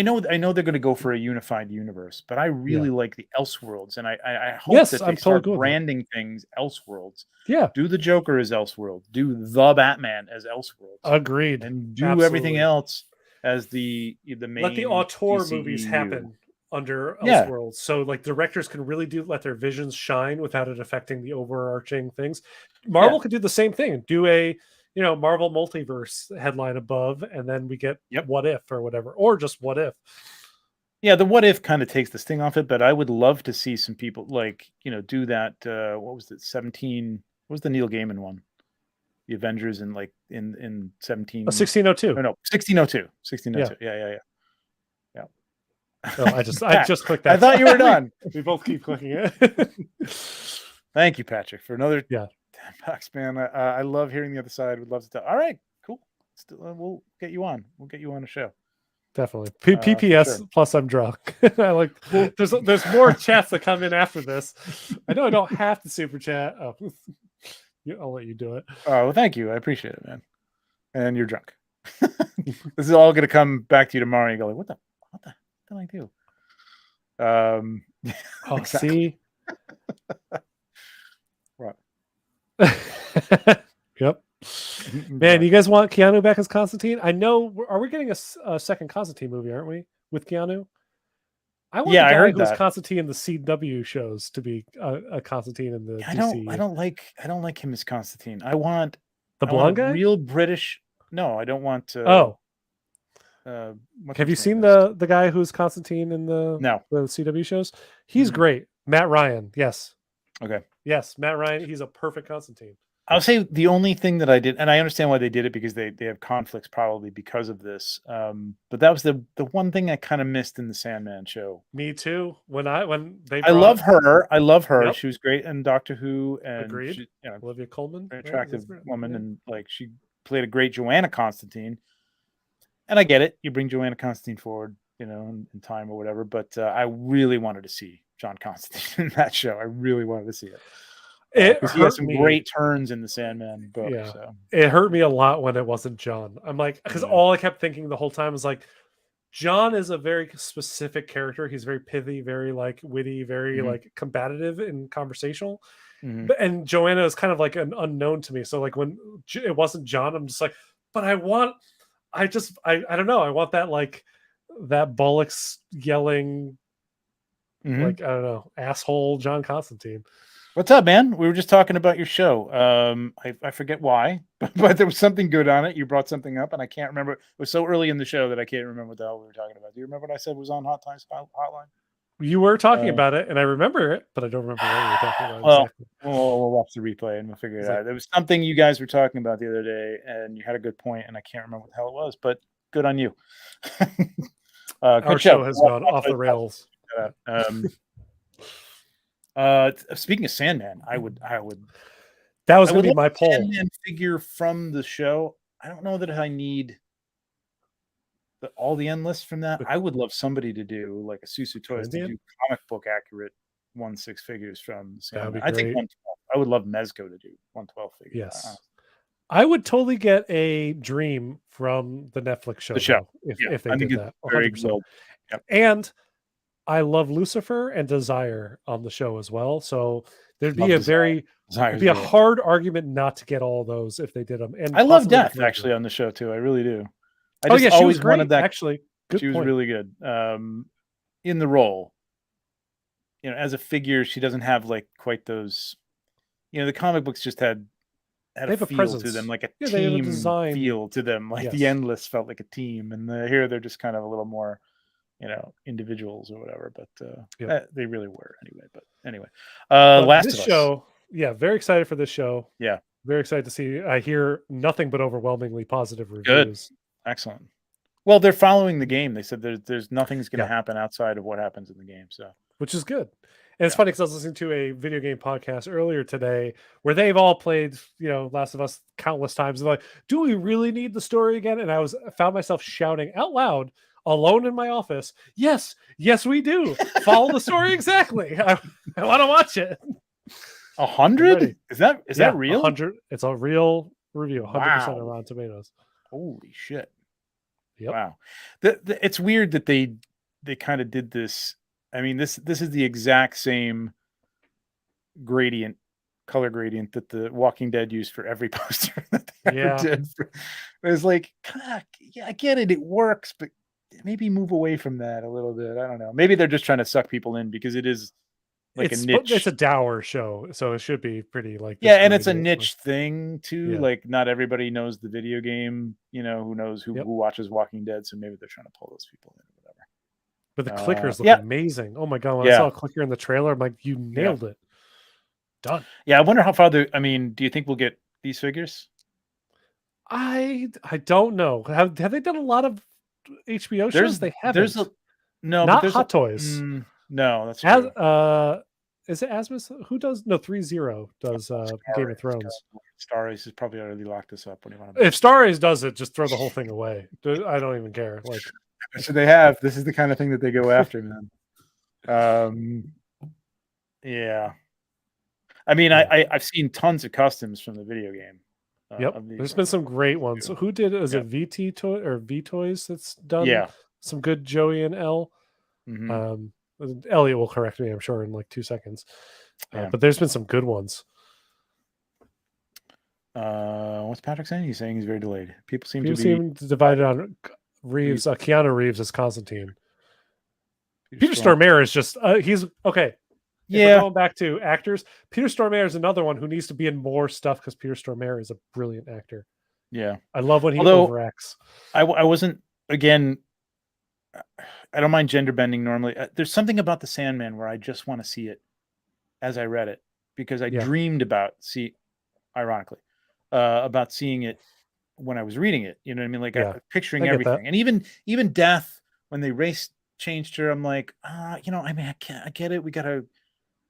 know they're going to go for a unified universe, but I really like the Elseworlds, and I hope that they start branding things Elseworlds. Yeah, do the Joker as Elseworld, do the Batman as Elseworlds. Agreed. And do everything else as the main. Let the auteur movies happen under Elseworlds, so like directors can really let their visions shine without it affecting the overarching things. Marvel could do the same thing. Do a Marvel multiverse headline above, and then we get What If or whatever, or just What If. Yeah, the What If kind of takes the sting off it, but I would love to see some people do that. What was it? 17. What was the Neil Gaiman one? The Avengers in 17. 1602. No, 1602. 1602. Yeah. Oh, I just clicked that. I thought you were done. We both keep clicking it. Thank you, Patrick, for another. Yeah. $10, man. I love hearing the other side. Would love to tell. All right, cool. We'll get you on. We'll get you on a show. Definitely. PPS sure. Plus I'm drunk. I like. There's more chats that come in after this. I know I don't have to super chat. Oh, I'll let you do it. Oh, well, thank you. I appreciate it, man. And you're drunk. This is all going to come back to you tomorrow. And you go like, what the did I do? Oh, see. What? Yep. Man, you guys want Keanu back as Constantine? I know. Are we getting a second Constantine movie? Aren't we with Keanu? I want the guy who's Constantine in the CW shows to be a Constantine in the DC. I don't like him as Constantine. I want the blonde guy, real British. No, I don't want. Have you seen the guy who's Constantine in the CW shows? He's great. Matt Ryan. Yes. Okay. Yes, Matt Ryan. He's a perfect Constantine. I'll say the only thing that I did, and I understand why they did it because they have conflicts probably because of this. But that was the one thing I kind of missed in the Sandman show. Me too. When they I love her. I love her. Yep. She was great in Doctor Who, and Agreed. she, you know, Olivia Colman, very right? attractive woman, Yeah. and like she played a great Joanna Constantine. And I get it. You bring Joanna Constantine forward, you know, in time or whatever. But I really wanted to see John Constantine in that show. I really wanted to see it. It Because he has hurt some me. great turns in the Sandman book. Yeah. So It hurt me a lot when it wasn't John. I'm like, because all I kept thinking the whole time was like, John is a very specific character. He's very pithy, very like witty, very like combative and conversational. But and Joanna is kind of like an unknown to me. So like when it wasn't John, I'm just like, but I don't know. I want that like that Bollocks yelling, like, I don't know, asshole John Constantine. What's up, man? We were just talking about your show. I forget why, but there was something good on it. You brought something up, and I can't remember. It was so early in the show that I can't remember what the hell we were talking about. Do you remember what I said was on Hot Times Hotline? You were talking about it, and I remember it, but I don't remember what we were talking about exactly. We'll watch the replay and we'll figure it out. There was something you guys were talking about the other day, and you had a good point, and I can't remember what the hell it was, but good on you. Our show has gone off the rails. Speaking of Sandman, I would. That was going to be my poll. Sandman figure from the show. I don't know that I need all the end lists from that. I would love somebody to do like a Susu Toys to do comic book accurate 1/6 figures from Sandman. I think 112. I would love Mezco to do 112 figures. Yes. I would totally get a Dream from the Netflix show. The show. If they did that. Very well. Yep. And I love Lucifer and Desire on the show as well. So there'd be a hard argument not to get all those if they did them. And I love Death actually on the show too. I really do. I just always wanted that. Actually, she was really good in the role. You know, as a figure, she doesn't have like quite those. You know, the comic books just had a feel to them, like a team feel to them. Like the Endless felt like a team, and here they're just kind of a little more, you know, individuals or whatever. But they really were anyway. Last this of Us. Show, very excited for this show. Yeah, very excited to see. I hear nothing but overwhelmingly positive reviews. Good. Excellent. Well, they're following the game. They said there's nothing's going to happen outside of what happens in the game. So, which is good. And it's funny because I was listening to a video game podcast earlier today where they've all played, you know, Last of Us countless times. And like, do we really need the story again? And I found myself shouting out loud, alone in my office, yes, we do. Follow the story exactly. I want to watch it. 100? Is that real? 100. It's a real review. 100% on Rotten Tomatoes. Holy shit! Yep. Wow. It's weird that they kind of did this. I mean, this is the exact same color gradient that the Walking Dead used for every poster that they ever did. It was like, I get it, it works, but maybe move away from that a little bit. I don't know. Maybe they're just trying to suck people in because it is like a niche. It's a dour show, so it should be pretty like and it's a niche thing too. Yeah. Like not everybody knows the video game. You know, who watches Walking Dead, so maybe they're trying to pull those people in or whatever. But the clickers look amazing. Oh my god! When I saw a clicker in the trailer, I'm like, you nailed it. Done. Yeah, I wonder how far do you think we'll get these figures? I don't know. Have they done a lot of HBO shows? They haven't. Not Hot Toys. No, that's true. Is it Asmus? Who does 3-0 does Game of Thrones? Star Ace has probably already locked us up when you want to. If Star Ace does it, just throw the whole thing away. I don't even care. Like, so they have. This is the kind of thing that they go after, man. Yeah. I mean, I've seen tons of customs from the video game. There's been some great ones. So who did? Is it VT Toy or V Toys that's done? Some good Joey and L. Mm-hmm. Elliot will correct me, I'm sure, in like 2 seconds. But there's been some good ones. What's Patrick saying? He's saying he's very delayed. People seem divided on Reeves. Keanu Reeves as Constantine. Peter Stormare is just he's okay. If we're going back to actors, Peter Stormare is another one who needs to be in more stuff because Peter Stormare is a brilliant actor. Yeah, I love when he overacts. I wasn't again. I don't mind gender bending normally. There's something about the Sandman where I just want to see it as I read it because I dreamed about. See, ironically, about seeing it when I was reading it. You know what I mean? Like Yeah, I picturing get that. everything, and even Death when they race changed her. I'm like, you know, I mean, I get it. We gotta,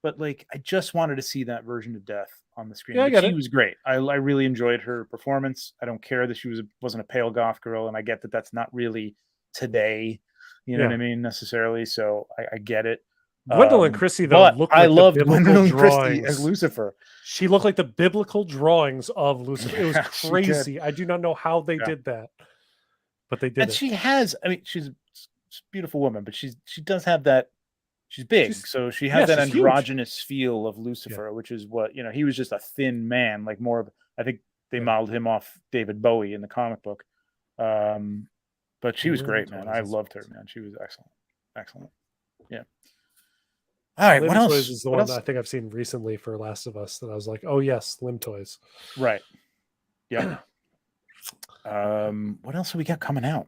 but like, I just wanted to see that version of Death on the screen. Yeah, I But get she it. was great. I really enjoyed her performance. I don't care that she wasn't a pale goth girl, and I get that that's not really today. You know what Yeah. I mean, necessarily. So I get it. Gwendolyn Christie, though, But looked I like the loved biblical Gwendolyn Christie as drawings. Lucifer. She looked like the biblical drawings of Lucifer. It was Yeah, she did. crazy. I do not know how they Yeah. did that, but they did And it. she has, I mean, she's a beautiful woman, but she does have that. She's big, She's so she has that she's huge. androgynous feel of Yeah, Lucifer, which is what, you know, he was just a thin man, like more of, I think they yeah. modeled him off David Bowie in the comic book. But she was Limb great, man. Toys I is loved her, man. She was excellent. Excellent. Yeah. All right. What Limb Toys else? is the What one else? I think I've seen recently for Last of Us that I was like, oh yes, Limb Toys. Right. Yeah. What else have we got coming out?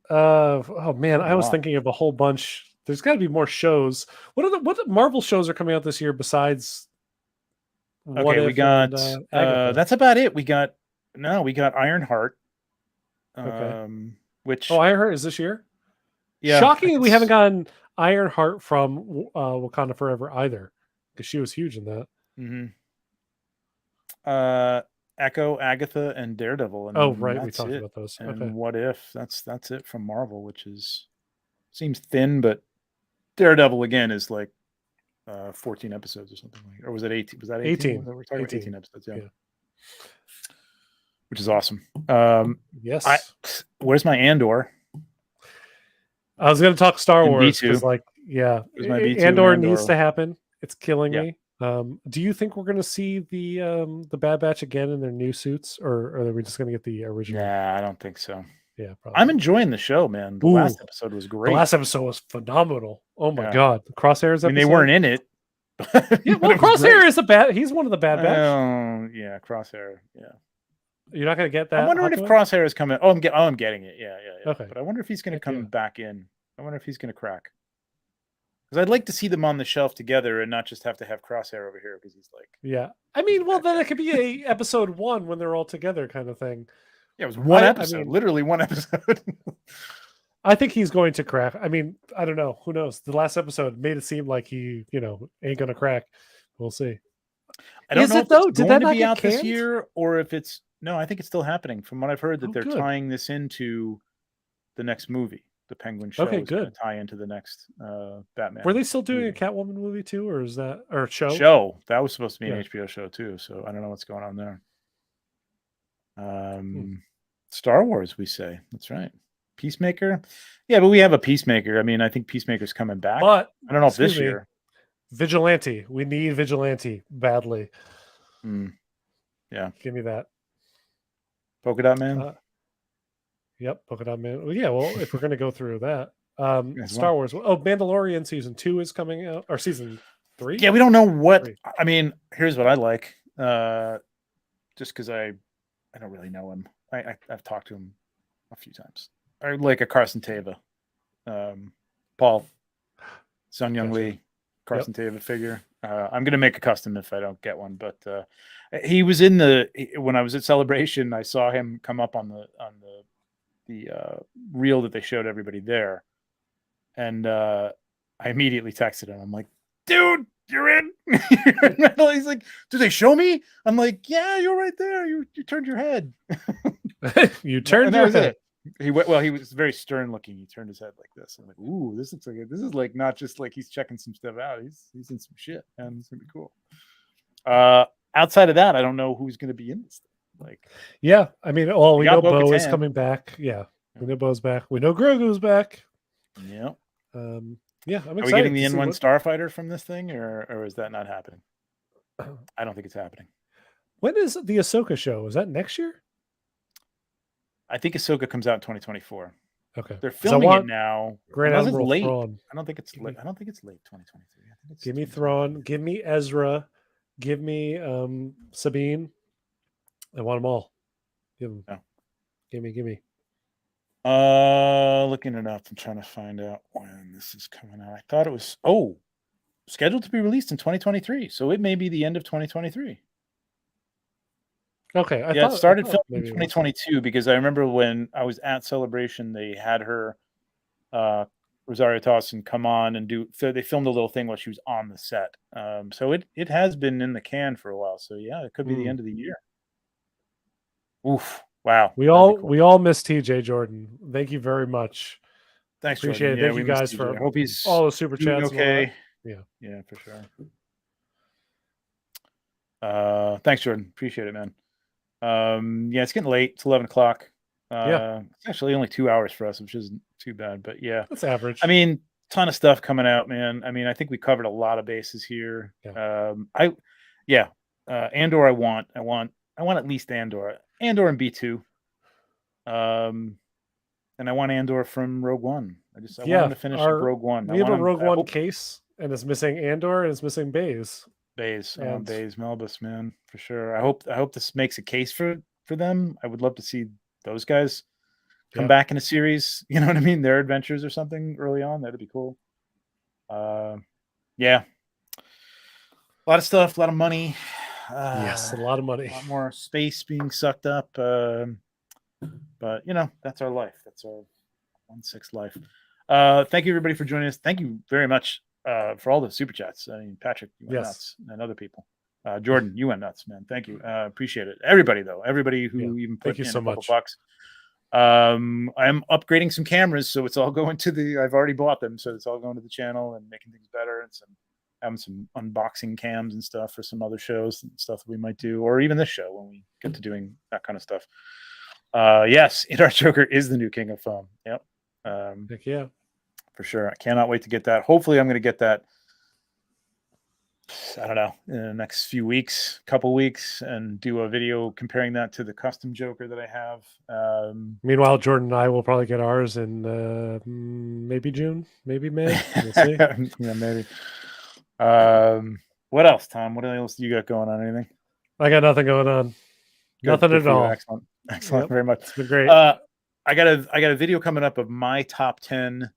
Oh man, I A was lot. thinking of a whole bunch. There's got to be more shows. What Marvel shows are coming out this year besides What Okay, we If and got Agatha? that's about it. We got Ironheart. Okay. Which Oh, Ironheart is this year. yeah, I Shockingly, could we haven't gotten Ironheart from Wakanda Forever either, because she was huge in that. mhm. Echo, Agatha, and Daredevil, Oh, and right, we that's talked it. about those. Okay. And What If? That's it from Marvel, which is seems thin, but Daredevil again is like 14 episodes or something like, or was it 18? Was that 18? 18. We're talking about 18. 18 episodes, yeah. Yeah. Which is awesome. Yes. Where's my Andor? I was going to talk Star And Wars B2. because, like, yeah, Where's my B2 Andor and needs Andor? to happen. It's killing Yeah. me. Do you think we're going to see the Bad Batch again in their new suits, or are we just going to get the original? Nah, I don't think so. Yeah, probably. I'm not. enjoying the show, man. The last episode was The great. last episode was phenomenal. Oh my Yeah. god, the Crosshairs. I mean, they weren't in it. Yeah, well, Crosshair is a bad. He's one of the Bad Batch. Yeah, Crosshair. Yeah. You're not going to get that. I'm wondering if Crosshair is coming. I'm getting it. Yeah. Okay. But I wonder if he's going to come yeah. back in. I wonder if he's going to crack. Because I'd like to see them on the shelf together and not just have to have Crosshair over here because he's like. Yeah, I mean, well, then it could be a episode 1 when they're all together, kind of thing. Yeah, it was one episode. I mean, literally one episode. I think he's going to crack. I mean, I don't know. Who knows? The last episode made it seem like he, ain't going to crack. We'll see. I don't know if it's Did going that to be out canned? this year or if it's no. I think it's still happening. From what I've heard, that they're good. tying this into the next movie. The Penguin show is going to tie into the next Batman. Were they still doing a Catwoman movie too, or is that or show? Show that was supposed to be an HBO show too. So I don't know what's going on there. Star Wars, we say. That's right. Peacemaker. Yeah, but we have a Peacemaker. I mean, I think Peacemaker's coming back. But I don't know if this year. Vigilante. We need Vigilante badly. Yeah. Give me that. Polka Dot Man. Yep, Polka Dot Man. Well, yeah, well, if we're going to go through that. Star Wars. Oh, Mandalorian season 2 is coming out, or season 3? Yeah, we don't know what. I mean, here's what I like. Just because I don't really know him. I've talked to him a few times. I like a Carson Teva. Paul. Sun Young Lee. Carson Teva figure. I'm gonna make a custom if I don't get one, but he was in when I was at Celebration. I saw him come up on the reel that they showed everybody there, and I immediately texted him. I'm like, "Dude, you're in." He's like, "Do they show me?" I'm like, "Yeah, you're right there. You turned your head. You turned your head." He went. Well, he was very stern looking. He turned his head like this. I'm like, "Ooh, this looks like this is like not just like he's checking some stuff out. He's in some shit, and it's gonna be cool." Outside of that, I don't know who's gonna be in this thing. Like, yeah, I mean, we know Bo is coming back. Yeah, we know Bo's back. We know Grogu's back. Yeah. Yeah, I'm excited. Are we getting the N1 Starfighter from this thing, or is that not happening? I don't think it's happening. When is the Ahsoka show? Is that next year? I think Ahsoka comes out in 2024. Okay, they're filming it now. Grand Admiral late. Thrawn. I don't think it's late. I don't think it's late 2023. I think it's give me Thrawn. Give me Ezra. Give me Sabine. I want them all. Give them. Yeah. Give me. Looking it up. I'm trying to find out when this is coming out. I thought it was scheduled to be released in 2023. So it may be the end of 2023. Okay, I Yeah, it thought started filming in maybe it was. 2022 because I remember when I was at Celebration, they had her, Rosario Dawson, come on and so they filmed a little thing while she was on the set. So it has been in the can for a while. So yeah, it could be the end of the year. Oof! Wow, We that'd be all cool. we all miss TJ Jordan. Thank you very much. Thanks, Appreciate Jordan. it. Yeah, Thank we you miss guys TJ. for I hope he's all the super doing chats and all that. okay. Yeah. Yeah, for sure. Thanks, Jordan. Appreciate it, man. Yeah, it's getting late. It's 11 o'clock. Yeah. It's actually only 2 hours for us, which isn't too bad. But yeah, That's average. I mean, ton of stuff coming out, man. I mean, I think we covered a lot of bases here. Yeah. Yeah, Andor. I want at least Andor and B2. And I want Andor from Rogue One. I want him Yeah. to finish up Rogue One. We have a Rogue I One hope case, and it's missing Andor and it's missing Baze. Baze. I want And Baze Melbus, man, for sure. I hope this makes a case for them. I would love to see those guys come back in a series. You know what I mean? Their adventures or something early on. That'd be cool. Yeah. A lot of stuff, a lot of money. yes, a lot of money. A lot more space being sucked up. But you know, that's our life. That's our 1/6 life. Thank you everybody for joining us. Thank you very much for all the super chats. I mean, Patrick, you went nuts, and other people. Jordan, you went nuts, man. Thank you. Appreciate it. Everybody though, everybody who even put in a couple bucks. I'm upgrading some cameras, so it's all going to I've already bought them, so it's all going to the channel and making things better, and having some unboxing cams and stuff for some other shows and stuff that we might do, or even this show when we get to doing that kind of stuff. Yes, InArt Joker is the new king of foam. Yep. Heck yeah. For sure. I cannot wait to get that. Hopefully I'm going to get that, I don't know, in the next few weeks, couple weeks, and do a video comparing that to the custom Joker that I have. Meanwhile, Jordan and I will probably get ours in maybe June, maybe May. We'll see. Yeah, maybe. What else, Tom? What else do you got going on? Anything? I got nothing going on. Good, nothing good at all. Excellent. Excellent. Yep. Very much. It's been great. I got a video coming up of my top 10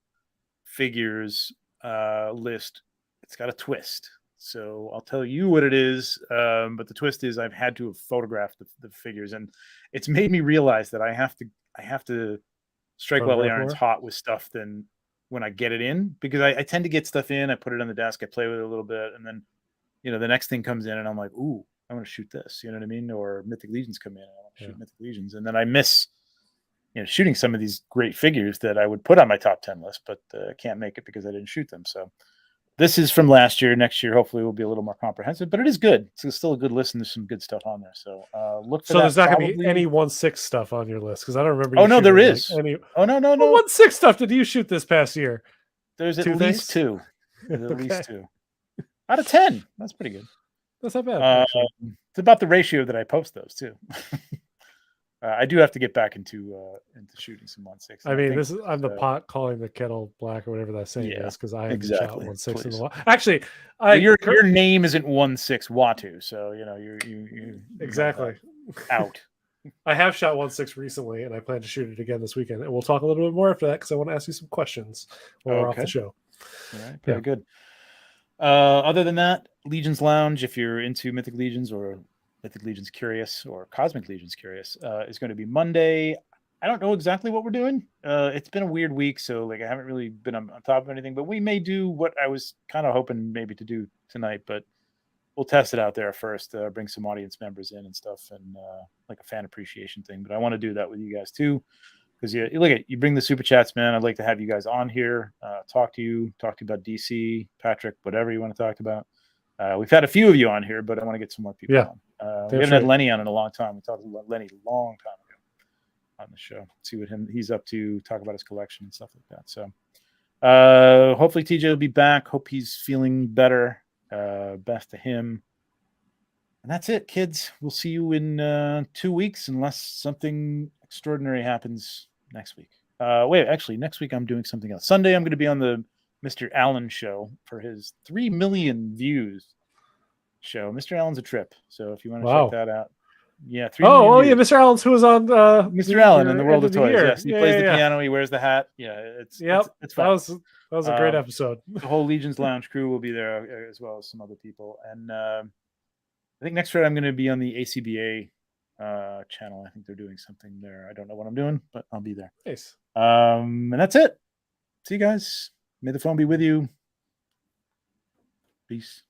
figures list. It's got a twist, so I'll tell you what it is. But the twist is I've had to have photographed the figures, and it's made me realize that I have to strike while the iron's hot with stuff than when I get it in, because I tend to get stuff in, I put it on the desk, I play with it a little bit, and then the next thing comes in and I'm like, ooh, I want to shoot this, you know what I mean? Or Mythic Legions come in and I want to shoot Mythic Legions, and then I miss shooting some of these great figures that I would put on my top 10 list, but can't make it because I didn't shoot them. So this is from last year. Next year, hopefully, will be a little more comprehensive, but it is good. It's still a good list, and there's some good stuff on there. So look for that. So there's not going to be any 1/6 stuff on your list, because I don't remember. Oh no, there is. Oh no. 1/6 stuff did you shoot this past year? There's at least two. There's at least 2 out of 10. That's pretty good. That's not bad. It's about the ratio that I post those too. I do have to get back into shooting some 1/6. I mean, I'm the pot calling the kettle black or whatever that saying is, because I haven't shot 1/6 in a while. Actually, your name isn't 1/6 Watu, so you exactly out. I have shot 1/6 recently, and I plan to shoot it again this weekend. And we'll talk a little bit more after that, because I want to ask you some questions while we're off the show. All right, very good. Other than that, Legions Lounge, if you're into Mythic Legions or Mythic Legions Curious or Cosmic Legions Curious, is going to be Monday. I don't know exactly what we're doing. It's been a weird week, so I haven't really been on top of anything, but we may do what I was kind of hoping maybe to do tonight, but we'll test it out there first, bring some audience members in and stuff, and like a fan appreciation thing. But I want to do that with you guys too, because you bring the super chats, man. I'd like to have you guys on here, talk to you about DC, Patrick, whatever you want to talk about. We've had a few of you on here, but I want to get some more people on. We haven't had Lenny on in a long time. We talked about Lenny a long time ago on the show. See what he's up to, talk about his collection and stuff like that. So hopefully TJ will be back. Hope he's feeling better. Best to him. And that's it, kids. We'll see you in 2 weeks, unless something extraordinary happens next week. Actually, next week I'm doing something else. Sunday I'm going to be on the Mr. Allen show for his 3 million views show. Mr. Allen's a trip, so if you want to check that out, yeah. 3 million views. Yeah, Mr. Allen's who was on Mr. Allen in the World of Toys. Yes, he plays the piano. He wears the hat. Yeah, it's fun. That was a great episode. The whole Legions Lounge crew will be there, as well as some other people. And I think next Friday I'm going to be on the ACBA channel. I think they're doing something there. I don't know what I'm doing, but I'll be there. Nice. And that's it. See you guys. May the phone be with you. Peace.